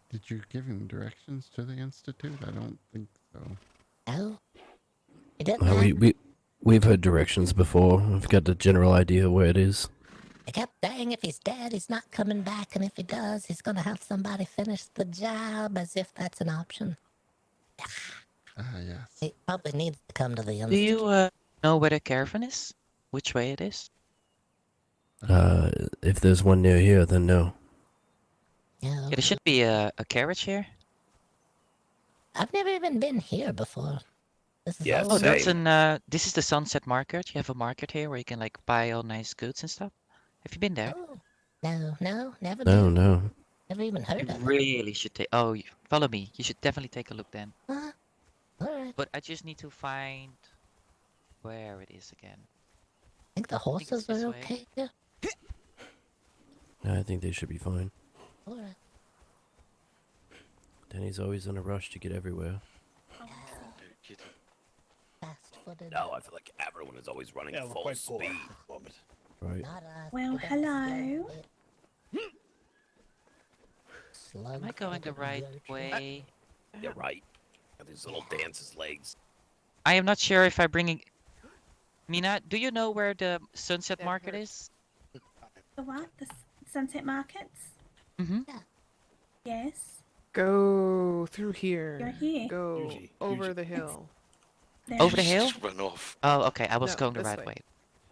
Did you give him directions to the institute? I don't think so.
No. He didn't.
We've heard directions before. We've got the general idea where it is.
He kept saying if he's dead, he's not coming back, and if he does, he's gonna have somebody finish the job, as if that's an option.
Yes.
He probably needs to come to the institute.
Do you know where the caravan is? Which way it is?
If there's one near here, then no.
Yeah,
Yeah, there should be a carriage here.
I've never even been here before. This is
Yeah,
all
Oh, that's
same.
this is the Sunset Market. You have a market here where you can like buy all nice goods and stuff. Have you been there?
Oh, no, never
No,
been.
no.
Never even heard
You
of it.
really should take. Oh, follow me. You should definitely take a look then.
All right.
But I just need to find where it is again.
I think the horses
this
are
way.
okay. Yeah.
I think they should be fine.
All right.
Danny's always in a rush to get everywhere.
Fast-footed.
No, I feel like everyone is always running at full speed.
Right.
Not us.
Well,
We don't
hello.
Slug
Am I going the right way?
Yeah, right. Got these little dance's legs.
I am not sure if I'm bringing. Mina, do you know where the Sunset Market is?
The what? The Sunset Markets?
Mm-hmm.
Yes.
Go through here.
You're here.
Go over the hill.
Over the hill?
Just run off.
Oh, okay. I was
No,
going the
this
right
way.
way.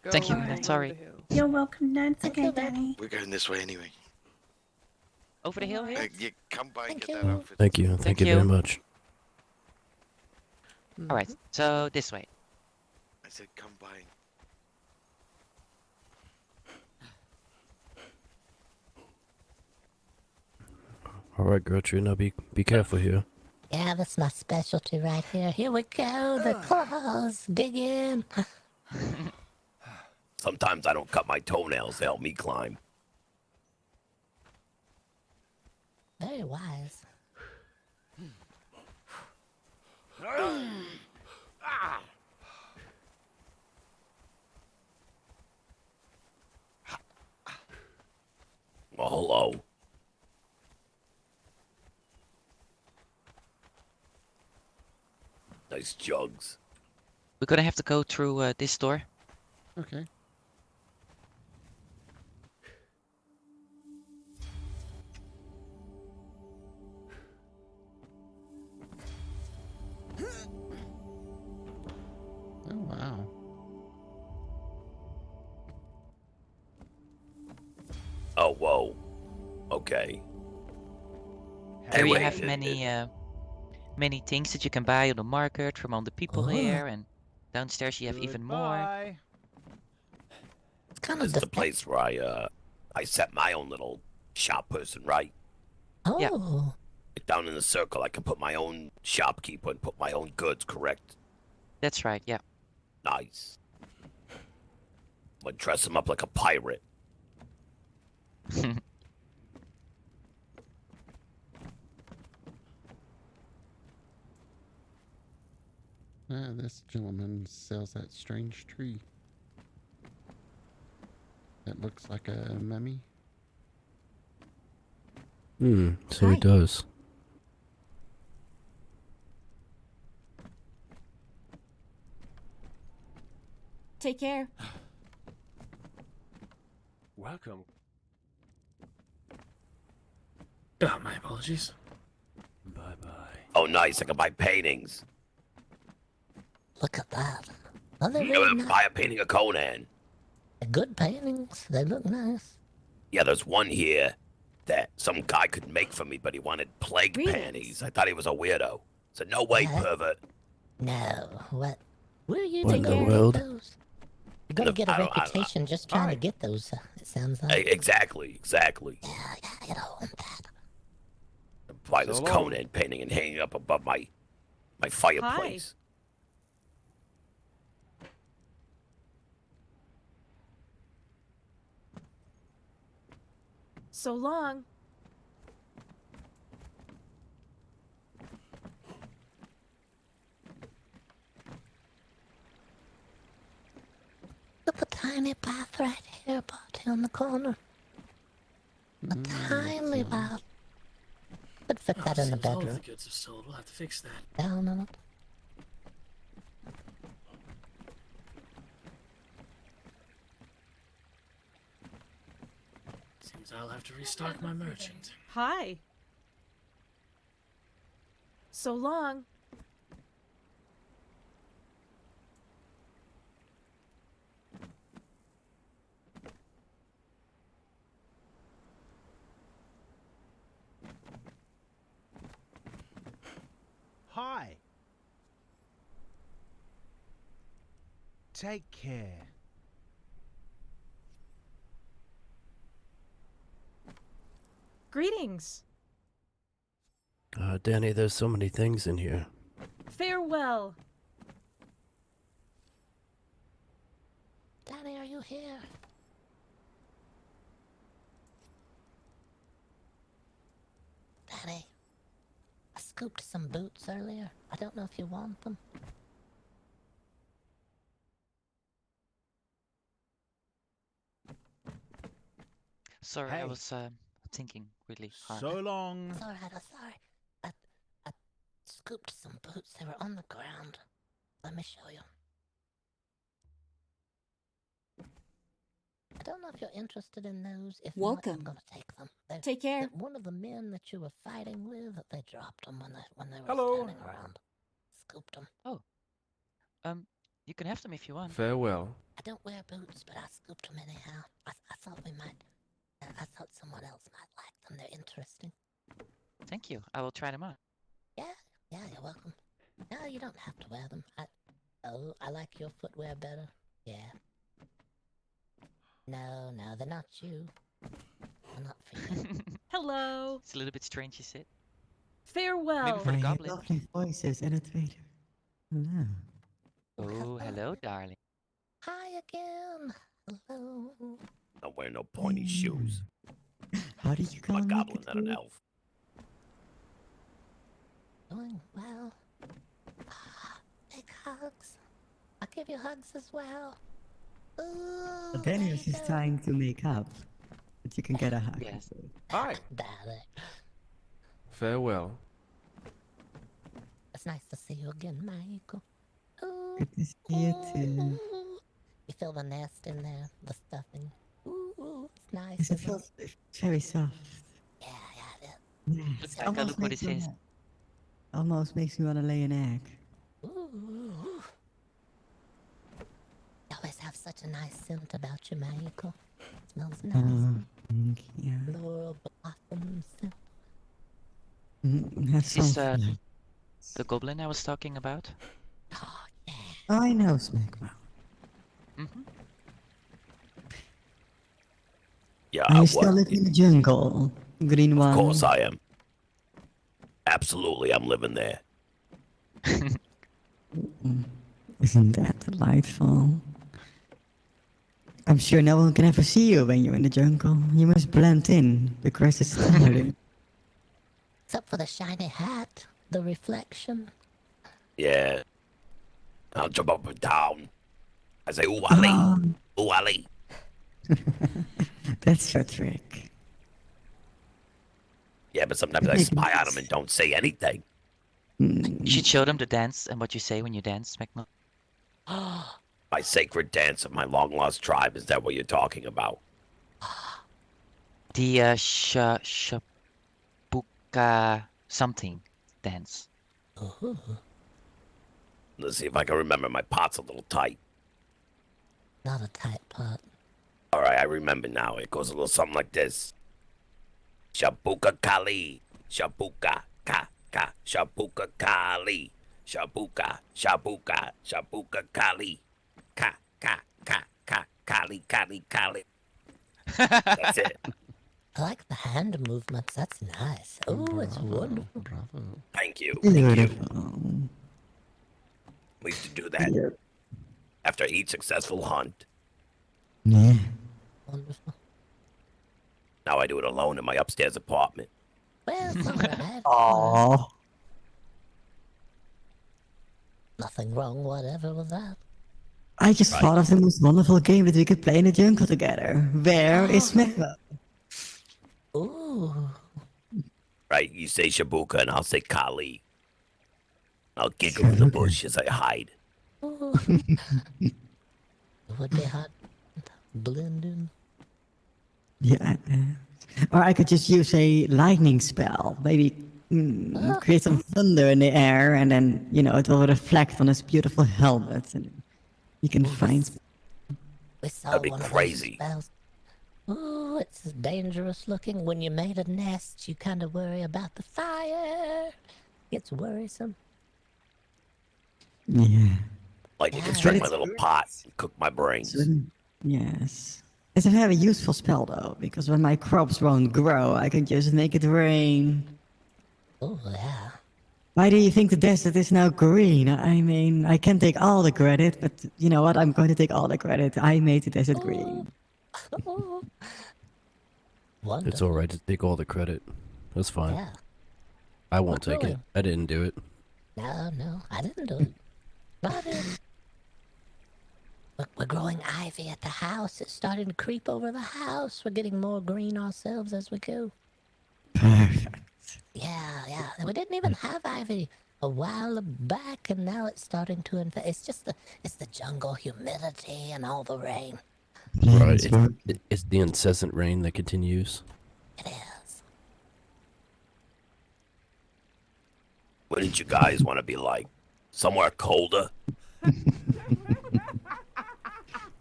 Go
Thank you.
Alright.
over
Sorry.
the hill.
You're welcome. No, it's okay, Danny.
We're going this way anyway.
Over the hill here?
Yeah, come by and
Thank
get
you.
that outfit.
Thank you. Thank you very much.
All right. So this way.
I said come by.
All right, Gertrude. Now be careful here.
Yeah, that's my specialty right here. Here we go. The claws. Dig in.
Sometimes I don't cut my toenails to help me climb.
Very wise.
Well, hello. Nice jugs.
We're gonna have to go through this door.
Okay. Oh, wow.
Oh, whoa. Okay.
Here you
Anyway,
have many things that you can buy on the market from all the people here, and downstairs you have even more.
It's kind
this
of
is the place where I set my own little shop person, right?
Oh.
Down in the circle, I can put my own shopkeeper and put my own goods, correct?
That's right, yeah.
Nice. I'm gonna dress him up like a pirate.
This gentleman sells that strange tree. That looks like a mummy.
So he does.
Take care.
Welcome. Oh, my apologies. Bye-bye.
Oh, nice. I can buy paintings.
Look at that. Oh, they're
You
really
gonna
nice.
buy a painting of Conan?
Good paintings. They look nice.
Yeah, there's one here that some guy could make for me, but he wanted plague panties. I thought he was a weirdo. So no way, pervert.
No. What? Where are you
What in
taking
the world?
those? You're gonna get a reputation just trying to get those. It sounds like.
Exactly.
Yeah, you don't want that.
Buy this Conan painting and hang it up above my fireplace.
So long.
Look at the tiny bath right here, Barty, on the corner. A tiny bath. Could fit that in the
Seems all
bedroom.
the goods are sold. We'll have to fix that.
Down on it.
Seems I'll have to restock my merchant.
Hi. So long.
Hi. Take care.
Greetings.
Danny, there's so many things in here.
Farewell.
Danny, are you here? Danny, I scooped some boots earlier. I don't know if you want them.
Sorry, I was thinking really hard.
So long.
It's alright, I'm sorry. I scooped some boots. They were on the ground. Let me show you. I don't know if you're interested in those. If not, I'm gonna take them.
Take care.
One of the men that you were fighting with, they dropped them when they were
Hello.
standing around. Scooped them.
Oh. You can have them if you want.
Farewell.
I don't wear boots, but I scooped them anyhow. I thought we might. I thought someone else might like them. They're interesting.
Thank you. I will try them on.
Yeah, you're welcome. No, you don't have to wear them. I like your footwear better. Yeah. No, they're not you. They're not for you.
Hello.
It's a little bit strange, you said.
Farewell.
Maybe for the goblin.
Lovely voices in a theater. Hello.
Oh, hello, darling.
Hi again. Hello.
Don't wear no pointy shoes.
How did you
I'm
call
a
me?
goblin, not an elf.
Doing well. Big hugs. I'll give you hugs as well. Ooh,
Daniel's
there
is
you go.
trying to make up, but you can get a hug.
Yes.
Hi.
Darling.
Farewell.
It's nice to see you again, Michael. Ooh,
Good to see you too.
ooh. You feel the nest in there, the stuffing. Ooh, it's nice.
Yes, it
Isn't it?
feels very soft.
Yeah, it is.
Yes,
Look, Michael, look what it
makes me
says.
almost makes me want to lay an egg.
Ooh. You always have such a nice scent about you, Michael. Smells nice.
Oh, thank you.
Floral blossom scent.
Have
Is this
some fun.
the goblin I was talking about?
Oh, yeah.
I know, Smackmouth.
Mm-hmm.
Yeah,
Are you
what?
still living in the jungle? Green one?
Of course I am. Absolutely, I'm living there.
Isn't that delightful? I'm sure no one can ever see you when you're in the jungle. You must blend in. The grass is starting.
Except for the shiny hat, the reflection.
Yeah. I'll jump up and down. I say, ooh, Ali. Ooh, Ali.
That's your trick.
Yeah, but sometimes I spy on them and don't say anything.
You should show them the dance and what you say when you dance, Macno.
My sacred dance of my long-lost tribe, is that what you're talking about?
The shabuka something dance.
Ooh.
Let's see if I can remember. My pot's a little tight.
Not a tight pot.
All right, I remember now. It goes a little something like this. Shabuka Kali. Shabuka ka ka. Shabuka Kali. Shabuka, shabuka, shabuka Kali. Ka ka ka ka. Kali, Kali, Kali. That's it.
I like the hand movements. That's nice. Oh, it's wonderful.
Bravo.
Thank you. Thank you.
Beautiful.
We used to do that after each successful hunt.
Yeah.
Wonderful.
Now I do it alone in my upstairs apartment.
Well, it's alright.
Aww.
Nothing wrong, whatever, with that.
I just thought of the most wonderful game that we could play in the jungle together. Where is Smackmouth?
Ooh.
Right? You say Shabuka and I'll say Kali. I'll giggle in the bush as I hide.
Ooh. It would be hot. Blending.
Yeah. Or I could just use a lightning spell. Maybe create some thunder in the air, and then, it will reflect on his beautiful helmet. And you can find...
We saw
That'd be
one
crazy.
Of those spells. Ooh, it's dangerous looking. When you made a nest, you kind of worry about the fire. It's worrisome.
Yeah.
Lightning can strike my little pot and cook my brains.
Yes. It's a very useful spell, though, because when my crops won't grow, I can just make it rain.
Oh, yeah.
Why do you think the desert is now green? I mean, I can take all the credit, but you know what? I'm going to take all the credit. I made the desert green.
Wonderful.
It's alright to take all the credit. That's fine.
Yeah.
I won't
Not
take
really.
it. I didn't do it.
No, I didn't do it. But we're growing ivy at the house. It's starting to creep over the house. We're getting more green ourselves as we go.
Perfect.
Yeah. We didn't even have ivy a while back, and now it's starting to infect. It's just it's the jungle humidity and all the rain.
Right. It's the incessant rain that continues.
It is.
What did you guys want to be like? Somewhere colder?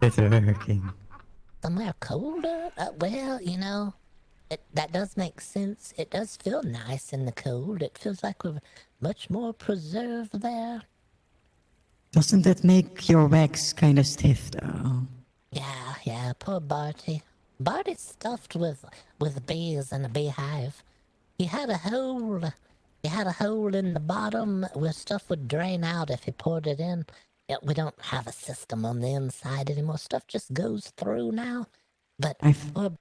It's working.
Somewhere colder? Well, that does make sense. It does feel nice in the cold. It feels like we're much more preserved there.
Doesn't that make your wax kind of stiff, though?
Yeah, poor Barty. Barty's stuffed with bees in a beehive. He had a hole in the bottom where stuff would drain out if he poured it in. Yeah, we don't have a system on the inside anymore. Stuff just goes through now. But
But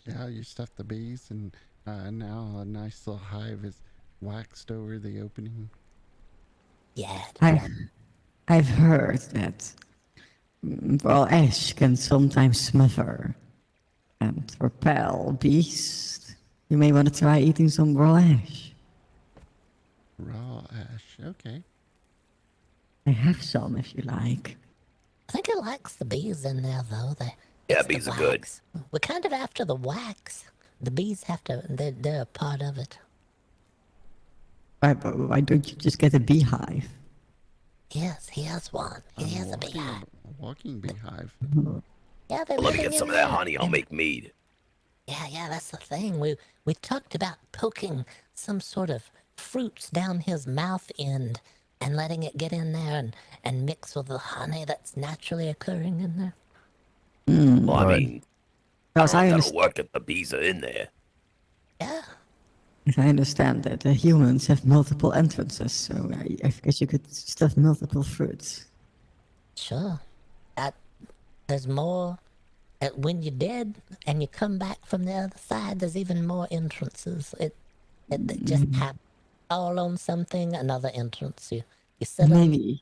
yeah, you stuff the bees, and now a nice little hive is waxed over the opening.
Yeah.
I've heard that raw ash can sometimes smother and repel bees. You may want to try eating some raw ash.
Raw ash, okay.
I have some if you like.
I think it likes the bees in there, though.
Yeah, bees are good.
We're kind of after the wax. The bees have to, they're a part of it.
Why don't you just get a beehive?
Yes, he has one. He has a beehive.
A walking beehive.
Yeah, they're
Let me
living
get
in
some of that
there.
honey. I'll make mead.
Yeah, that's the thing. We talked about poking some sort of fruits down his mouth end and letting it get in there and mix with the honey that's naturally occurring in there.
Well, I mean, I
Because
don't know
I
if that'll
understand,
work if the bees are in there.
I understand that the humans have multiple entrances, so I guess you could stuff multiple fruits.
Sure. There's more. When you're dead and you come back from the other side, there's even more entrances. It just happens. All on something, another entrance. You sit on.
Maybe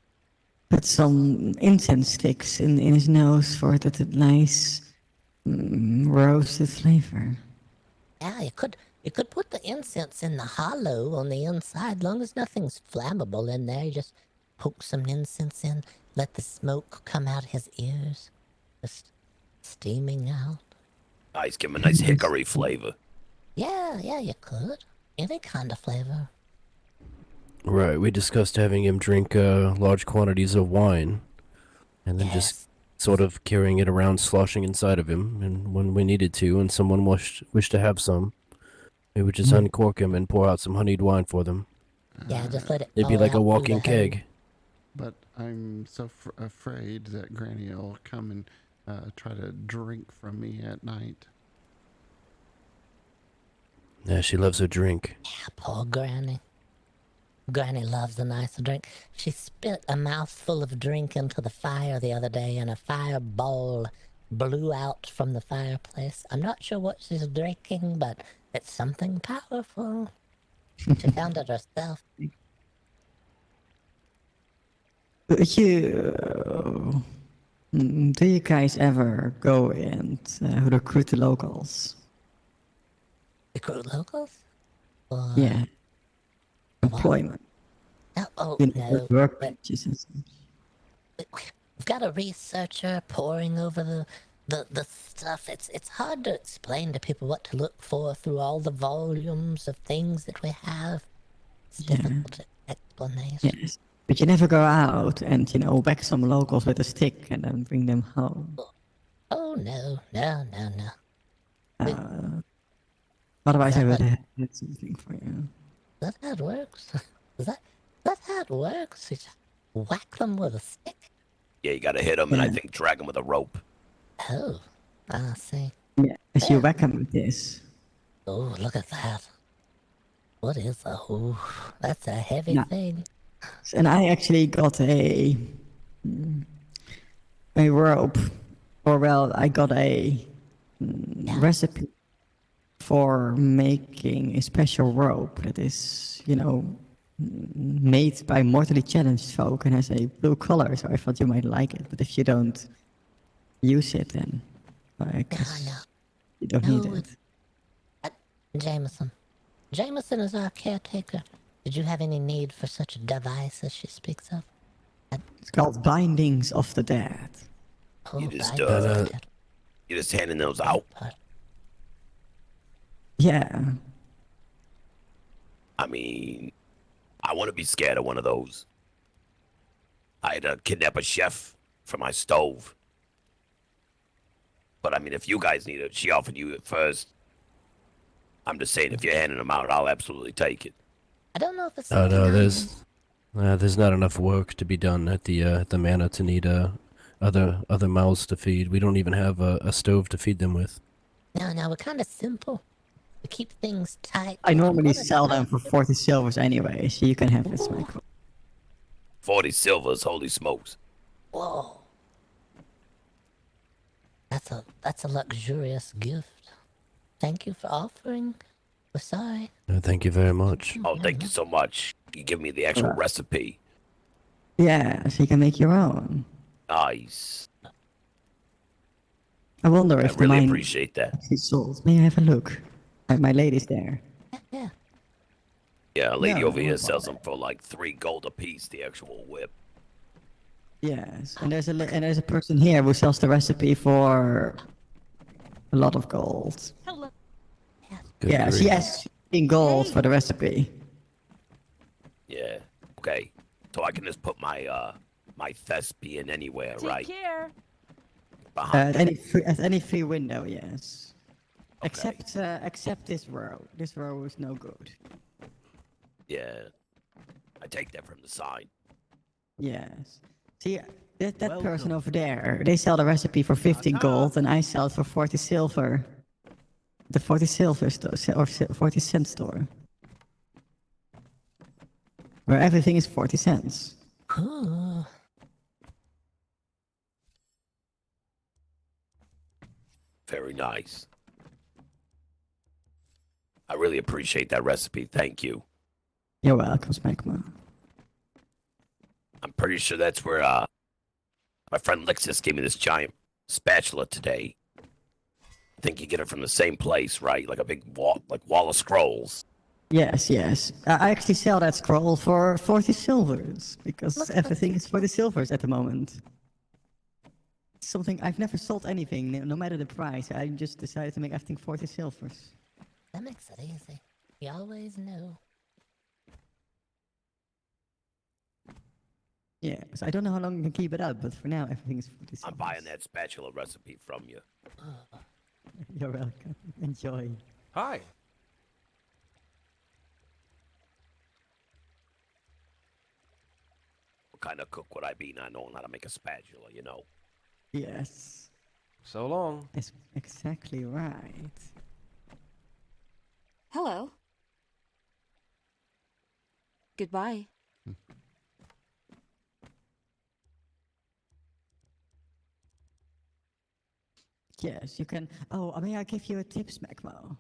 put some incense sticks in his nose for that nice roasted flavor.
Yeah, you could put the incense in the hollow on the inside. Long as nothing's flammable in there, you just poke some incense in, let the smoke come out his ears, just steaming out.
Nice, give him a nice hickory flavor.
Yeah, you could. Any kind of flavor.
Right, we discussed having him drink large quantities of wine, and then just sort of carrying it around, sloshing inside of him, and when we needed to, and someone wished to have some, we would just uncork him and pour out some honeyed wine for them.
Yeah, just let it.
It'd be
fall
like
out
a
through
walking
the hole.
keg.
But I'm so afraid that Granny will come and try to drink from me at night.
Yeah, she loves her drink.
Yeah, poor Granny. Granny loves a nice drink. She spit a mouthful of drink into the fire the other day, and a fireball blew out from the fireplace. I'm not sure what she's drinking, but it's something powerful. She found it herself.
Do you guys ever go and recruit the locals?
Recruit locals? Or...
Yeah. Employment.
Oh,
You know,
no.
work
but
benches and stuff.
we've got a researcher poring over the stuff. It's hard to explain to people what to look for through all the volumes of things that we have. It's difficult explanation.
Yes. But you never go out and, whack some locals with a stick and then bring them home.
Oh, no.
Otherwise, I would have had something for you.
Is that how it works? Is that how it works? You just whack them with a stick?
Yeah, you gotta hit them and I think drag them with a rope.
Oh, I see.
Yeah, as you whack them with this.
Oh, look at that. What is that? Oh, that's a heavy thing.
And I actually got a rope, or well, I got a recipe for making a special rope that is, made by mortally challenged folk and has a blue color. So I thought you might like it, but if you don't use it, then I guess you don't need it.
Jameson is our caretaker. Did you have any need for such a device as she speaks of?
It's called Bindings of the Dead.
Oh,
You just,
Bindings of the Dead.
you just handing those out.
Yeah.
I mean, I want to be scared of one of those. I had to kidnap a chef for my stove. But I mean, if you guys need it, she offered you it first. I'm just saying, if you're handing them out, I'll absolutely take it.
I don't know if it's.
Oh no, there's not enough work to be done at the manor to need other mouths to feed. We don't even have a stove to feed them with.
No, we're kind of simple. We keep things tight.
I normally sell them for 40 silvers anyway, so you can have this, Michael.
40 silvers, holy smokes.
Whoa. That's a luxurious gift. Thank you for offering. We're sorry.
No, thank you very much.
Oh, thank you so much. You give me the actual recipe.
Yeah, so you can make your own.
Nice.
I wonder
I
if the
really
mine
appreciate that.
is sold. May I have a look? My lady's there.
Yeah.
Yeah, a lady
No,
over here
what
sells
about
them for like 3 gold apiece, the actual whip.
Yes, and there's a person here who sells the recipe for a lot of gold.
Hello.
Good
Yeah, she
grief.
has 15 gold for the recipe.
Yeah. Okay. So I can just put my my thespian anywhere,
Take
right?
care.
Behind.
At any free window, yes. Except this row. This row is no good.
Yeah. I take that from the sign.
Yes. See, that
Well
person
done.
over there, they sell the recipe for 15 gold, and I sell it for 40 silver. The 40 silver store, or 40 cent store. Where everything is 40 cents.
Ooh.
Very nice. I really appreciate that recipe. Thank you.
You're welcome, Smegma.
I'm pretty sure that's where my friend Lixus gave me this giant spatula today. I think you get it from the same place, right? Like a big wall of scrolls.
Yes, yes. I actually sell that scroll for 40 silvers, because everything is 40 silvers at the moment. Something I've never sold anything, no matter the price. I just decided to make everything 40 silvers.
That makes it easy. You always knew.
Yeah, so I don't know how long you can keep it up, but for now everything is 40 silvers.
I'm buying that spatula recipe from you.
You're welcome. Enjoy.
Hi.
What kind of cook would I be not knowing how to make a spatula, you know?
Yes.
So long.
That's exactly right.
Hello. Goodbye.
Yes, you can. Oh, may I give you a tip, Smegmo?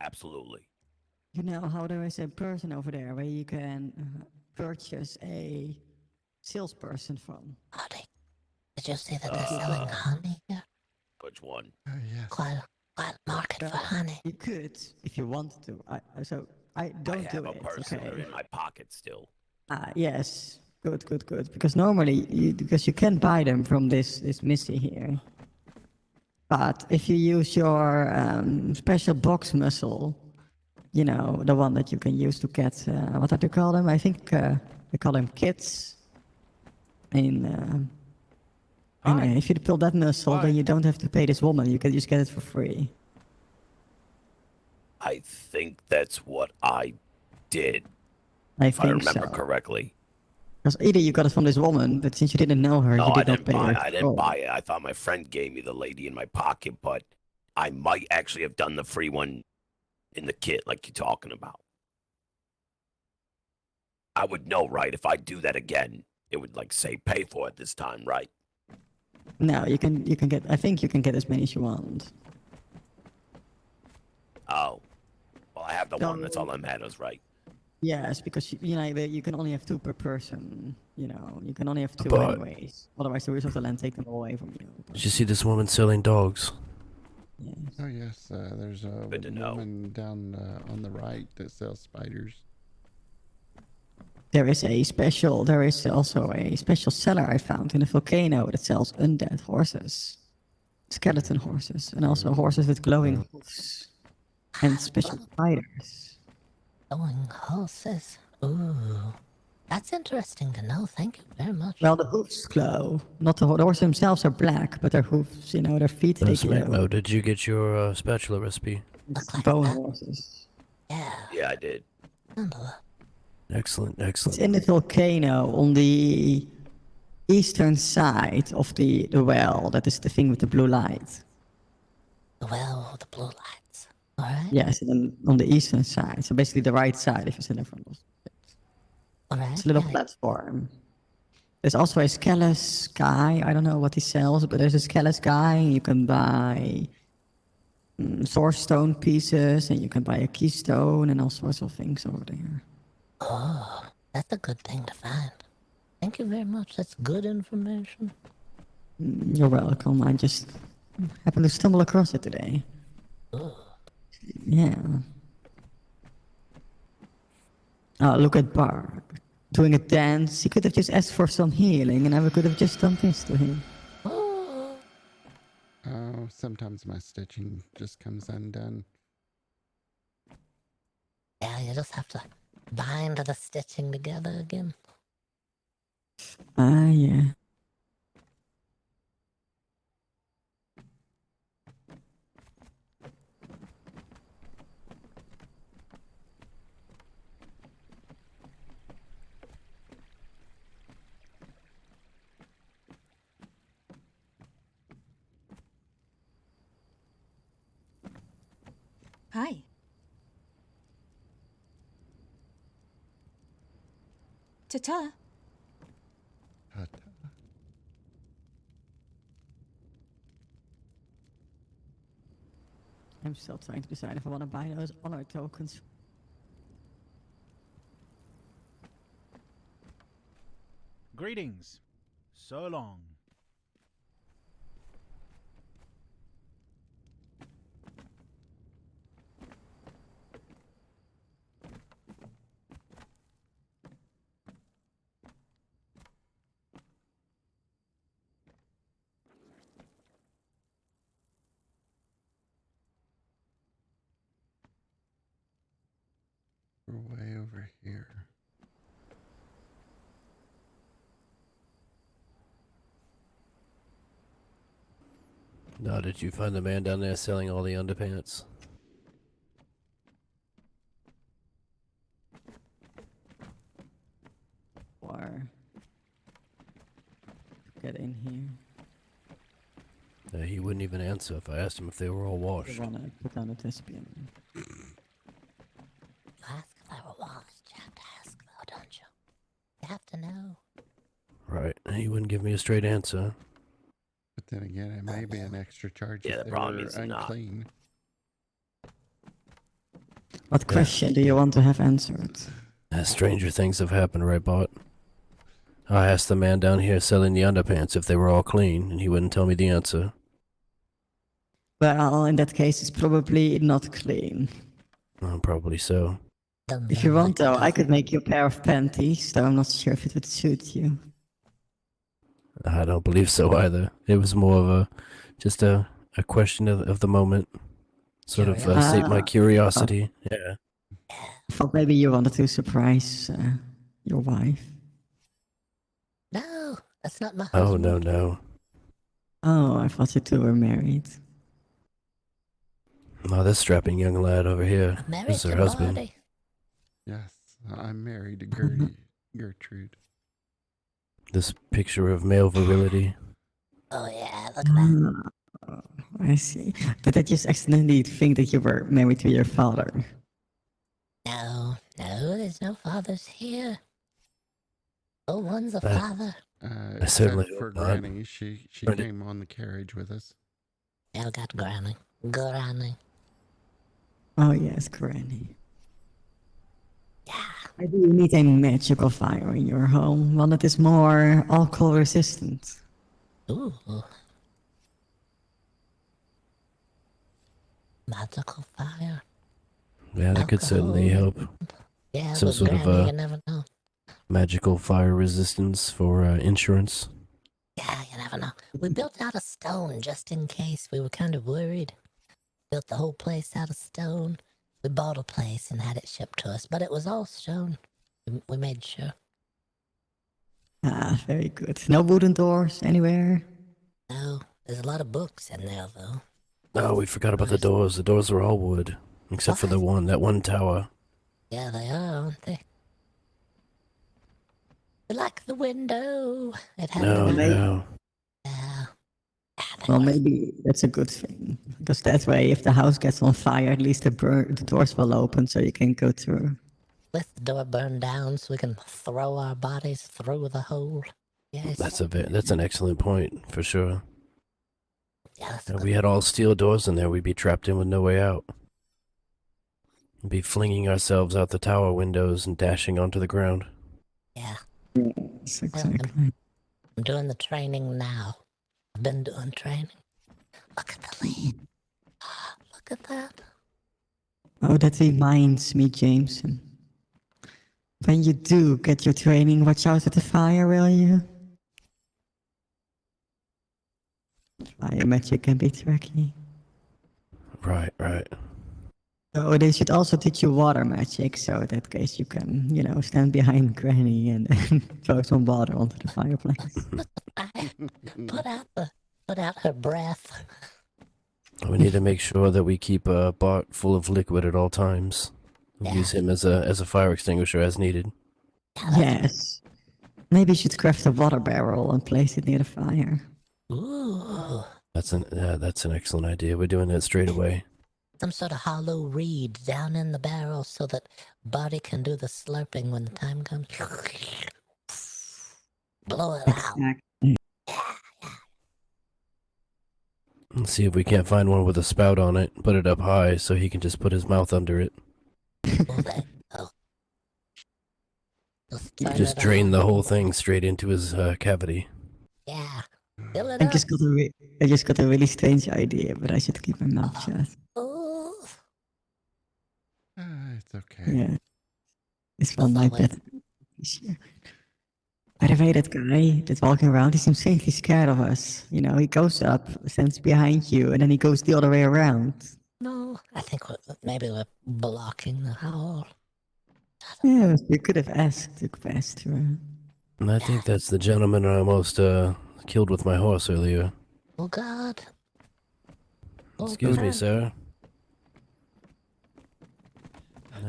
Absolutely.
You know how there is a person over there where you can purchase a salesperson from?
Honey. Did you see that they're selling honey here?
Which one?
Yes.
Quite a market for honey.
You could, if you wanted to. I don't
I
do
have a
it.
person
Okay.
in my pocket still.
Yes. Good. Because normally, because you can buy them from this Missy here. But if you use your special box muscle, you know, the one that you can use to get, what do you call them? I think they call them kits. And if you pull that muscle, then you don't have to pay this woman. You can just get it for free.
I think that's what I did.
I
if I
think
remember
so.
correctly.
Because either you got it from this woman, but since you didn't know her,
No,
you
I
did not
didn't
pay
buy.
her.
I didn't buy it. I thought my friend gave me the lady in my pocket, but I might actually have done the free one in the kit, like you're talking about. I would know, right? If I do that again, it would like say pay for it this time, right?
No, you can get. I think you can get as many as you want.
Oh, well, I have the one. That's all that matters, right?
Yes, because you know you can only have 2 per person. You know, you can only have 2
But-
anyways. Otherwise, the rest of the land take them away from you.
Did you see this woman selling dogs?
Yes.
Oh yes, there's a
Good to know.
woman down on the right that sells spiders.
There is also a special seller I found in the volcano that sells undead horses, skeleton horses, and also horses with glowing hoofs, and special spiders.
Glowing horses. Ooh. That's interesting to know. Thank you very much.
Well, the hoofs glow. Not the horses themselves are black, but their hoofs, you know, their feet they glow.
Smegmo, did you get your spatula recipe?
Bone horses.
Yeah, I did.
Excellent.
It's in the volcano on the eastern side of the well. That is the thing with the blue light.
The well with the blue lights. Alright.
Yes, and then on the eastern side. So basically the right side if you sit in front of it. It's a little platform. There's also a Scalus guy. I don't know what he sells, but there's a Scalus guy. You can buy source stone pieces, and you can buy a keystone and all sorts of things over there.
Oh, that's a good thing to find. Thank you very much. That's good information.
You're welcome. I just happened to stumble across it today.
Ooh.
Yeah. Oh, look at Bart. Doing a dance. He could have just asked for some healing, and I could have just done this to him.
Oh, sometimes my stitching just comes undone.
Yeah, you just have to bind the stitching together again.
Ah, yeah.
Hi. Ta-ta.
I'm still trying to decide if I want to buy those honor tokens.
Greetings. So long.
We're way over here.
Now, did you find the man down there selling all the underpants?
Or get in here.
He wouldn't even answer if I asked him if they were all washed.
I want to put on a thespian.
You ask if I were washed. You have to ask, though, don't you? You have to know.
Right. He wouldn't give me a straight answer.
But then again, it may be an extra charge
Yeah,
if
the
they
problem
were
is not.
unclean.
What question do you want to have answered?
Stranger things have happened, right, Bart? I asked the man down here selling the underpants if they were all clean, and he wouldn't tell me the answer.
Well, in that case, it's probably not clean.
Probably so.
If you want, though, I could make you a pair of panties, though I'm not sure if it would suit you.
I don't believe so either. It was more of just a question of the moment. Sort of sate my curiosity. Yeah.
I thought maybe you wanted to surprise your wife.
No, that's not my
Oh,
husband.
no.
Oh, I thought you two were married.
Oh, this strapping young lad over here
I'm married
is her
to
husband.
Marty.
Yes, I'm married to Gertrude.
This picture of male virility.
Oh, yeah, look at that.
I see. Did I just accidentally think that you were married to your father?
No, there's no fathers here. Oh, one's a father.
I certainly
Except for
hope not.
Granny, she
Right.
came on the carriage with us.
Yeah, we got Granny. Granny.
Oh, yes, Granny. Yeah. Maybe you need a magical fire in your home, one that is more alcohol resistant.
Ooh. Magical fire.
Yeah, that could certainly help.
Yeah,
Some
but
sort
Granny,
of
you never know.
magical fire resistance for insurance.
Yeah, you never know. We built out of stone just in case. We were kind of worried. Built the whole place out of stone. We bought a place and had it shipped to us, but it was all stone. We made sure.
Ah, very good. No wooden doors anywhere?
No, there's a lot of books in there, though.
Oh, we forgot about the doors. The doors were all wood, except for that one tower.
Yeah, they are, aren't they? Like the window. It had
No.
Yeah.
Well, maybe that's a good thing. Because that way, if the house gets on fire, at least the doors will open so you can go through.
let the door burn down so we can throw our bodies through the hole. Yes.
That's an excellent point, for sure.
Yeah,
If we had all steel doors in there, we'd be trapped in with no way out. We'd be flinging ourselves out the tower windows and dashing onto the ground.
Yeah.
Yes, exactly.
I'm doing the training now. I've been doing training. Look at the lead. Look at that.
Oh, that reminds me, Jameson. When you do get your training, watch out with the fire, will you? Fire magic can be tricky.
Right.
So they should also teach you water magic, so in that case you can, stand behind Granny and throw some water onto the fireplace.
Put out her breath.
We need to make sure that we keep Bart full of liquid at all times. Use him as a fire extinguisher as needed.
Yes. Maybe you should craft a water barrel and place it near the fire.
Ooh.
That's an excellent idea. We're doing that straight away.
Some sort of hollow reed down in the barrel so that Barty can do the slurping when the time comes. Blow it out.
Let's see if we can't find one with a spout on it. Put it up high so he can just put his mouth under it. Just drain the whole thing straight into his cavity.
Yeah. Fill it
I
up.
just got a really strange idea, but I should keep my mouth shut.
It's okay.
Yeah. This one might be. By the way, that guy that's walking around, he seems strangely scared of us. He goes up, stands behind you, and then he goes the other way around.
No, I think maybe we're blocking the hole.
Yeah, you could have asked to pass through.
And I think that's the gentleman I almost killed with my horse earlier.
Oh God.
Excuse me, sir.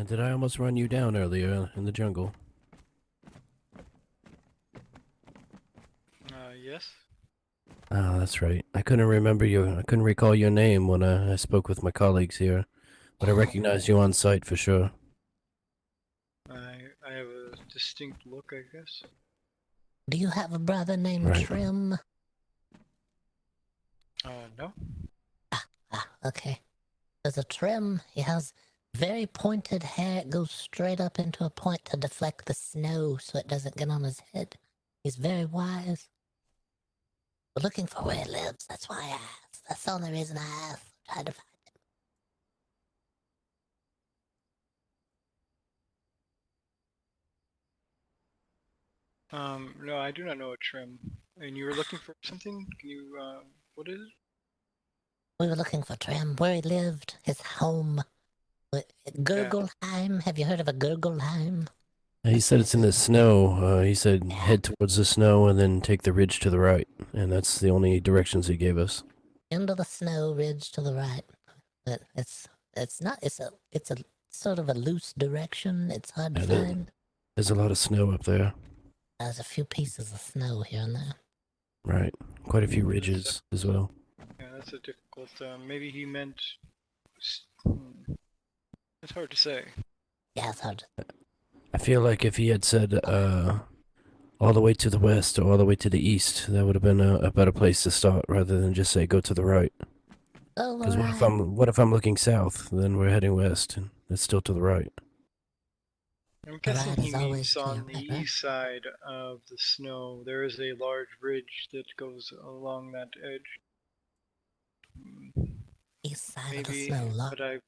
Did I almost run you down earlier in the jungle?
Yes.
Oh, that's right. I couldn't recall your name when I spoke with my colleagues here, but I recognized you on sight for sure.
I have a distinct look, I guess.
Do you have a brother named Trim?
No.
Okay. There's a Trim. He has very pointed hair. It goes straight up into a point to deflect the snow so it doesn't get on his head. He's very wise. We're looking for where he lives. That's why I asked. That's the only reason I asked. Tried to find
No, I do not know a Trim. And you were looking for something? Can you, what is it?
We were looking for Trim, where he lived, his home. Gurgleheim. Have you heard of a Gurgleheim?
He said it's in the snow. He said head towards the snow and then take the ridge to the right. And that's the only directions he gave us.
Into the snow, ridge to the right. But it's a sort of a loose direction. It's hard to find.
There's a lot of snow up there.
There's a few pieces of snow here and there.
Right. Quite a few ridges as well.
Yeah, that's a difficult, maybe he meant... It's hard to say.
Yeah, it's hard to...
I feel like if he had said all the way to the west or all the way to the east, that would have been a better place to start rather than just say go to the right. Because what if I'm looking south, then we're heading west and it's still to the right.
I'm guessing he means on the east side of the snow. There is a large ridge that goes along that edge.
East side
maybe,
of the snow.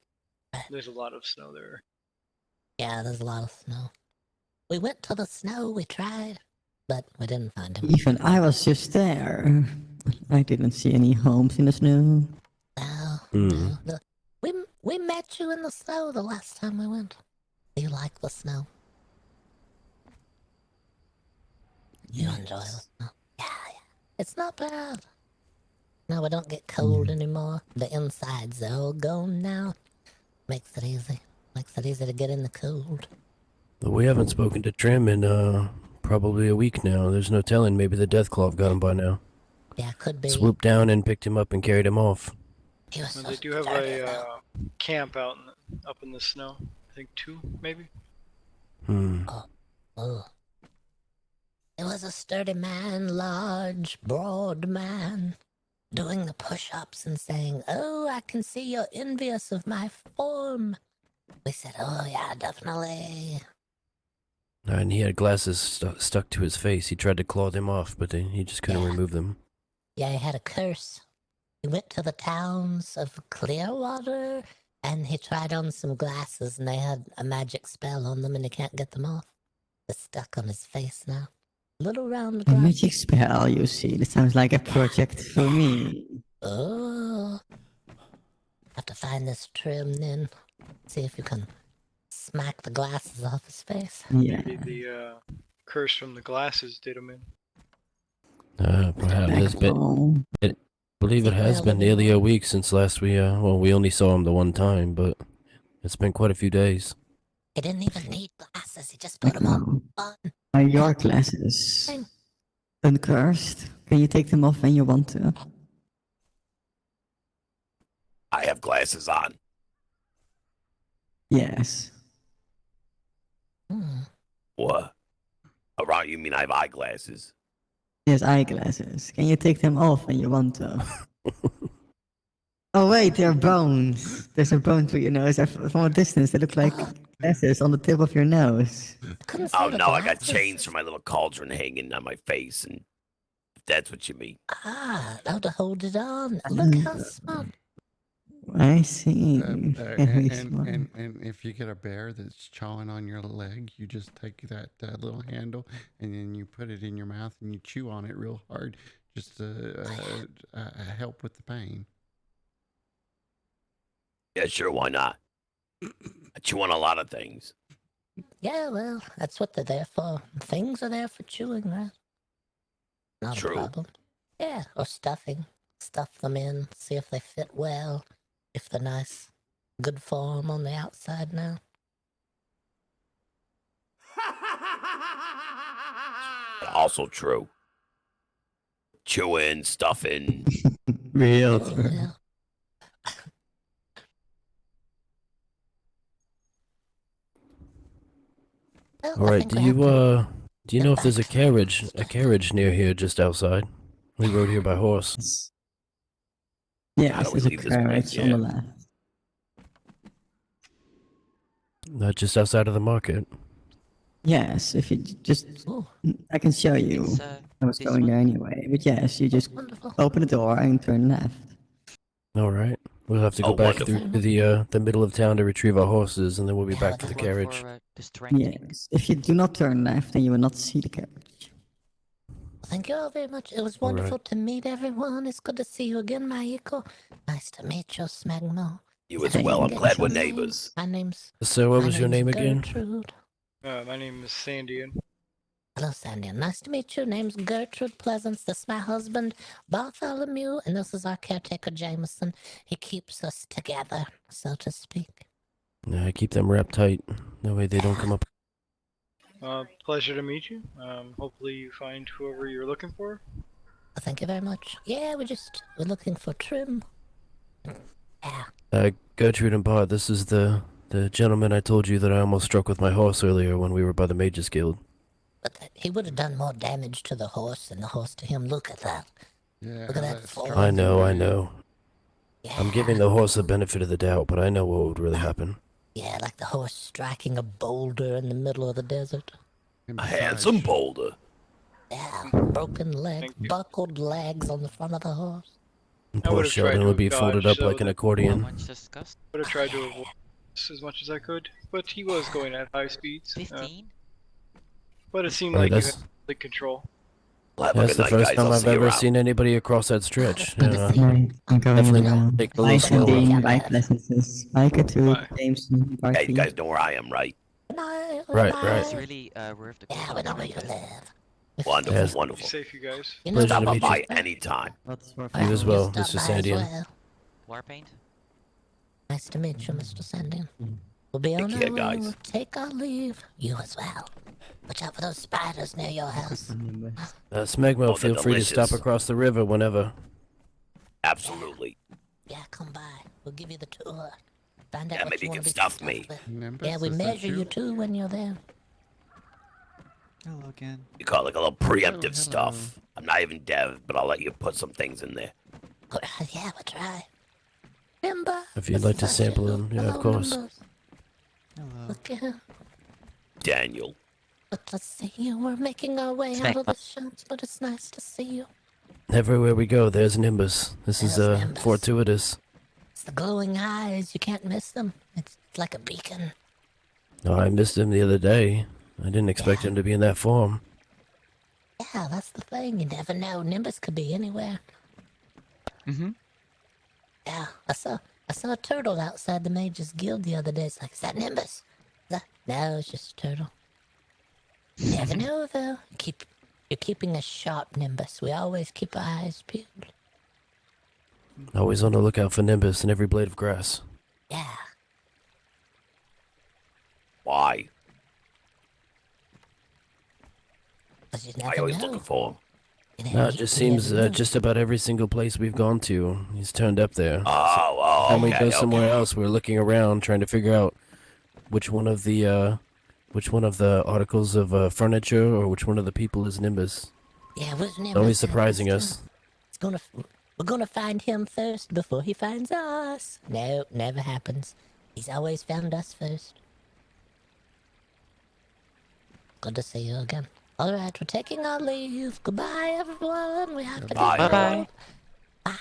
But there's a lot of snow there.
Yeah, there's a lot of snow. We went to the snow, we tried, but we didn't find him.
Even I was just there. I didn't see any homes in the snow.
No. We met you in the snow the last time we went. Do you like the snow? You enjoy the snow? Yeah. It's not bad. No, we don't get cold anymore. The inside's all gone now. Makes it easy. Makes it easy to get in the cold.
But we haven't spoken to Trim in probably a week now. There's no telling. Maybe the Deathclaw got him by now.
Yeah, could be.
Swooped down and picked him up and carried him off.
They do have a camp up in the snow. I think 2, maybe.
Oh. It was a sturdy man, large, broad man, doing the push-ups and saying, "Oh, I can see you're envious of my form." We said, "Oh, yeah, definitely."
And he had glasses stuck to his face. He tried to claw them off, but he just couldn't remove them.
Yeah, he had a curse. He went to the towns of Clearwater, and he tried on some glasses, and they had a magic spell on them, and he can't get them off. They're stuck on his face now. Little round
A
glass.
magic spell, you see. That sounds like a project for me.
Oh. Have to find this trim then. See if you can smack the glasses off his face.
Yeah.
Maybe the curse from the glasses did him in.
Perhaps it's been. I believe it has been nearly a week since last we only saw him the one time, but it's been quite a few days.
He didn't even need glasses. He just put them on.
Are your glasses uncursed? Can you take them off when you want to?
I have glasses on.
Yes.
What? Around you mean I have eyeglasses?
Yes, eyeglasses. Can you take them off when you want to? Oh wait, they're bones. There's a bone through your nose. From a distance, they look like glasses on the tip of your nose.
Oh no, I got chains from my little cauldron hanging on my face, and if that's what you mean.
Ah, now to hold it on. Look how smart.
I see.
And if you get a bear that's chawing on your leg, you just take that little handle and then you put it in your mouth and you chew on it real hard, just to help with the pain.
Yeah, sure, why not? I chew on a lot of things.
Yeah, well, that's what they're there for. Things are there for chewing, right? Not a problem. Yeah, or stuffing. Stuff them in, see if they fit well, if they're nice, good form on the outside now.
Also true. Chewing, stuffing.
Real.
Yeah.
All right, do you know if there's a carriage near here just outside? We rode here by horse.
Yes, there's a carriage on the left.
Just outside of the market.
Yes, if you just, I can show you. I was going there anyway, but yes, you just open the door and turn left.
All right, we'll have to go back through to the middle of town to retrieve our horses, and then we'll be back to the carriage.
Yes, if you do not turn left, then you will not see the carriage.
Thank you all very much. It was wonderful to meet everyone. It's good to see you again, Mayiko. Nice to meet you, Smegmo.
You as well. I'm glad we're neighbors.
My name's...
So what was your name again?
Gertrude.
My name is Sandian.
Hello, Sandian. Nice to meet you. Name's Gertrude Pleasance. This is my husband, Bartholomew, and this is our caretaker, Jameson. He keeps us together, so to speak.
Yeah, keep them wrapped tight. That way they don't come up.
Pleasure to meet you. Hopefully you find whoever you're looking for.
Thank you very much. Yeah, we're looking for trim.
Gertrude and Bart, this is the gentleman I told you that I almost struck with my horse earlier when we were by the Mages Guild.
But he would have done more damage to the horse than the horse to him. Look at that.
Yeah,
look at that fall.
I know. Yeah. I'm giving the horse the benefit of the doubt, but I know what would really happen.
Yeah, like the horse striking a boulder in the middle of the desert.
A handsome boulder.
Yeah, broken legs, buckled legs on the front of the horse.
And poor Sheldon would be folded up like an accordion.
I would have tried to avoid this as much as I could, but he was going at high speeds.
15?
But it seemed like you had the control.
That's the first time I've ever seen anybody across that stretch.
I'm going around.
Take a little
Bye,
slower.
Sandy. Bye, Pleasances. Bye, Gertrude, Jameson,
Hey,
Barty.
you guys know where I am, right?
Right.
It's really worth the
Yeah, we know where you live.
Wonderful,
Yes.
wonderful.
Be safe, you guys.
Pleasure
Stop
to meet
by
you.
anytime.
You as well,
Stop
Mr.
by as
Sandian.
well.
Warpaint?
Nice to meet you, Mr. Sandian. We'll be on
care,
our way.
guys.
We'll take our leave. You as well. Watch out for those spiders near your house.
Smegmo,
Oh,
feel
they're
free to stop
delicious.
across the river whenever.
Absolutely.
Yeah, come by. We'll give you the tour. Find out
Yeah,
what
maybe
you
you
want
can
to be
stuff
stuffed
me.
with.
Nimbus,
Yeah, we
is that
measure you too when you're there.
Hello again.
You call it like a little preemptive
hello.
stuff. I'm not even dev, but I'll let you put some things in there.
Oh, yeah, we'll try. Nimba.
If you'd like to sample them, yeah, of
Hello,
course.
Nimbus.
Hello.
Look at
Daniel.
let's see you. We're making our way out of the shops, but it's nice to see you.
Everywhere we go, there's Nimbus. This is
There's Nimbus.
fortuitous.
It's the glowing eyes. You can't miss them. It's like a beacon.
Oh, I missed him the other day. I didn't expect him to be in that form.
Yeah, that's the thing. You never know. Nimbus could be anywhere.
Mm-hmm.
Yeah, I saw a turtle outside the Mage's Guild the other day. It's like, is that Nimbus? No, it's just a turtle. You never know, though. You're keeping a sharp Nimbus. We always keep our eyes peeled.
Always on the lookout for Nimbus in every blade of grass.
Yeah.
Why?
Because you
Why
never
you always
know.
looking for him?
No, it just seems just about every single place we've gone to, he's turned up there.
Oh,
And we
okay,
go somewhere
okay.
else, we're looking around trying to figure out which one of the articles of furniture or which one of the people is Nimbus.
Yeah, where's Nimbus?
Always surprising us.
We're gonna find him first before he finds us. No, never happens. He's always found us first. Good to see you again. All right, we're taking our leave. Goodbye, everyone. We have to
Bye,
go.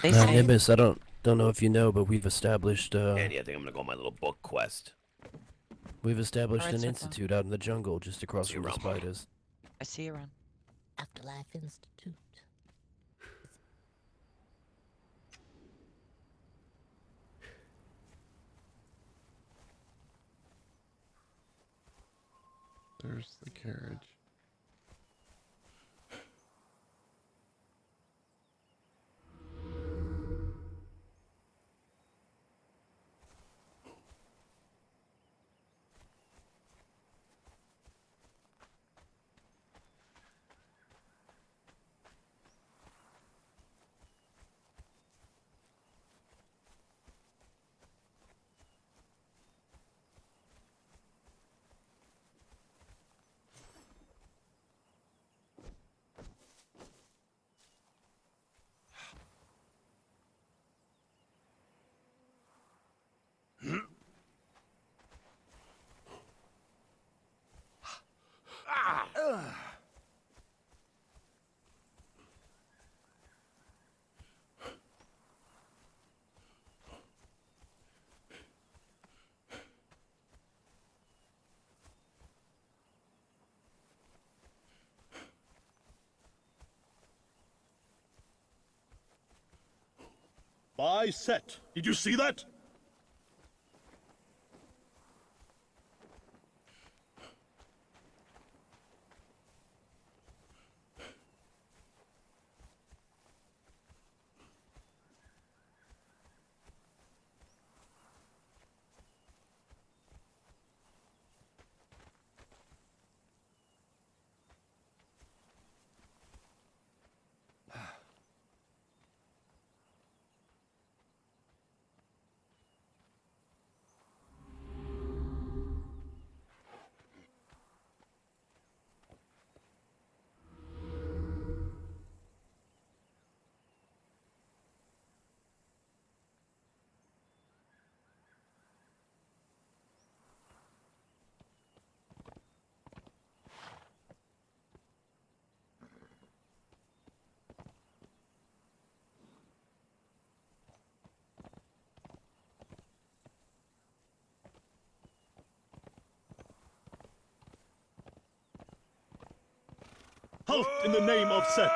everyone.
Nimbus, I don't know if you know, but we've established
Andy, I think I'm gonna go on my little book quest.
we've established
Alright,
an
so far.
institute out in the jungle just across from the spiders.
I see you around.
Afterlife Institute.
There's the carriage.
By set. Did you see that? Halt in the name of Set!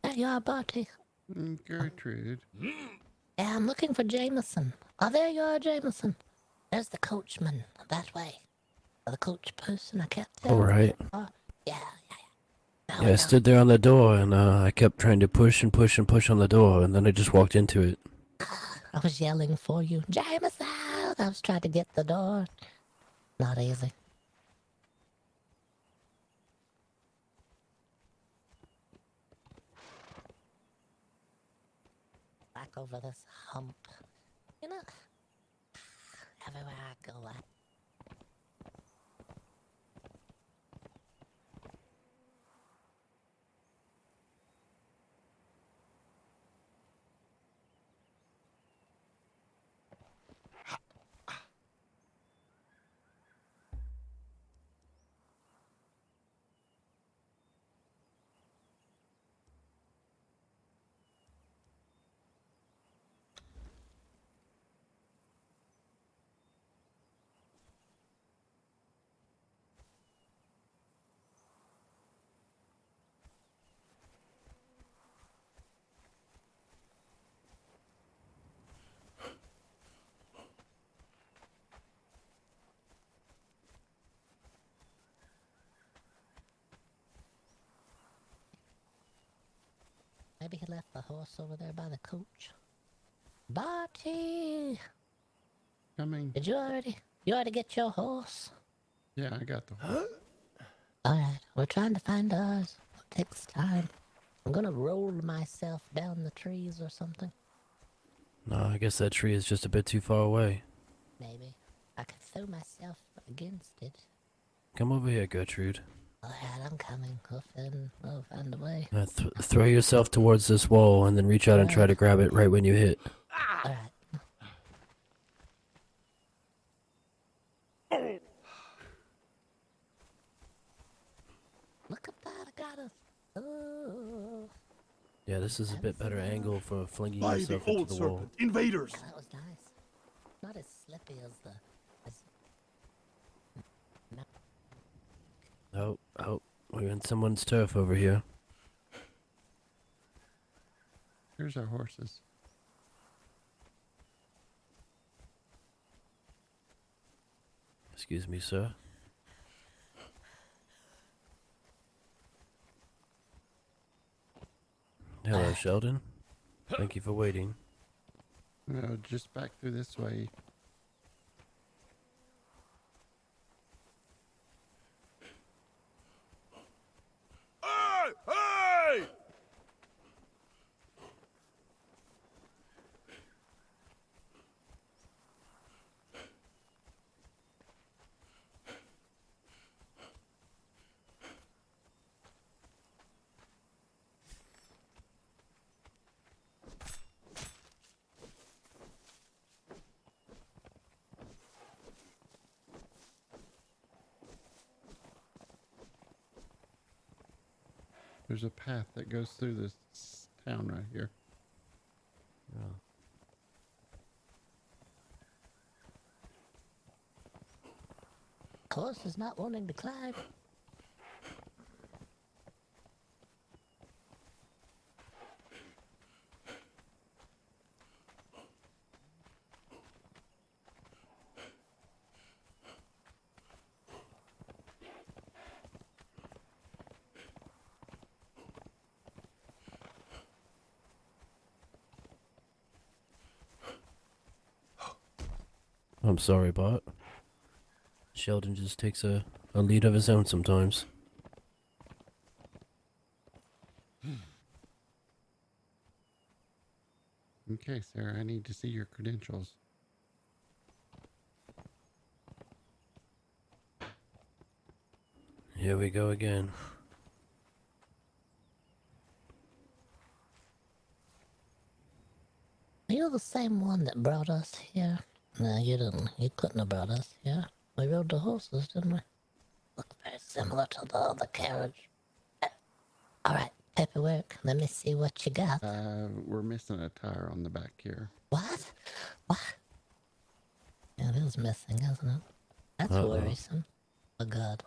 There you are, Barty.
Gertrude.
Yeah, I'm looking for Jameson. Oh, there you are, Jameson. There's the coachman. That way. Or the coach person, I can't tell.
All right.
Oh, yeah.
Yeah, I stood there on the door, and I kept trying to push and push and push on the door, and then I just walked into it.
I was yelling for you. Jameson! I was trying to get the door. Not easy. Back over this hump. You know, everywhere I go, maybe he left the horse over there by the coach. Barty!
Coming.
Did you already get your horse?
Yeah, I got the horse.
Alright, we're trying to find ours. It takes time. I'm gonna roll myself down the trees or something.
No, I guess that tree is just a bit too far away.
Maybe. I could throw myself against it.
Come over here, Gertrude.
Alright, I'm coming. We'll find a way.
Throw yourself towards this wall, and then reach out and try to grab it right when you hit.
Alright. Look at that, I got us. Oh.
Yeah, this is a bit better angle for flinging
By the
yourself
old
into the wall.
serpent, invaders!
Yeah, that was nice. Not as slippy as the...
Oh, we're in someone's turf over here.
Here's our horses.
Excuse me, sir. Hello, Sheldon. Thank you for waiting.
No, just back through this way.
Hey! Hey!
There's a path that goes through this town right here.
Oh.
Horse is not wanting to climb.
I'm sorry, Bart. Sheldon just takes a lead of his own sometimes.
Okay, Sarah, I need to see your credentials.
Here we go again.
You're the same one that brought us here. No, you didn't. You couldn't have brought us here. We rode the horses, didn't we? Look very similar to the other carriage. Alright, paperwork. Let me see what you got.
We're missing a tire on the back here.
What? What? is missing, isn't it? That's worrisome. Oh god.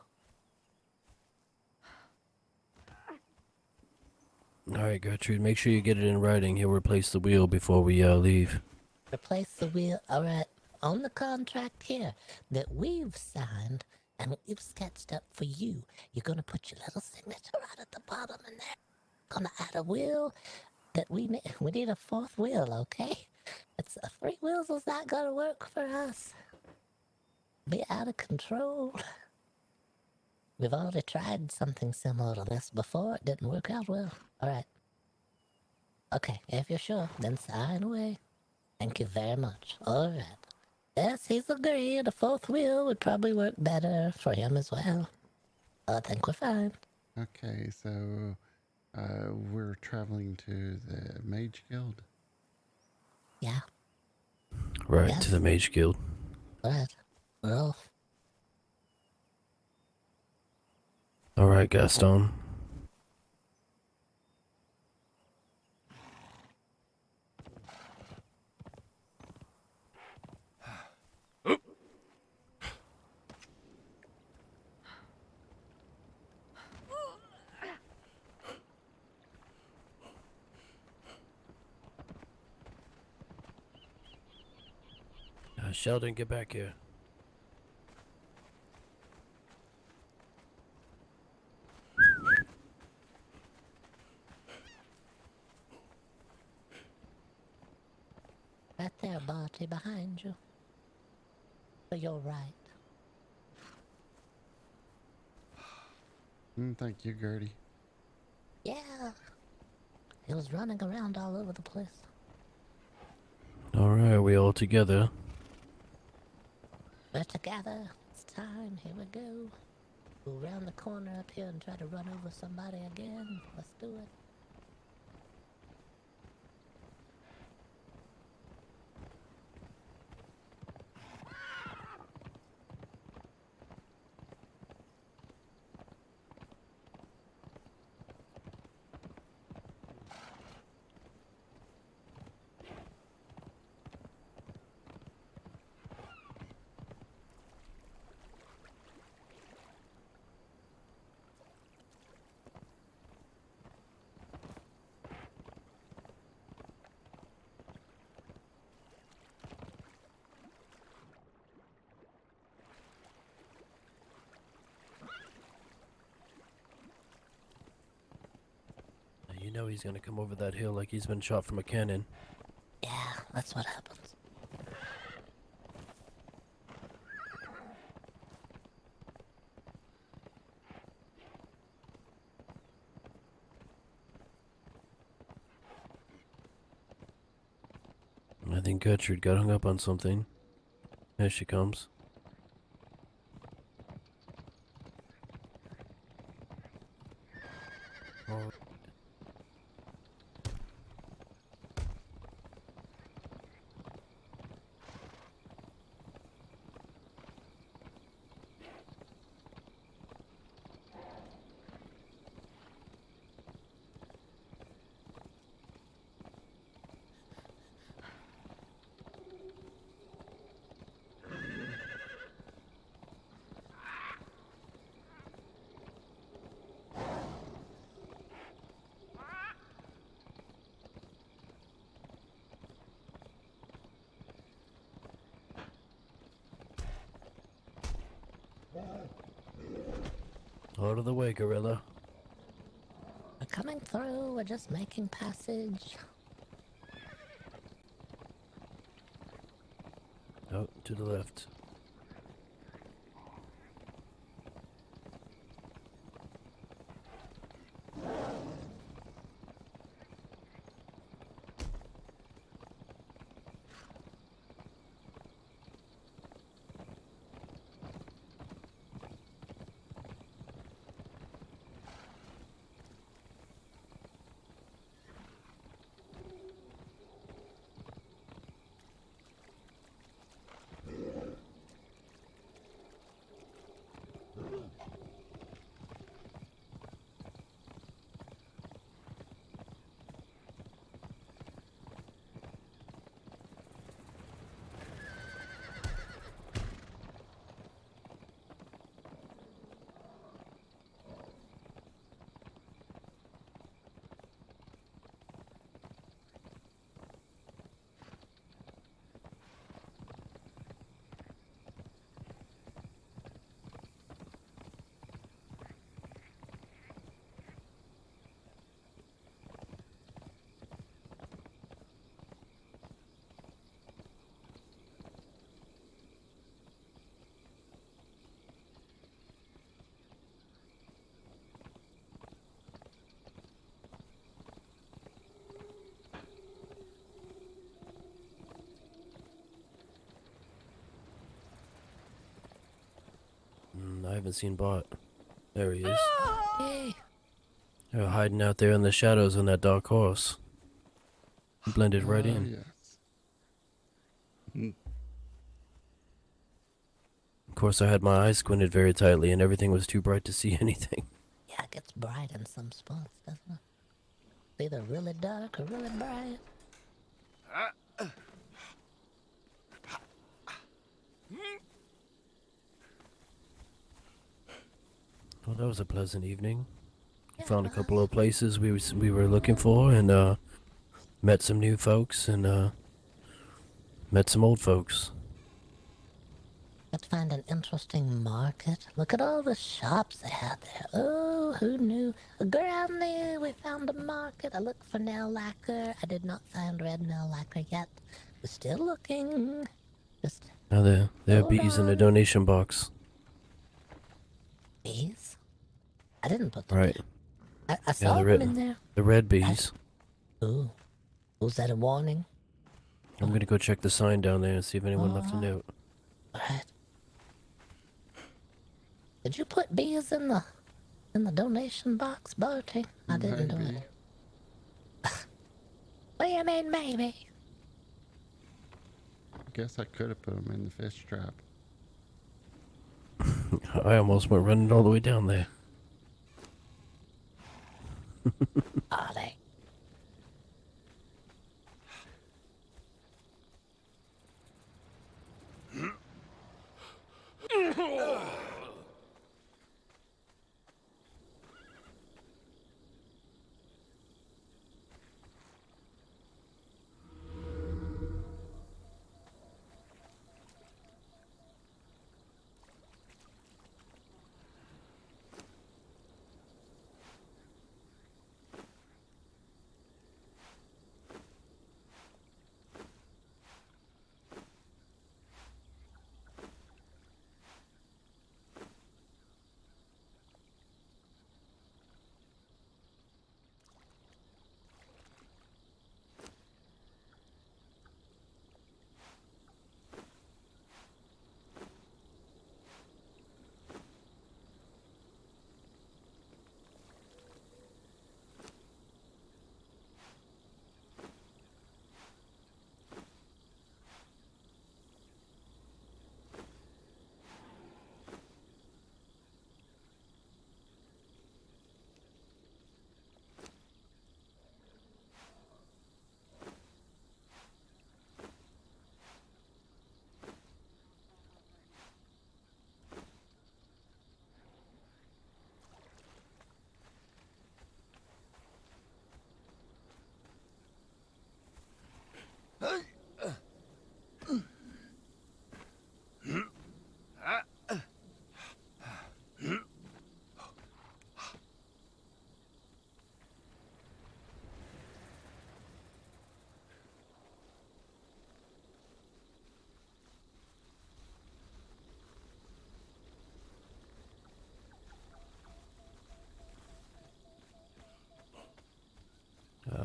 Alright, Gertrude, make sure you get it in writing. He'll replace the wheel before we leave.
Replace the wheel. Alright. On the contract here that we've signed and we've sketched up for you, you're gonna put your little signature right at the bottom in there. Gonna add a wheel that we need a fourth wheel, okay? It's 3 wheels is not gonna work for us. Be out of control. We've already tried something similar to this before. It didn't work out well. Alright. Okay, if you're sure, then sign away. Thank you very much. Alright. Yes, he's agreed. A fourth wheel would probably work better for him as well. I think we're fine.
Okay, so we're traveling to the Mage Guild.
Yeah.
Right,
Yes.
to the Mage Guild.
Alright. We're off.
Alright, Gaston. Sheldon, get back here.
Right there, Barty, behind you. To your right.
Thank you, Gertie.
Yeah. He was running around all over the place.
Alright, are we all together?
We're together. It's time. Here we go. Go round the corner up here and try to run over somebody again. Let's do it.
You know he's gonna come over that hill like he's been shot from a cannon.
Yeah, that's what happens.
I think Gertrude got hung up on something. There she comes. Oh. Out of the way, gorilla.
We're coming through. We're just making passage.
Oh, to the left. haven't seen Bart. There he is.
Hey.
They're hiding out there in the shadows on that dark horse. Blended right
Oh,
in.
yes. Mm.
Of course, I had my eyes squinted very tightly, and everything was too bright to see anything.
Yeah, it gets bright in some spots, doesn't it? It's either really dark or really bright.
Well, that was a pleasant evening. We found a couple of places we were looking for, and met some new folks, and met some old folks.
Let's find an interesting market. Look at all the shops they had there. Oh, who knew? Granny, we found a market. I looked for nail lacquer. I did not find red nail lacquer yet. We're still looking. Just
Now there are
hold
bees in the
on.
donation box.
Bees? I didn't put them
Right.
there. I saw them in there.
The red bees.
Ooh. Was that a warning?
I'm gonna go check the sign down there and see if anyone left a note.
Alright. Did you put bees in the donation box, Barty? I didn't do
Maybe.
it. What do you mean, maybe?
I guess I could have put them in the fish trap.
I almost went running all the way down there.
Are they?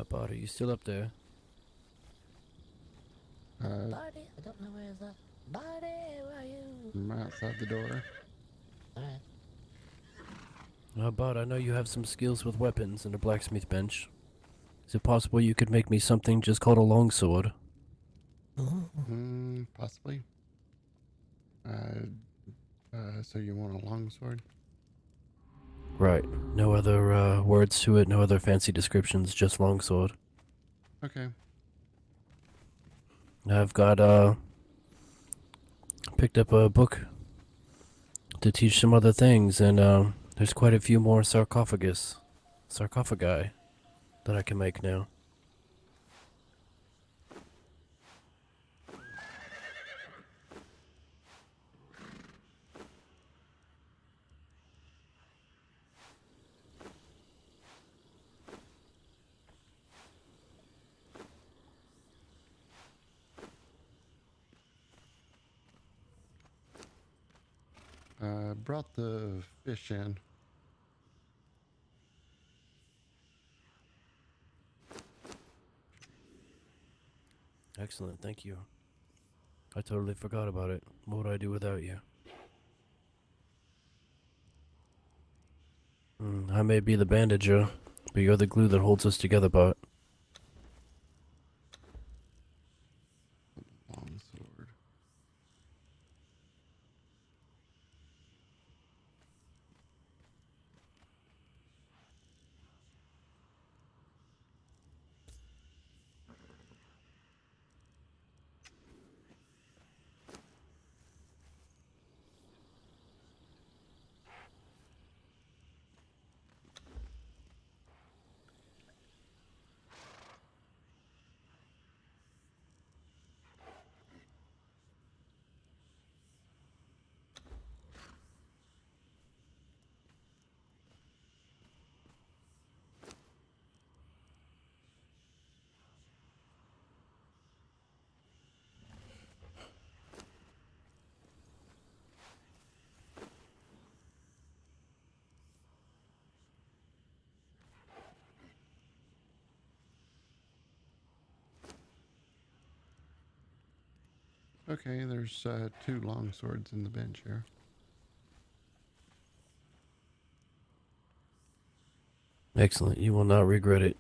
Bart, are you still up there?
Barty? I don't know where is that. Barty, where are you?
I'm outside the door.
Alright.
Bart, I know you have some skills with weapons and a blacksmith bench. Is it possible you could make me something just called a longsword?
Possibly. So you want a longsword?
Right. No other words to it, no other fancy descriptions, just longsword.
Okay.
I've got picked up a book to teach some other things, and there's quite a few more sarcophagi that I can make now.
Brought the fish in.
Excellent, thank you. I totally forgot about it. What would I do without you? I may be the bandager, but you're the glue that holds us together, Bart.
Long sword. Okay, there's 2 long swords in the bench here.
Excellent. You will not regret it.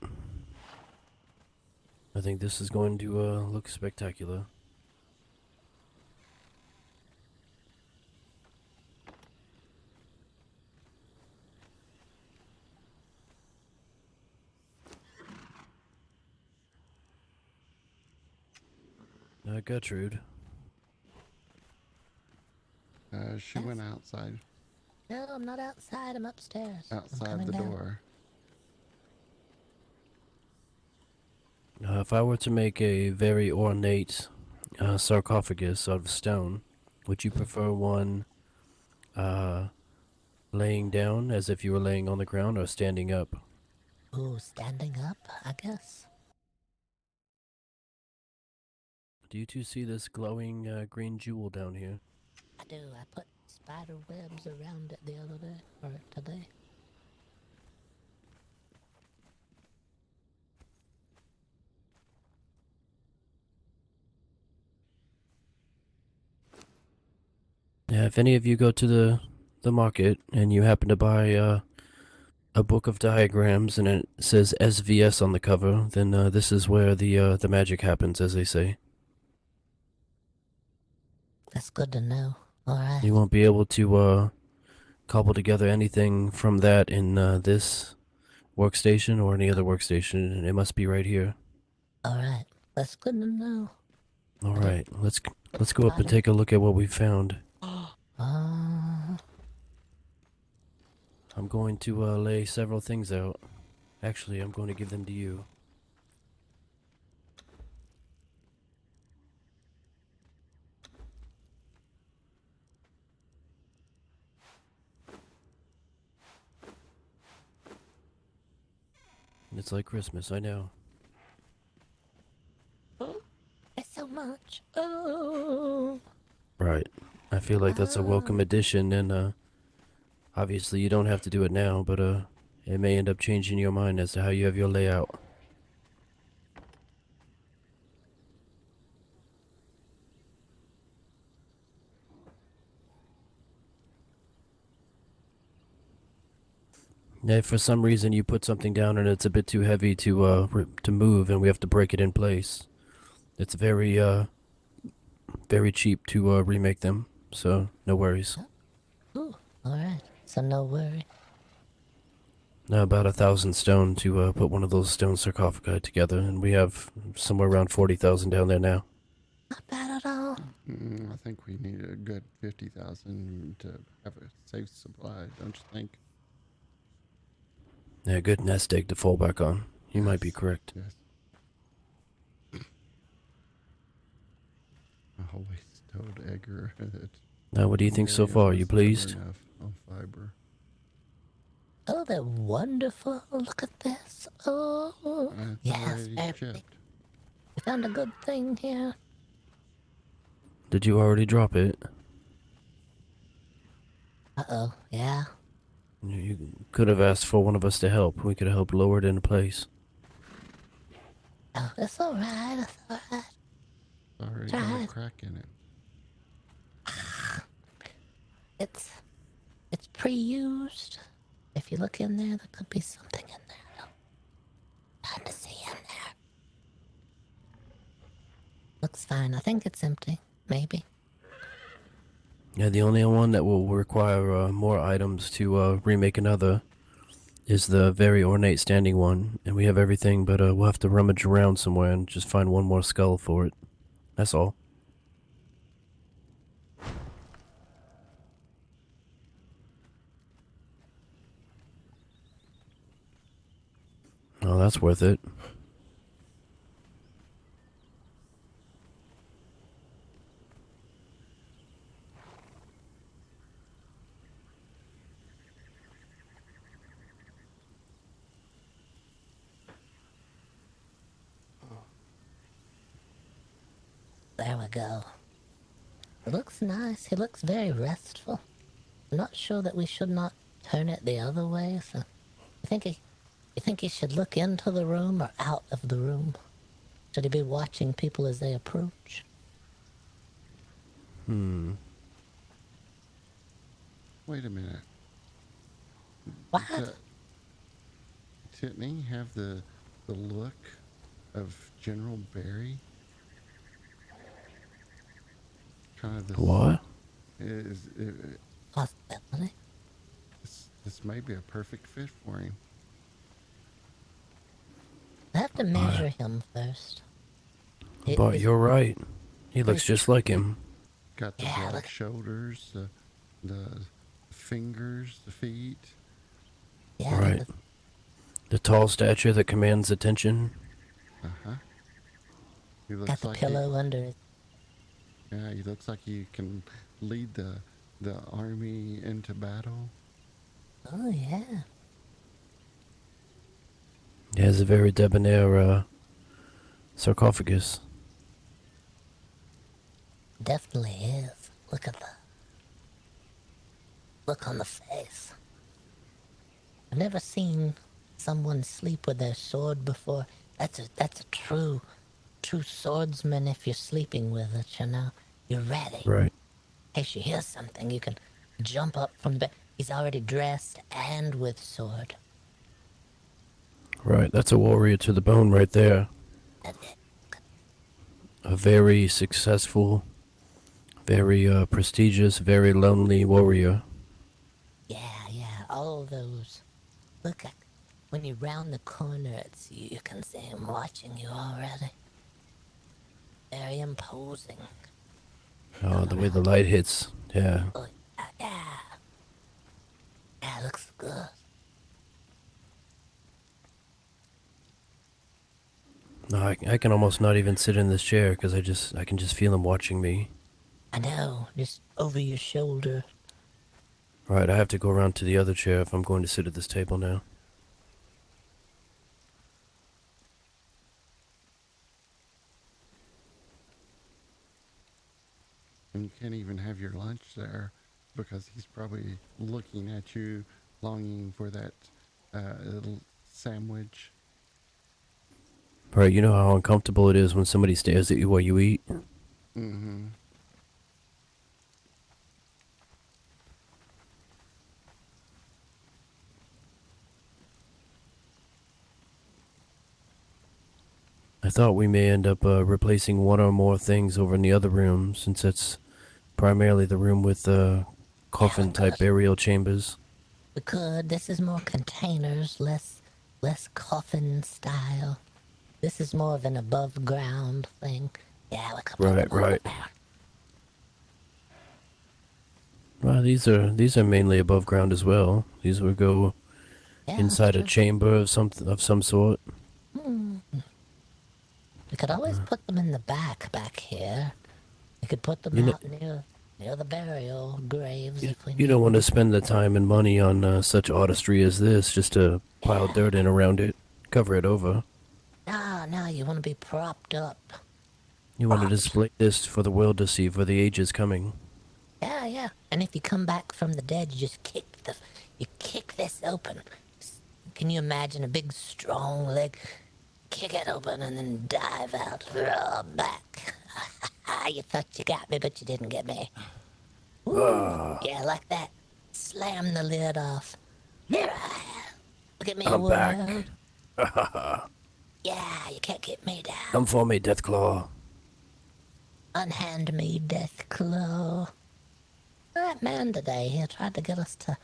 I think this is going to look spectacular. Gertrude.
She went outside.
No, I'm not outside. I'm upstairs. I'm
Outside
coming
the
down.
door.
If I were to make a very ornate sarcophagus out of stone, would you prefer one laying down as if you were laying on the ground or standing up?
Ooh, standing up, I guess.
Do you two see this glowing green jewel down here?
I do. I put spider webs around it the other day, or today.
Yeah, if any of you go to the market and you happen to buy a book of diagrams and it says SVS on the cover, then this is where the magic happens, as they say.
That's good to know. Alright.
You won't be able to cobble together anything from that in this workstation or any other workstation. It must be right here.
Alright. That's good to know.
Alright, let's go up and take a look at what we found. I'm going to lay several things out. Actually, I'm going to give them to you. It's like Christmas, I know.
There's so much. Oh.
Right. I feel like that's a welcome addition, and obviously you don't have to do it now, but it may end up changing your mind as to how you have your layout. Yeah, if for some reason you put something down and it's a bit too heavy to move, and we have to break it in place, it's very cheap to remake them. So no worries.
Ooh, alright. So no worry.
About 1,000 stone to put one of those stone sarcophagi together, and we have somewhere around 40,000 down there now.
Not bad at all.
I think we need a good 50,000 to have a safe supply, don't you think?
Yeah, good nest egg to fall back on. You might be correct.
Yes. Always told Edgar that.
Now, what do you think so far? Are you pleased?
Enough on fiber.
Oh, they're wonderful. Look at this. Oh, yes, perfect. We found a good thing here.
Did you already drop it?
Uh-oh, yeah.
You could have asked for one of us to help. We could have helped lower it into place.
Oh, it's alright, it's alright.
Already got a crack in it.
It's pre-used. If you look in there, there could be something in there. Hard to see in there. Looks fine. I think it's empty. Maybe.
Yeah, the only one that will require more items to remake another is the very ornate standing one, and we have everything, but we'll have to rummage around somewhere and just find one more skull for it. That's all. Oh, that's worth it.
There we go. It looks nice. He looks very restful. I'm not sure that we should not turn it the other way, so you think he should look into the room or out of the room? Should he be watching people as they approach?
Wait a minute.
What?
Didn't he have the look of General Barry? Kind of this.
What?
Possibility.
This may be a perfect fit for him.
I have to measure him first.
But you're right. He looks just like him.
Got the broad shoulders, the fingers, the feet.
Yeah.
Right. The tall stature that commands attention.
Uh-huh. He looks
Got the
like
pillow under it.
Yeah, he looks like he can lead the army into battle.
Oh, yeah.
He has a very debonair sarcophagus.
Definitely is. Look at the look on the face. I've never seen someone sleep with their sword before. That's a true swordsman if you're sleeping with it, you know. You're ready.
Right.
In case you hear something, you can jump up from the bed. He's already dressed and with sword.
Right, that's a warrior to the bone right there. A very successful, very prestigious, very lonely warrior.
Yeah, all those. Look, when you round the corner, you can see him watching you already. Very imposing.
Oh, the way the light hits, yeah.
Oh, yeah, looks good.
No, I can almost not even sit in this chair because I can just feel him watching me.
I know, just over your shoulder.
Right, I have to go around to the other chair if I'm going to sit at this table now.
And you can't even have your lunch there because he's probably looking at you, longing for that little sandwich.
Right, you know how uncomfortable it is when somebody stares at you while you eat?
Mm-hmm.
I thought we may end up replacing one or more things over in the other room, since it's primarily the room with coffin-type burial chambers.
We could. This is more containers, less coffin style. This is more of an above ground thing. Yeah, we could put them over there.
Well, these are mainly above ground as well. These would go inside a chamber of some sort.
We could always put them in the back here. We could put them out near the burial graves if we need.
You don't want to spend the time and money on such artistry as this just to pile dirt in around it, cover it over.
No, you want to be propped up.
You want to display this for the world to see for the ages coming.
Yeah. And if you come back from the dead, you just kick this open. Can you imagine a big strong leg? Kick it open and then dive out. Back. You thought you got me, but you didn't get me. Ooh, yeah, like that. Slam the lid off. Here I am. Look at me,
I'm
world.
back.
Yeah, you can't get me down.
Come for me, Deathclaw.
Unhand me, Deathclaw. That man today, he tried to get us to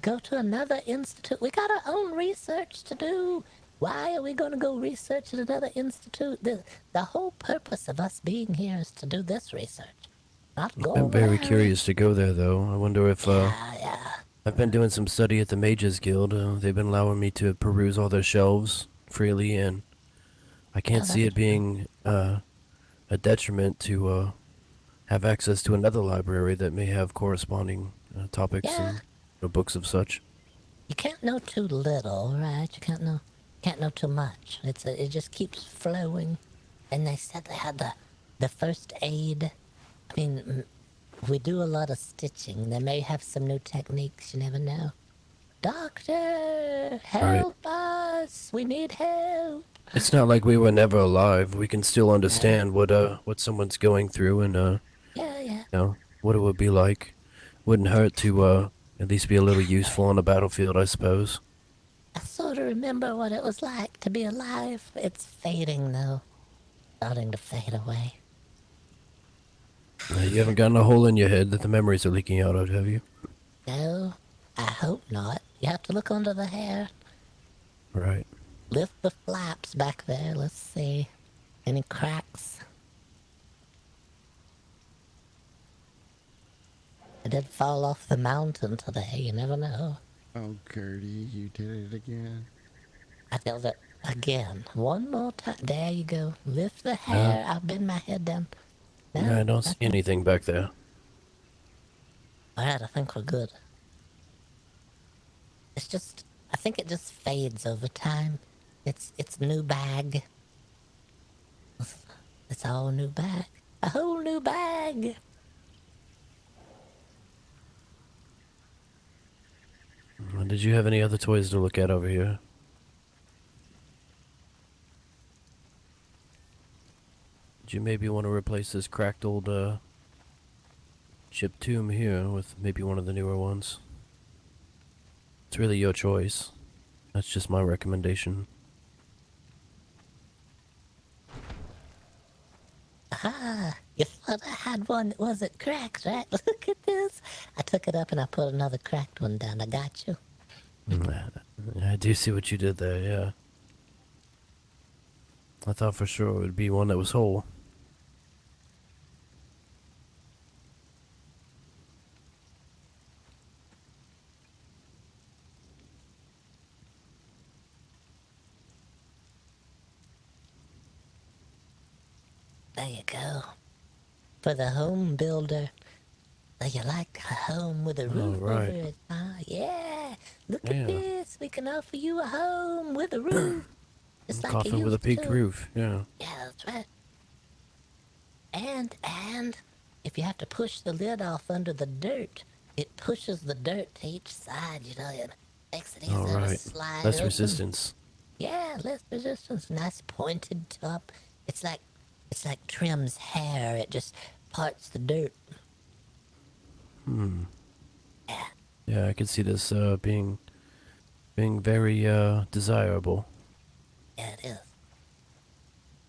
go to another institute. We got our own research to do. Why are we going to go research at another institute? The whole purpose of us being here is to do this research. Not go
I'm very
there.
curious to go there, though. I wonder if, I've been doing some study at the Mages Guild. They've been allowing me to peruse all their shelves freely, and I can't see it being a detriment to have access to another library that may have corresponding topics and books of such.
You can't know too little, right? You can't know too much. It just keeps flowing. And they said they had the first aid. I mean, we do a lot of stitching. They may have some new techniques. You never know. Doctor, help us! We need help.
It's not like we were never alive. We can still understand what someone's going through, and you know, what it would be like. Wouldn't hurt to at least be a little useful on the battlefield, I suppose.
I sort of remember what it was like to be alive. It's fading, though. Starting to fade away.
You haven't gotten a hole in your head that the memories are leaking out of, have you?
No, I hope not. You have to look under the hair.
Right.
Lift the flaps back there. Let's see. Any cracks? I did fall off the mountain today. You never know.
Oh, Gertie, you did it again.
I did it again. One more time. There you go. Lift the hair. I'll bend my head down. No,
I don't see anything back there.
Alright, I think we're good. It's just, I think it just fades over time. It's new bag. It's all new bag. A whole new bag.
Did you have any other toys to look at over here? Did you maybe want to replace this cracked old chip tomb here with maybe one of the newer ones? It's really your choice. That's just my recommendation.
Ah, you thought I had one that wasn't cracked, right? Look at this. I took it up and I put another cracked one down. I got you.
I do see what you did there, yeah. I thought for sure it would be one that was whole.
There you go. For the home builder. So you like a home with a roof over it, huh? Yeah. Look at this. We can offer you a home with a roof. Just like
Coffin with a peaked roof, yeah.
Yeah, that's right. And if you have to push the lid off under the dirt, it pushes the dirt to each side, you know, it makes it easier to slide
Less
open.
resistance.
Yeah, less resistance. Nice pointed top. It's like Trim's hair. It just parts the dirt. Yeah.
Yeah, I could see this being very desirable.
Yeah, it is.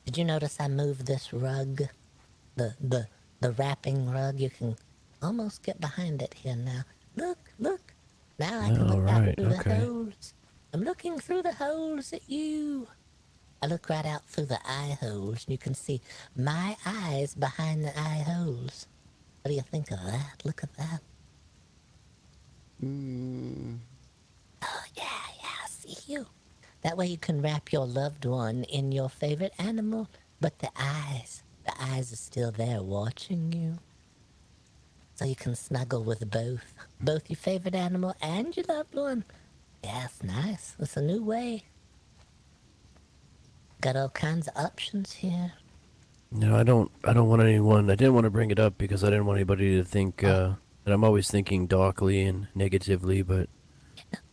Did you notice I moved this rug? The wrapping rug? You can almost get behind it here now. Look. Now I can look out through the holes. I'm looking through the holes at you. I look right out through the eye holes, and you can see my eyes behind the eye holes. What do you think of that? Look at that. Oh, yeah, I see you. That way you can wrap your loved one in your favorite animal, but the eyes are still there watching you. So you can snuggle with both your favorite animal and your loved one. Yeah, it's nice. It's a new way. Got all kinds of options here.
No, I don't want anyone. I didn't want to bring it up because I didn't want anybody to think that I'm always thinking darkly and negatively. But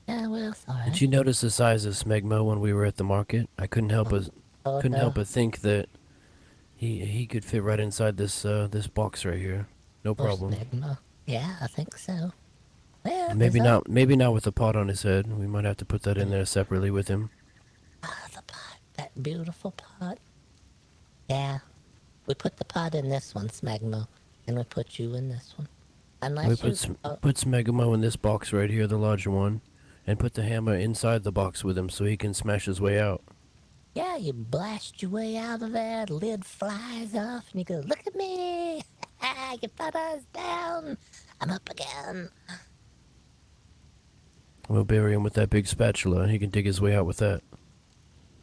yeah, well, it's all right.
Did you notice the size of Smegma when we were at the market? I couldn't help but think that he could fit right inside this this box right here. No problem.
Smegma. Yeah, I think so. Well,
Maybe
there's
not. Maybe not with the pot on his head. We might have to put that in there separately with him.
the pot, that beautiful pot. Yeah, we put the pot in this one, Smegmo, and we put you in this one.
We
Unless
put put Smegamo in this box right here, the larger one, and put the hammer inside the box with him so he can smash his way out.
yeah, you blast your way out of there, the lid flies off, and you go, look at me! Your father's down! I'm up again.
We'll bury him with that big spatula. He can dig his way out with that.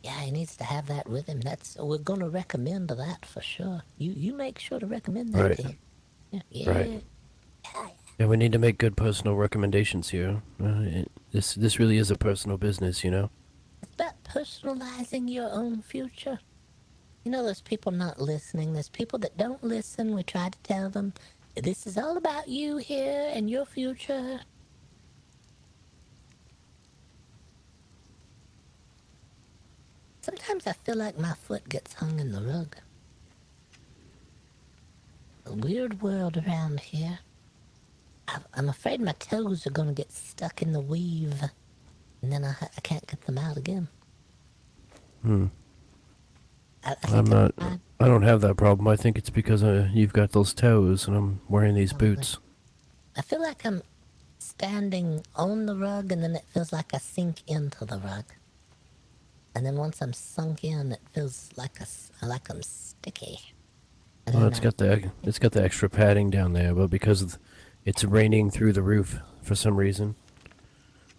Yeah, he needs to have that with him. We're gonna recommend that for sure. You make sure to recommend that
Right.
to him. Yeah.
Right. Yeah, we need to make good personal recommendations here. This really is a personal business, you know?
It's about personalizing your own future. You know, there's people not listening. There's people that don't listen. We try to tell them, this is all about you here and your future. Sometimes I feel like my foot gets hung in the rug. A weird world around here. I'm afraid my toes are gonna get stuck in the weave, and then I can't get them out again.
I'm not. I don't have that problem. I think it's because you've got those toes, and I'm wearing these boots.
I feel like I'm standing on the rug, and then it feels like I sink into the rug. And then once I'm sunk in, it feels like I'm sticky.
Well, it's got the extra padding down there, but because it's raining through the roof for some reason,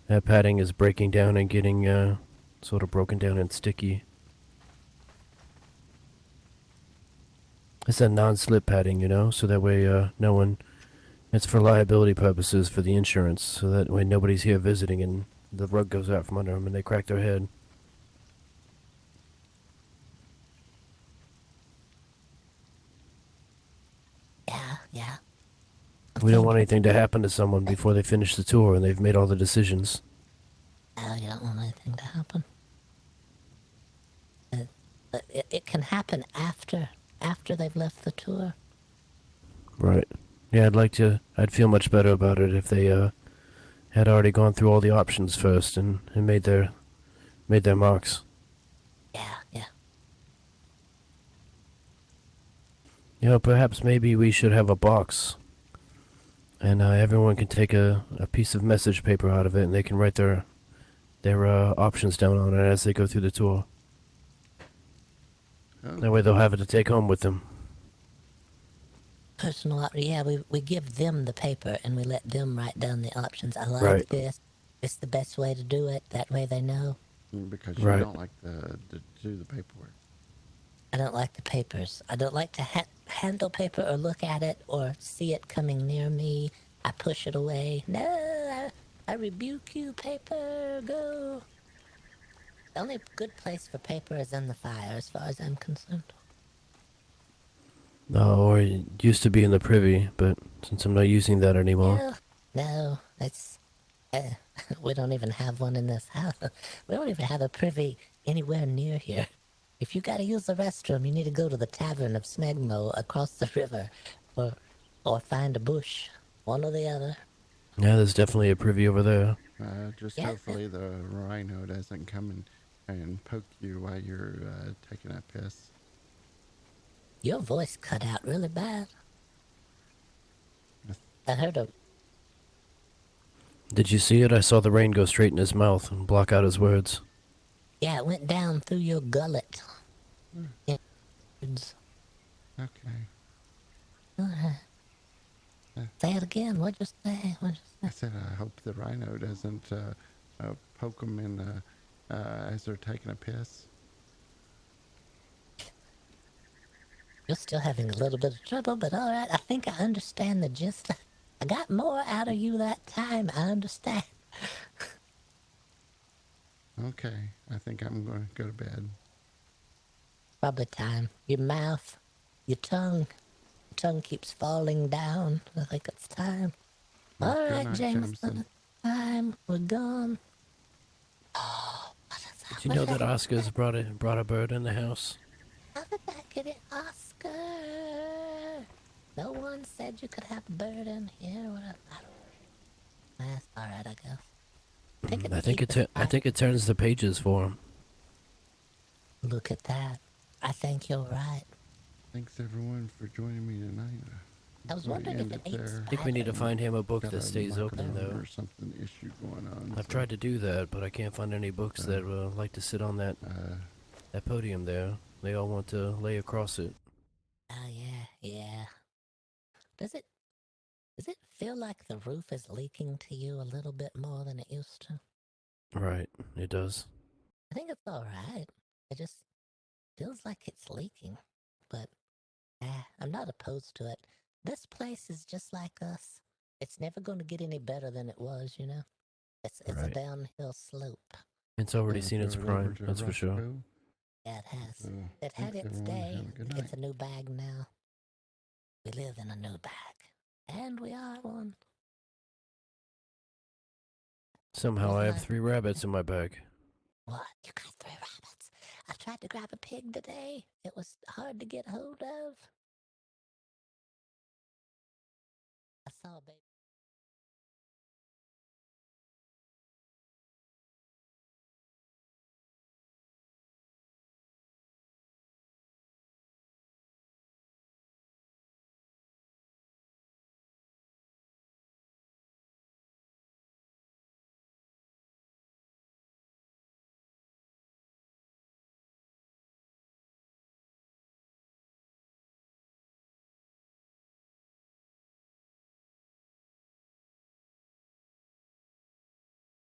that padding is breaking down and getting sort of broken down and sticky. It's a non-slip padding, you know, so that way no one. It's for liability purposes for the insurance, so that way nobody's here visiting and the rug goes out from under them and they crack their head.
Yeah.
We don't want anything to happen to someone before they finish the tour and they've made all the decisions.
Oh, you don't want anything to happen. But it can happen after they've left the tour.
Right. Yeah, I'd feel much better about it if they had already gone through all the options first and made their marks.
Yeah.
You know, perhaps maybe we should have a box, and everyone can take a piece of message paper out of it, and they can write their options down on it as they go through the tour.
Oh.
That way they'll have it to take home with them.
Personal, yeah, we give them the paper and we let them write down the options. I like
Right.
this. It's the best way to do it. That way they know.
Because you
Right.
don't like to do the paperwork.
I don't like the papers. I don't like to handle paper or look at it or see it coming near me. I push it away. No, I rebuke you, paper. Go. The only good place for paper is in the fire, as far as I'm concerned.
No, or it used to be in the privy, but since I'm not using that anymore.
No, it's... we don't even have one in this house. We don't even have a privy anywhere near here. If you gotta use the restroom, you need to go to the Tavern of Smegmo across the river, or find a bush, one or the other.
Yeah, there's definitely a privy over there.
Just hopefully the rhino doesn't come and poke you while you're taking a piss.
Your voice cut out really bad. I heard a...
Did you see it? I saw the rain go straight in his mouth and block out his words.
Yeah, it went down through your gullet. Yeah.
Okay.
Say it again. What'd you say?
I said I hope the rhino doesn't poke them in as they're taking a piss.
You're still having a little bit of trouble, but all right. I think I understand the gist. I got more out of you that time. I understand.
Okay, I think I'm going to go to bed.
Probably time. Your mouth, your tongue keeps falling down. I think it's time.
Well,
All
good
right,
night,
Jameson. It's time. We're gone. Oh, what is that?
Did you know that Oscar's brought a bird in the house?
How did that get it, Oscar? No one said you could have a bird in here. That's alright, I guess.
I think it turns the pages for him.
Look at that. I think you're right.
Thanks everyone for joining me tonight.
I was wondering if it ate
I think we need to find him a book
Got
that
a
stays open
microphone
though.
or something issue going on.
I've tried to do that, but I can't find any books that like to sit on that that podium there. They all want to lay across it.
Oh yeah. Does it feel like the roof is leaking to you a little bit more than it used to?
Right, it does.
I think it's alright. It just feels like it's leaking. But I'm not opposed to it. This place is just like us. It's never going to get any better than it was, you know? It's a
Right.
downhill slope.
It's already seen its prime, that's for sure.
Yeah, it has.
So,
It had
thanks,
its
everyone.
day.
Have a good night.
It's a new bag now. We live in a new bag. And we are one.
Somehow I have 3 rabbits in my bag.
What? You got 3 rabbits? I tried to grab a pig today. It was hard to get hold of. I saw a baby.